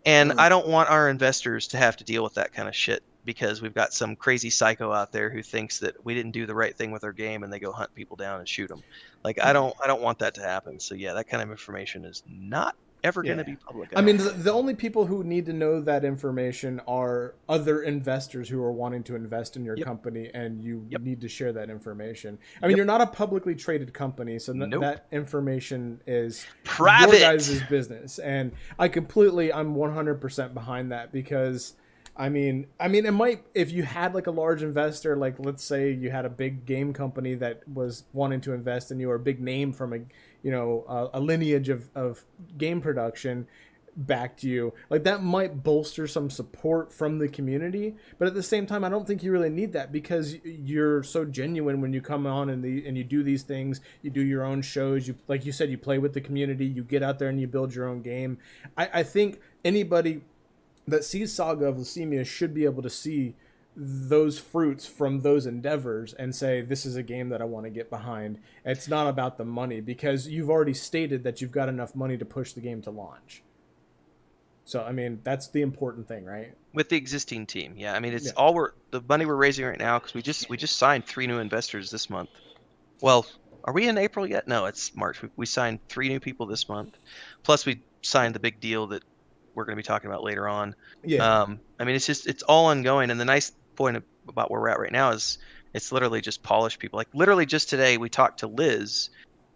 And I don't want our investors to have to deal with that kind of shit because we've got some crazy psycho out there who thinks that we didn't do the right thing with our game and they go hunt people down and shoot them. Like I don't want that to happen. So yeah, that kind of information is not ever going to be public. I mean, the only people who need to know that information are other investors who are wanting to invest in your company, and you need to share that information. I mean, you're not a publicly traded company, so that information is private. Your guys' business, and I'm 100% behind that because. I mean, it might, if you had like a large investor, like let's say you had a big game company that was wanting to invest in you, or a big name from a lineage of game production backed you, like that might bolster some support from the community. But at the same time, I don't think you really need that because you're so genuine when you come on and you do these things, you do your own shows, you, like you said, you play with the community, you get out there and you build your own game. I think anybody that sees Saga of Lucimia should be able to see those fruits from those endeavors and say, this is a game that I want to get behind. It's not about the money, because you've already stated that you've got enough money to push the game to launch. So, I mean, that's the important thing, right? With the existing team, yeah. I mean, it's Yeah. the money we're raising right now, because we just signed 3 new investors this month. Well, are we in April yet? No, it's March. We signed 3 new people this month. Plus, we signed the big deal that we're going to be talking about later on. Yeah. I mean, it's all ongoing. And the nice point about where we're at right now is it's literally just polished people. Like, literally just today, we talked to Liz,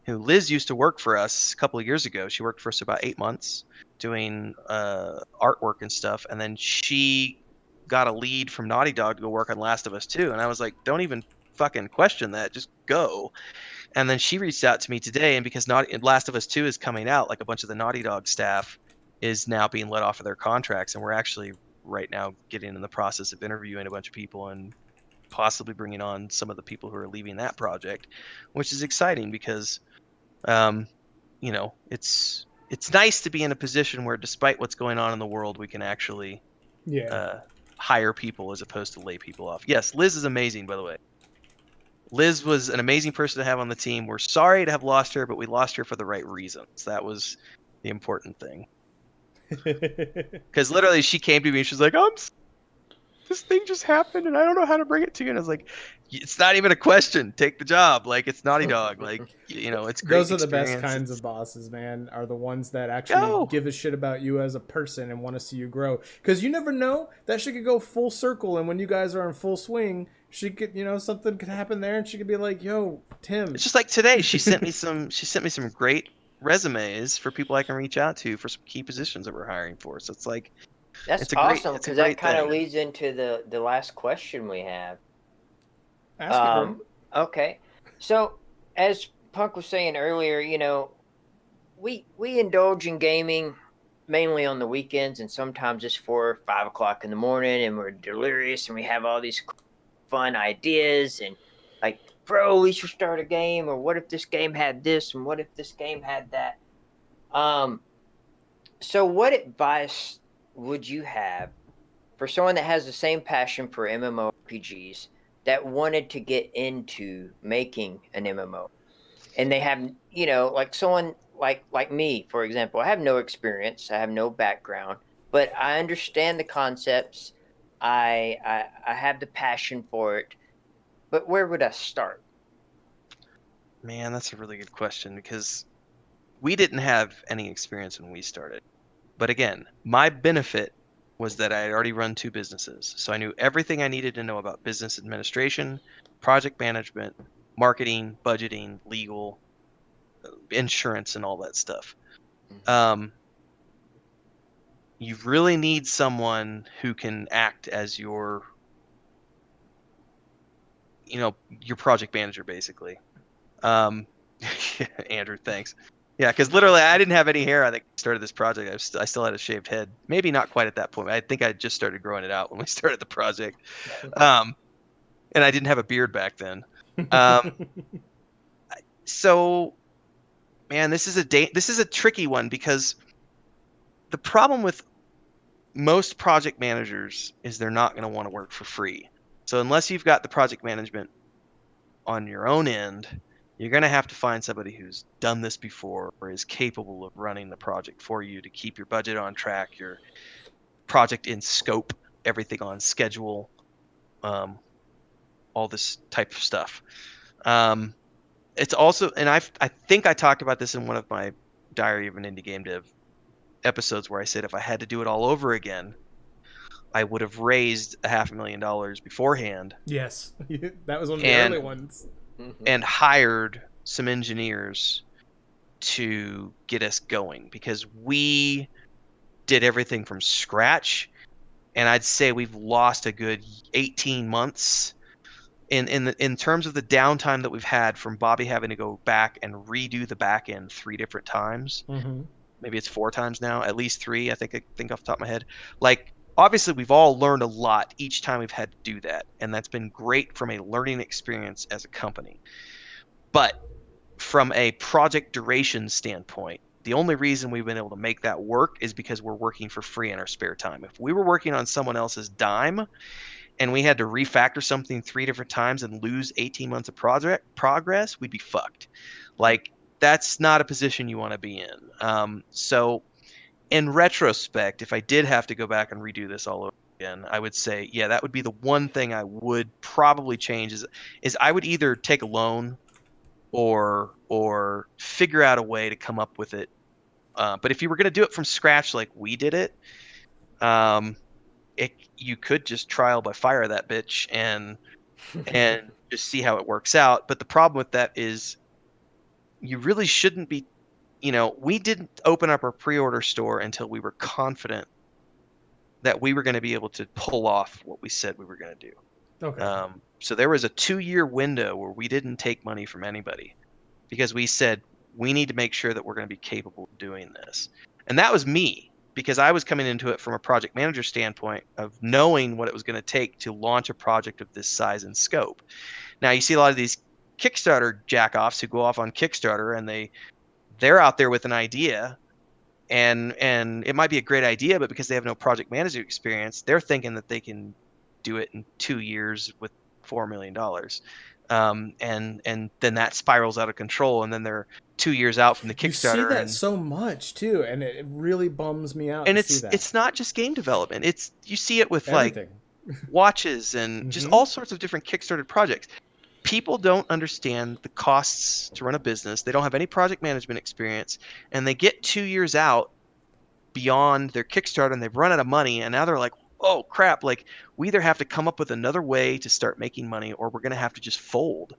who Liz used to work for us a couple of years ago. She worked for us about 8 months doing artwork and stuff. And then she got a lead from Naughty Dog to go work on Last of Us 2. And I was like, don't even fucking question that. Just go. And then she reached out to me today, and because Last of Us 2 is coming out, like a bunch of the Naughty Dog staff is now being let off of their contracts, and we're actually right now getting in the process of interviewing a bunch of people and possibly bringing on some of the people who are leaving that project, which is exciting because, you know, it's nice to be in a position where, despite what's going on in the world, we can actually hire people as opposed to lay people off. Yes, Liz is amazing, by the way. Liz was an amazing person to have on the team. We're sorry to have lost her, but we lost her for the right reasons. That was the important thing. Because literally she came to me and she's like, this thing just happened and I don't know how to bring it to you. And I was like, it's not even a question. Take the job. Like, it's Naughty Dog. Like, you know, it's great. Those are the best kinds of bosses, man, are the ones that actually give a shit about you as a person and want to see you grow. Because you never know, that shit could go full circle, and when you guys are in full swing, she could, you know, something could happen there and she could be like, yo, Tim. It's just like today. She sent me some great resumes for people I can reach out to for some key positions that we're hiring for. So it's like, that's awesome, because that kind of leads into the last question we have. Ask it, okay, so as Punk was saying earlier, you know, we indulge in gaming mainly on the weekends, and sometimes it's 4 or 5 o'clock in the morning, and we're delirious, and we have all these fun ideas, and like, bro, we should start a game, or what if this game had this, and what if this game had that? So what advice would you have for someone that has the same passion for MMORPGs that wanted to get into making an MMO, and they have, you know, like someone like me, for example? I have no experience, I have no background, but I understand the concepts. I have the passion for it, but where would I start? Man, that's a really good question, because we didn't have any experience when we started. But again, my benefit was that I had already run 2 businesses. So I knew everything I needed to know about business administration, project management, marketing, budgeting, legal, insurance, and all that stuff. You really need someone who can act as your project manager, basically. Andrew, thanks. Yeah, because literally I didn't have any hair. I think I started this project. I still had a shaved head. Maybe not quite at that point. I think I just started growing it out when we started the project. And I didn't have a beard back then. So, man, this is a tricky one, because the problem with most project managers is they're not going to want to work for free. So unless you've got the project management on your own end, you're going to have to find somebody who's done this before or is capable of running the project for you to keep your budget on track, your project in scope, everything on schedule, all this type of stuff. It's also, and I think I talked about this in one of my Diary of an Indie Game Dev episodes, where I said if I had to do it all over again, I would have raised $500,000 beforehand. Yes, that was one of the early ones. And hired some engineers to get us going, because we did everything from scratch, and I'd say we've lost a good 18 months in terms of the downtime that we've had from Bobby having to go back and redo the back end 3 different times. Maybe it's 4 times now, at least 3. I think off the top of my head. Like, obviously we've all learned a lot each time we've had to do that, and that's been great from a learning experience as a company. But from a project duration standpoint, the only reason we've been able to make that work is because we're working for free in our spare time. If we were working on someone else's dime and we had to refactor something 3 different times and lose 18 months of project progress, we'd be fucked. Like, that's not a position you want to be in. So in retrospect, if I did have to go back and redo this all over again, I would say, yeah, that would be the one thing I would probably change is I would either take a loan or figure out a way to come up with it. But if you were going to do it from scratch like we did it, you could just trial by fire that bitch and just see how it works out. But the problem with that is you really shouldn't be, we didn't open up our pre-order store until we were confident that we were going to be able to pull off what we said we were going to do. Okay. So there was a 2-year window where we didn't take money from anybody because we said we need to make sure that we're going to be capable of doing this. And that was me, because I was coming into it from a project manager standpoint of knowing what it was going to take to launch a project of this size and scope. Now you see a lot of these Kickstarter jackoffs who go off on Kickstarter and they're out there with an idea, and it might be a great idea, but because they have no project manager experience, they're thinking that they can do it in 2 years with $4 million. And then that spirals out of control, and then they're 2 years out from the Kickstarter. You see that so much too, and it really bums me out. And to see that. it's not just game development. You see it with Everything. like watches and just all sorts of different Kickstarter projects. People don't understand the costs to run a business. They don't have any project management experience, and they get 2 years out beyond their Kickstarter and they've run out of money, and now they're like, oh crap, like we either have to come up with another way to start making money, or we're going to have to just fold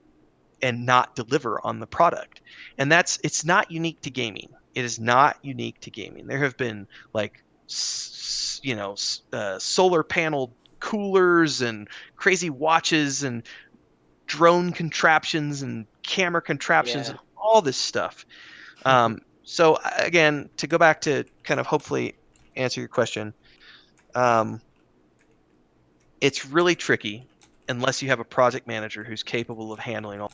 and not deliver on the product. And it's not unique to gaming. It is not unique to gaming. There have been like solar panel coolers and crazy watches and drone contraptions and camera contraptions and all this stuff. So again, to go back to kind of hopefully answer your question, it's really tricky unless you have a project manager who's capable of handling all,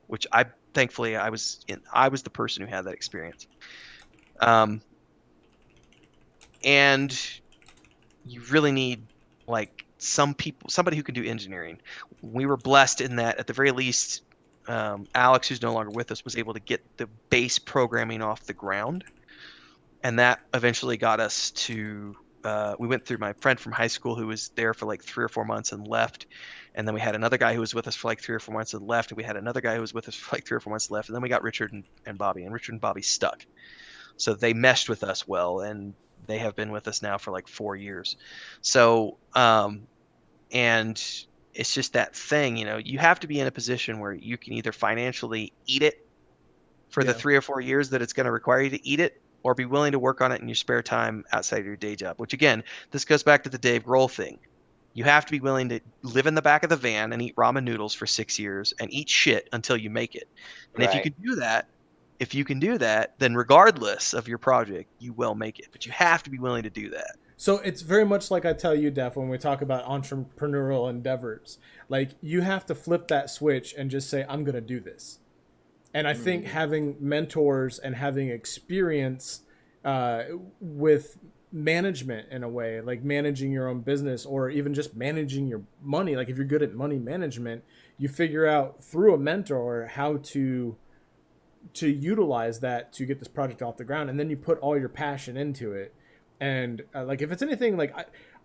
which thankfully I was the person who had that experience. And you really need like somebody who can do engineering. We were blessed in that at the very least, Alex, who's no longer with us, was able to get the base programming off the ground, and that eventually got us to we went through my friend from high school who was there for like 3 or 4 months and left, and then we had another guy who was with us for like 3 or 4 months and left, and we had another guy who was with us for like 3 or 4 months left, and then we got Richard and Bobby, and Richard and Bobby stuck, so they meshed with us well, and they have been with us now for like 4 years. So and it's just that thing, you have to be in a position where you can either financially eat it for the 3 or 4 years that it's going to require you to eat it, or be willing to work on it in your spare time outside of your day job, which again, this goes back to the Dave Grohl thing. You have to be willing to live in the back of the van and eat ramen noodles for 6 years and eat shit until you make it. And if you can do that, then regardless of your project, you will make it. But you have to be willing to do that. So it's very much like I tell you, Def, when we talk about entrepreneurial endeavors. Like, you have to flip that switch and just say, I'm going to do this. And I think having mentors and having experience with management in a way, like managing your own business or even just managing your money, like if you're good at money management, you figure out through a mentor how to utilize that to get this project off the ground, and then you put all your passion into it. And like if it's anything, like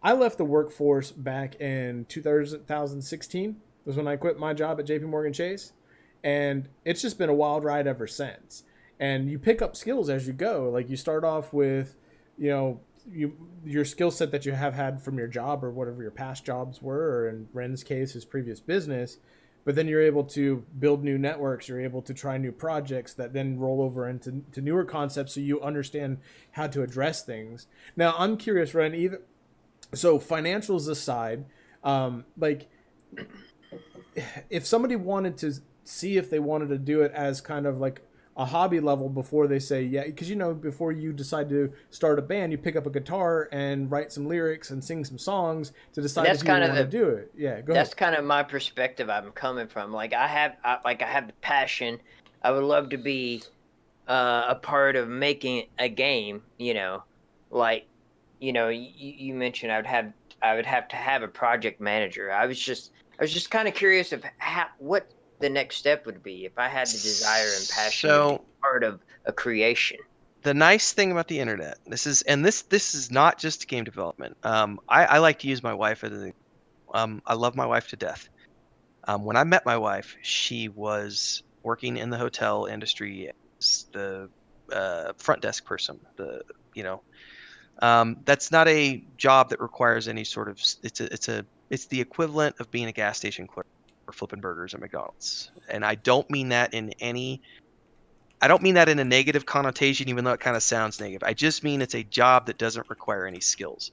I left the workforce back in 2016 was when I quit my job at JP Morgan Chase, and it's just been a wild ride ever since. And you pick up skills as you go. Like you start off with, your skill set that you have had from your job or whatever your past jobs were, or in Ren's case, his previous business. But then you're able to build new networks. You're able to try new projects that then roll over into newer concepts, so you understand how to address things. Now, I'm curious, Ren, so financials aside, like if somebody wanted to see if they wanted to do it as kind of like a hobby level before they say, yeah, because before you decide to start a band, you pick up a guitar and write some lyrics and sing some songs to decide if you want to do it. Yeah, go ahead. That's kind of my perspective I'm coming from. Like I have the passion. I would love to be a part of making a game. You mentioned I would have I would have to have a project manager. I was just kind of curious of what the next step would be if I had the desire and passion to be part of a creation. The nice thing about the internet, this is not just game development. I like to use my wife as I love my wife to death. When I met my wife, she was working in the hotel industry as the front desk person. That's not a job that requires any sort of. It's the equivalent of being a gas station clerk or flipping burgers at McDonald's. And I don't mean that in a negative connotation, even though it kind of sounds negative. I just mean it's a job that doesn't require any skills.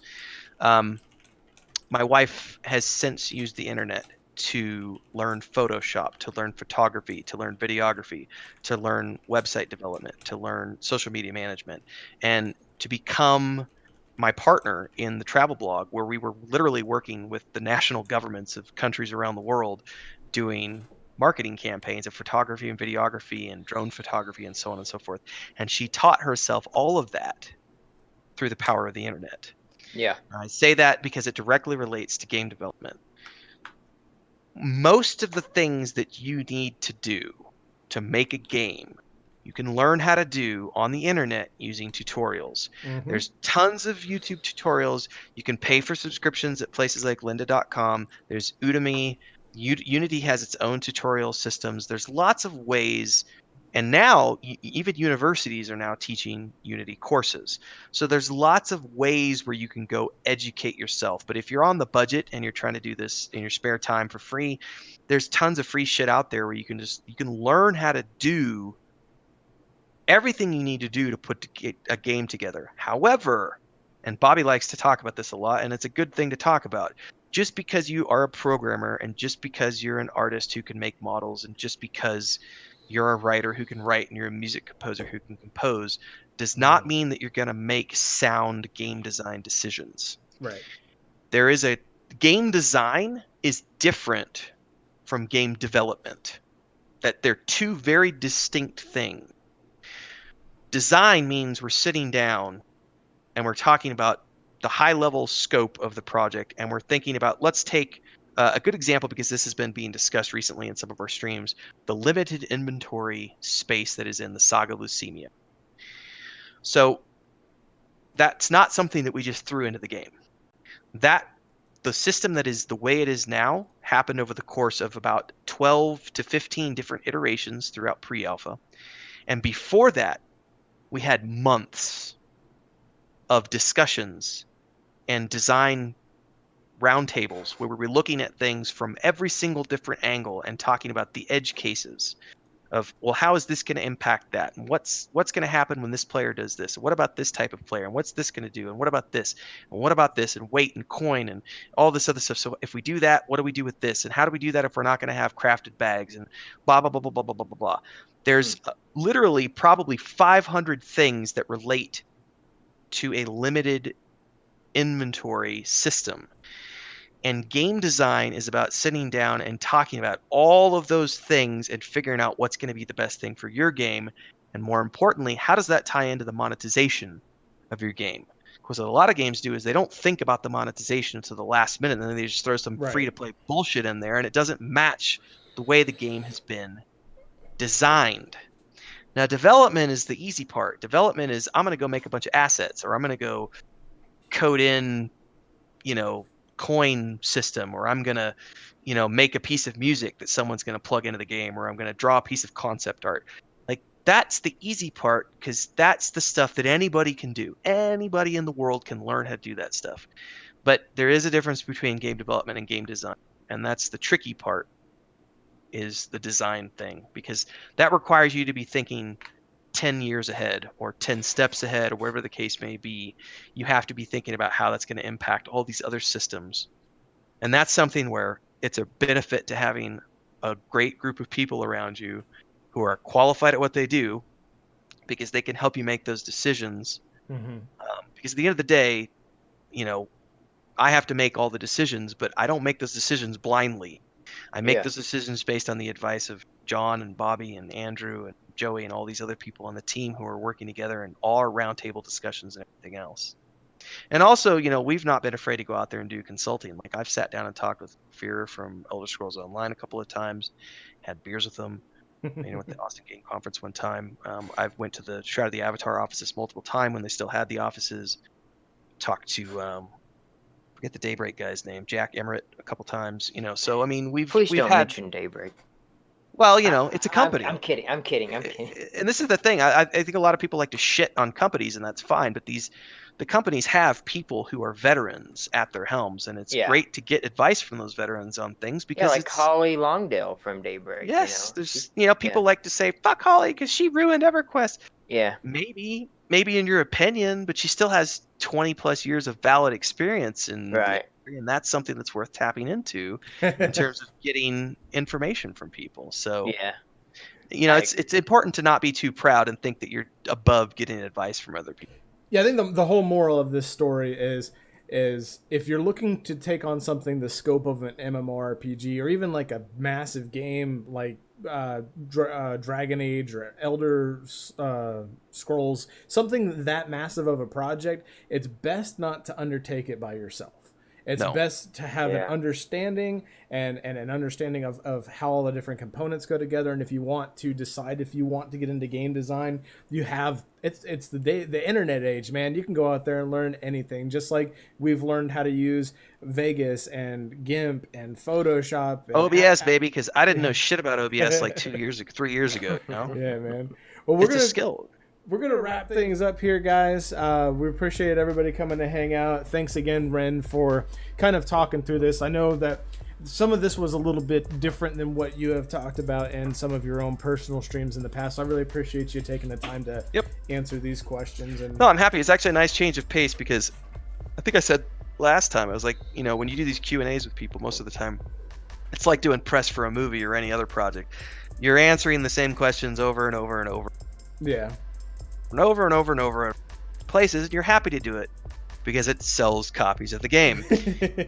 My wife has since used the internet to learn Photoshop, to learn photography, to learn videography, to learn website development, to learn social media management, and to become my partner in the travel blog, where we were literally working with the national governments of countries around the world doing marketing campaigns of photography and videography and drone photography and so on and so forth. And she taught herself all of that through the power of the internet. Yeah. I say that because it directly relates to game development. Most of the things that you need to do to make a game, you can learn how to do on the internet using tutorials. Mhm. There's tons of YouTube tutorials. You can pay for subscriptions at places like lynda.com. There's Udemy. Unity has its own tutorial systems. There's lots of ways. And now even universities are now teaching Unity courses. So there's lots of ways where you can go educate yourself. But if you're on the budget and you're trying to do this in your spare time for free, there's tons of free shit out there where you can learn how to do everything you need to do to put a game together. However, and Bobby likes to talk about this a lot, and it's a good thing to talk about. Just because you are a programmer, and just because you're an artist who can make models, and just because you're a writer who can write and you're a music composer who can compose, does not mean that you're going to make sound game design decisions. Right. Game design is different from game development. That they're two very distinct things. Design means we're sitting down and we're talking about the high level scope of the project, and we're thinking about, let's take a good example, because this has been being discussed recently in some of our streams, the limited inventory space that is in the Saga Lucimia. So that's not something that we just threw into the game. The system that is the way it is now happened over the course of about 12 to 15 different iterations throughout pre-alpha. And before that, we had months of discussions and design roundtables where we were looking at things from every single different angle and talking about the edge cases of, well, how is this going to impact that? And what's going to happen when this player does this? And what about this type of player? And what's this going to do? And what about this? And what about this? And weight and coin and all this other stuff. So if we do that, what do we do with this? And how do we do that if we're not going to have crafted bags? And blah, blah, blah, blah, blah, blah, blah, blah. There's literally probably 500 things that relate to a limited inventory system. And game design is about sitting down and talking about all of those things and figuring out what's going to be the best thing for your game. And more importantly, how does that tie into the monetization of your game? Because what a lot of games do is they don't think about the monetization until the last minute, and then they just throw some free-to-play bullshit in there, and it doesn't match the way the game has been designed. Now, development is the easy part. Development is, I'm going to go make a bunch of assets, or I'm going to go code in, coin system, or I'm going to, make a piece of music that someone's going to plug into the game, or I'm going to draw a piece of concept art. Like, that's the easy part, because that's the stuff that anybody can do. Anybody in the world can learn how to do that stuff. But there is a difference between game development and game design, and that's the tricky part, is the design thing, because that requires you to be thinking 10 years ahead or 10 steps ahead, or whatever the case may be. You have to be thinking about how that's going to impact all these other systems. And that's something where it's a benefit to having a great group of people around you who are qualified at what they do, because they can help you make those decisions. Because at the end of the day, I have to make all the decisions, but I don't make those decisions blindly. I make those decisions based on the advice of John and Bobby and Andrew and Joey and all these other people on the team who are working together, and all our roundtable discussions and everything else. And also, we've not been afraid to go out there and do consulting. Like I've sat down and talked with Fear from Elder Scrolls Online a couple of times, had beers with them. At the Austin Game Conference one time. I went to the Shroud of the Avatar offices multiple times when they still had the offices. Talked to forget the Daybreak guy's name, Jack Emmerich, a couple times. So I mean, we've don't had. mention Daybreak. Well, it's a company. I'm kidding. I'm kidding. And this is the thing. I think a lot of people like to shit on companies, and that's fine. But the companies have people who are veterans at their helms, and it's great to get advice from those veterans on things because like Holly Longdale from Daybreak. Yes, there's people like to say fuck Holly because she ruined EverQuest. Yeah, maybe in your opinion, but she still has 20 plus years of valid experience, and that's something that's worth tapping into in terms of getting information from people. So it's important to not be too proud and think that you're above getting advice from other people. Yeah, I think the whole moral of this story is if you're looking to take on something the scope of an MMORPG or even like a massive game like Dragon Age or Elder Scrolls, something that massive of a project, it's best not to undertake it by yourself. It's best to have an understanding and an understanding of how all the different components go together. And if you want to decide if you want to get into game design, you have it's the internet age, man. You can go out there and learn anything. Just like we've learned how to use Vegas and GIMP and Photoshop. And OBS, baby, because I didn't know shit about OBS like 3 years ago. Yeah, man. Well, it's a skill. We're going to wrap things up here, guys. We appreciate everybody coming to hang out. Thanks again, Ren, for kind of talking through this. I know that some of this was a little bit different than what you have talked about in some of your own personal streams in the past. So I really appreciate you taking the time to answer these questions. No, I'm happy. It's actually a nice change of pace because I think I said last time, I was like, when you do these Q&As with people, most of the time, it's like doing press for a movie or any other project. You're answering the same questions over and over and over. Yeah. And over and over and over places, and you're happy to do it because it sells copies of the game.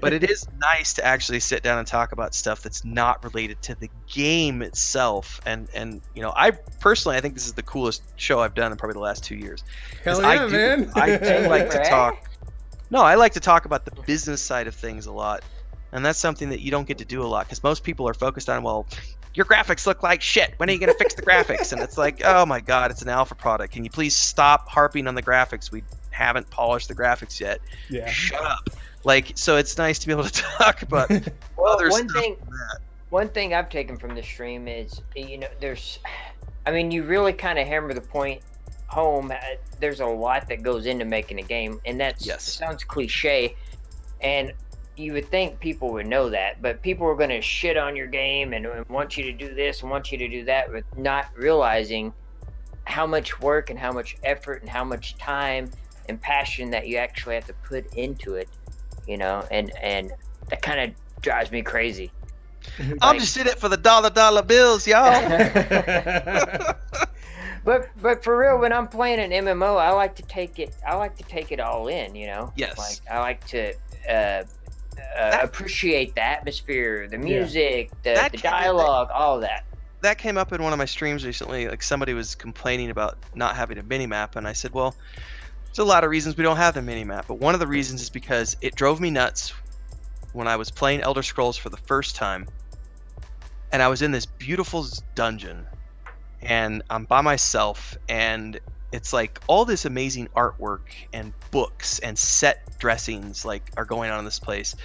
But it is nice to actually sit down and talk about stuff that's not related to the game itself. And I personally, I think this is the coolest show I've done in probably the last 2 years. Hell yeah, man. I do like to talk. No, I like to talk about the business side of things a lot. And that's something that you don't get to do a lot because most people are focused on, well, your graphics look like shit. When are you going to fix the graphics? And it's like, oh my God, it's an alpha product. Can you please stop harping on the graphics? We haven't polished the graphics yet. Yeah. Shut up. So it's nice to be able to talk about other stuff. One thing I've taken from the stream is, you really kind of hammer the point home. There's a lot that goes into making a game, and that sounds cliche. And you would think people would know that, but people are going to shit on your game and want you to do this and want you to do that, but not realizing how much work and how much effort and how much time and passion that you actually have to put into it, and that kind of drives me crazy. I'm just in it for the dollar bills, y'all. But for real, when I'm playing an MMO, I like to take it all in, Yes. Like I like to appreciate the atmosphere, the music, the dialogue, all that. That came up in one of my streams recently. Like somebody was complaining about not having a minimap, and I said, well, there's a lot of reasons we don't have the minimap, but one of the reasons is because it drove me nuts when I was playing Elder Scrolls for the first time, and I was in this beautiful dungeon, and I'm by myself, and it's like all this amazing artwork and books and set dressings are going on in this place.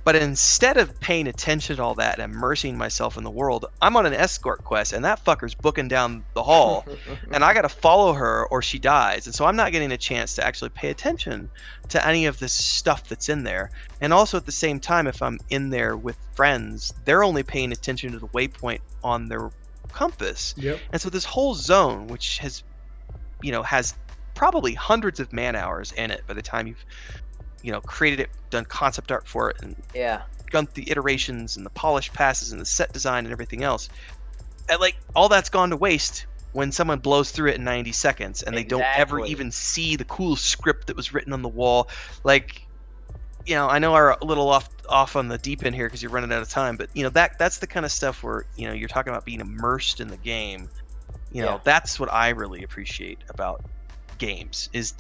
But instead of paying attention to all that and immersing myself in the world, I'm on an escort quest, and that fucker's booking down the hall, and I got to follow her or she dies. And so I'm not getting a chance to actually pay attention to any of this stuff that's in there. And also at the same time, if I'm in there with friends, they're only paying attention to the waypoint on their compass. Yep. And so this whole zone, which has probably hundreds of man hours in it by the time you've created it, done concept art for it, and done the iterations and the polish passes and the set design and everything else. And all that's gone to waste when someone blows through it in 90 seconds and they don't ever even see the cool script that was written on the wall. I know we're a little off on the deep end here because you're running out of time, but that's the kind of stuff where you're talking about being immersed in the game. That's what I really appreciate about games is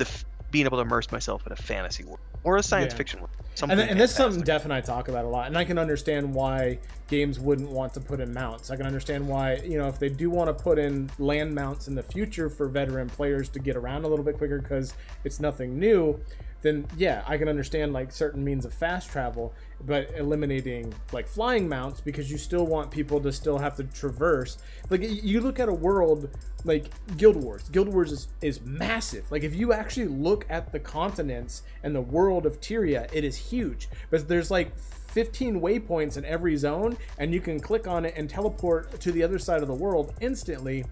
being able to immerse myself in a fantasy world or a science Yeah. fiction world. And that's something Def and I talk about a lot, and I can understand why games wouldn't want to put in mounts. I can understand why, if they do want to put in land mounts in the future for veteran players to get around a little bit quicker because it's nothing new, then yeah, I can understand like certain means of fast travel, but eliminating like flying mounts because you still want people to still have to traverse. Like you look at a world like Guild Wars. Guild Wars is massive. Like if you actually look at the continents and the world of Tyria, it is huge. But there's like 15 waypoints in every zone, and you can click on it and teleport to the other side of the world instantly.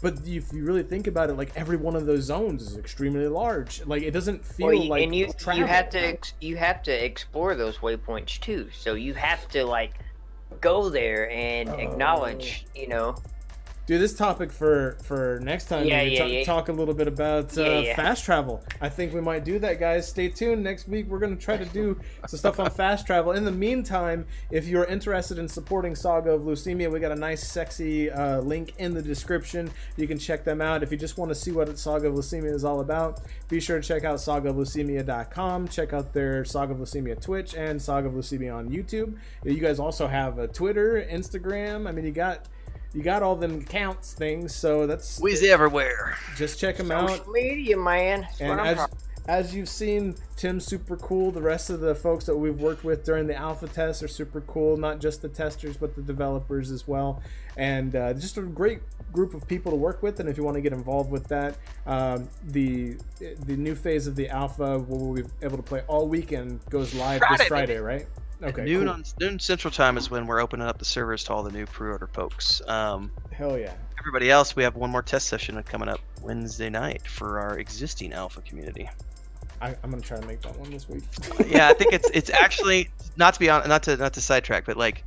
But if you really think about it, like every one of those zones is extremely large. Like it doesn't feel like and you travel. have to explore those waypoints too. So you have to like go there and acknowledge, Dude, this topic for next time. Talk a little bit about fast travel. I think we might do that, guys. Stay tuned. Next week we're going to try to do some stuff on fast travel. In the meantime, if you're interested in supporting Saga of Lucimia, we got a nice, sexy link in the description. You can check them out. If you just want to see what Saga of Lucimia is all about, be sure to check out sagaoflucimia.com. Check out their Saga of Lucimia Twitch and Saga of Lucimia on YouTube. You guys also have a Twitter, Instagram. I mean, you got all them accounts things, so that's We's everywhere. just check them out. social media, man. That's what I'm talking As you've seen, Tim's super cool. The rest of the folks that we've worked with during the alpha tests are super cool. Not just the testers, but the developers as well. And just a great group of people to work with. And if you want to get involved with that, the new phase of the alpha, where we'll be able to play all weekend, goes live this Friday, right? Okay, Noon Central Time is when we're opening up the servers to all the new pre-order folks. Hell yeah. Everybody else, we have one more test session coming up Wednesday night for our existing alpha community. I'm gonna try to make that one this week. Yeah, I think it's actually not to sidetrack, but like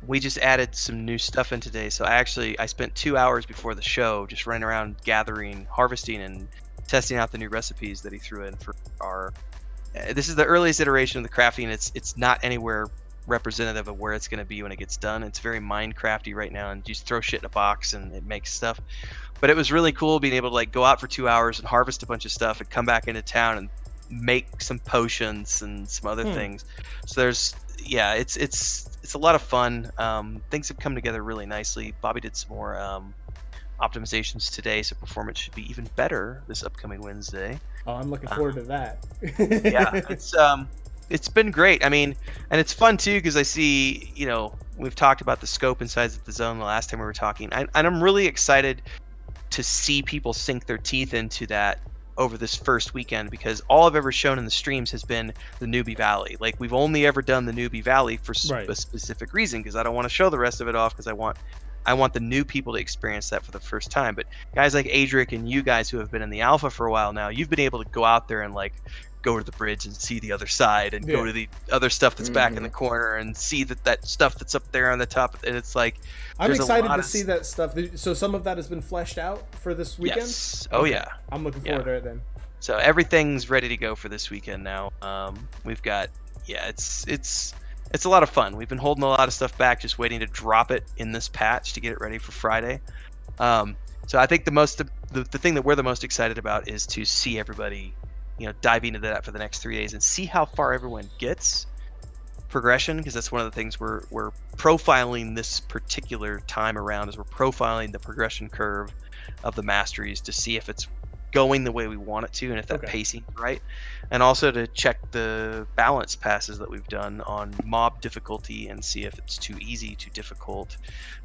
we just added some new stuff in today. So I spent 2 hours before the show just running around gathering, harvesting, and testing out the new recipes that he threw in for our. This is the earliest iteration of the crafting. It's not anywhere representative of where it's going to be when it gets done. It's very Minecrafty right now, and you just throw shit in a box and it makes stuff. But it was really cool being able to like go out for 2 hours and harvest a bunch of stuff and come back into town and make some potions and some other things. So it's a lot of fun. Things have come together really nicely. Bobby did some more optimizations today, so performance should be even better this upcoming Wednesday. Oh, I'm looking forward to that. Yeah, it's been great. I mean, and it's fun too because I see, we've talked about the scope and size of the zone the last time we were talking, and I'm really excited to see people sink their teeth into that over this first weekend, because all I've ever shown in the streams has been the Newbie Valley. Like we've only ever done the Newbie Valley for a specific reason, because I don't want to show the rest of it off, because I want the new people to experience that for the first time. But guys like Adric and you guys who have been in the alpha for a while now, you've been able to go out there and like go to the bridge and see the other side, and go to the other stuff that's back in the corner and see that stuff that's up there on the top. And it's like, I'm excited to see that stuff. So some of that has been fleshed out for this weekend? Yes. Oh, yeah. I'm looking forward to it then. So everything's ready to go for this weekend now. We've got, it's a lot of fun. We've been holding a lot of stuff back, just waiting to drop it in this patch to get it ready for Friday. So I think the thing that we're the most excited about is to see everybody, dive into that for the next 3 days and see how far everyone gets progression, because that's one of the things we're profiling this particular time around, is we're profiling the progression curve of the masteries to see if it's going the way we want it to, and if that pacing is right, and also to check the balance passes that we've done on mob difficulty and see if it's too easy, too difficult,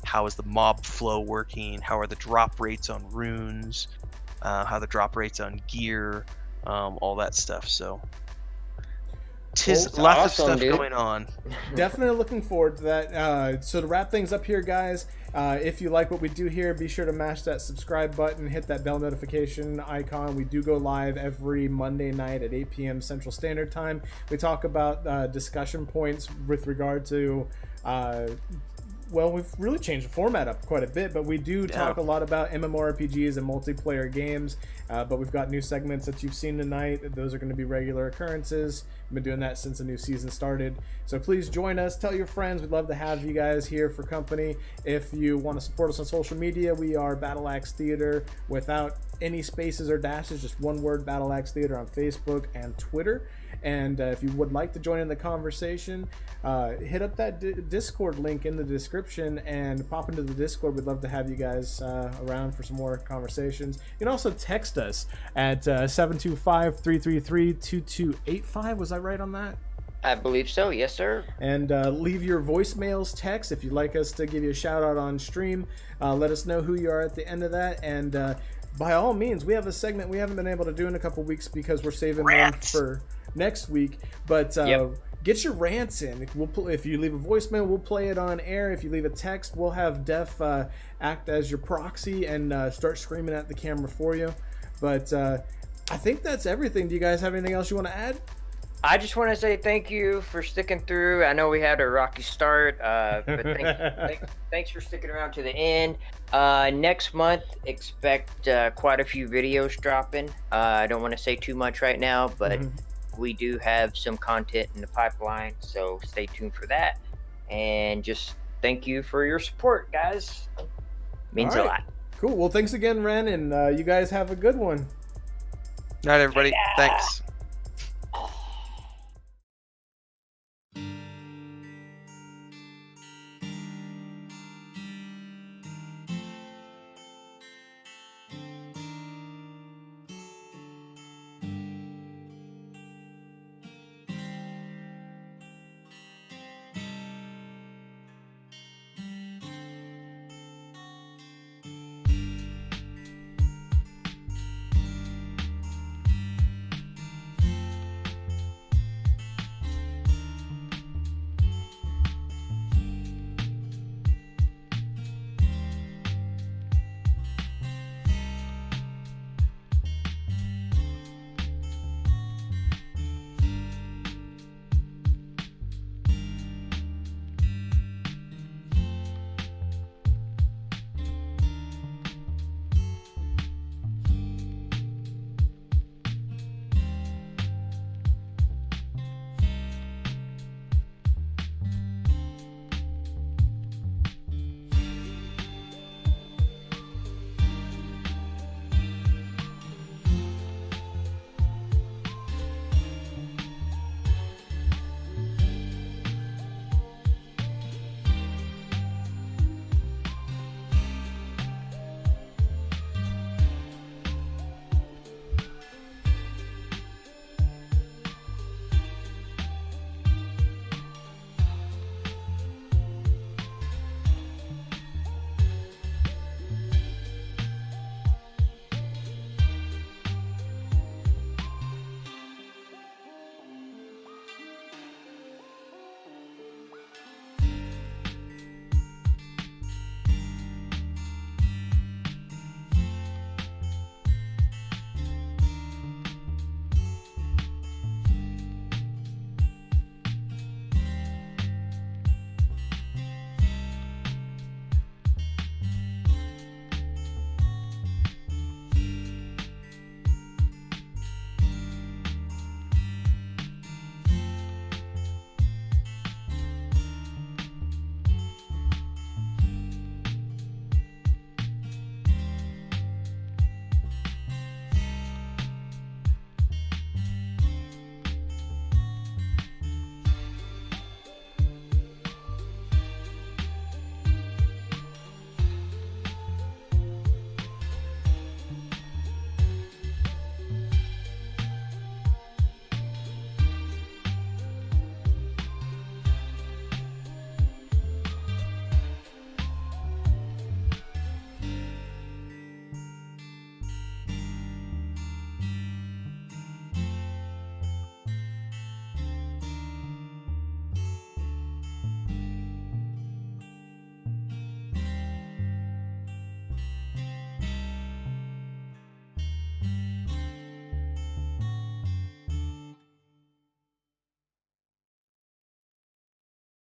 how is the mob flow working, how are the drop rates on runes, how the drop rates on gear, all that stuff. So lots of stuff going on. Definitely looking forward to that. So to wrap things up here, guys, if you like what we do here, be sure to mash that subscribe button, hit that bell notification icon. We do go live every Monday night at 8 p.m. Central Standard Time. We talk about discussion points with regard to we've really changed the format up quite a bit, but we do talk a lot about MMORPGs and multiplayer games. But we've got new segments that you've seen tonight. Those are going to be regular occurrences. I've been doing that since the new season started. So please join us. Tell your friends. We'd love to have you guys here for company. If you want to support us on social media, we are BattleAxTheater without any spaces or dashes, just one word, BattleAxTheater on Facebook and Twitter. And if you would like to join in the conversation, hit up that Discord link in the description and pop into the Discord. We'd love to have you guys around for some more conversations. You can also text us at 725-333-2285. Was I right on that? I believe so. Yes, sir. And leave your voicemails, text. If you'd like us to give you a shout out on stream, let us know who you are at the end of that. And by all means, we have a segment we haven't been able to do in a couple weeks because we're saving one for next week. But get your rants in. If you leave a voicemail, we'll play it on air. If you leave a text, we'll have Def act as your proxy and start screaming at the camera for you. But I think that's everything. Do you guys have anything else you want to add? I just want to say thank you for sticking through. I know we had a rocky start, but thanks for sticking around to the end. Next month, expect quite a few videos dropping. I don't want to say too much right now, but we do have some content in the pipeline, so stay tuned for that. And just thank you for your support, guys. Means a lot. Cool. Well, thanks again, Ren, and you guys have a good one. All right, everybody. Thanks.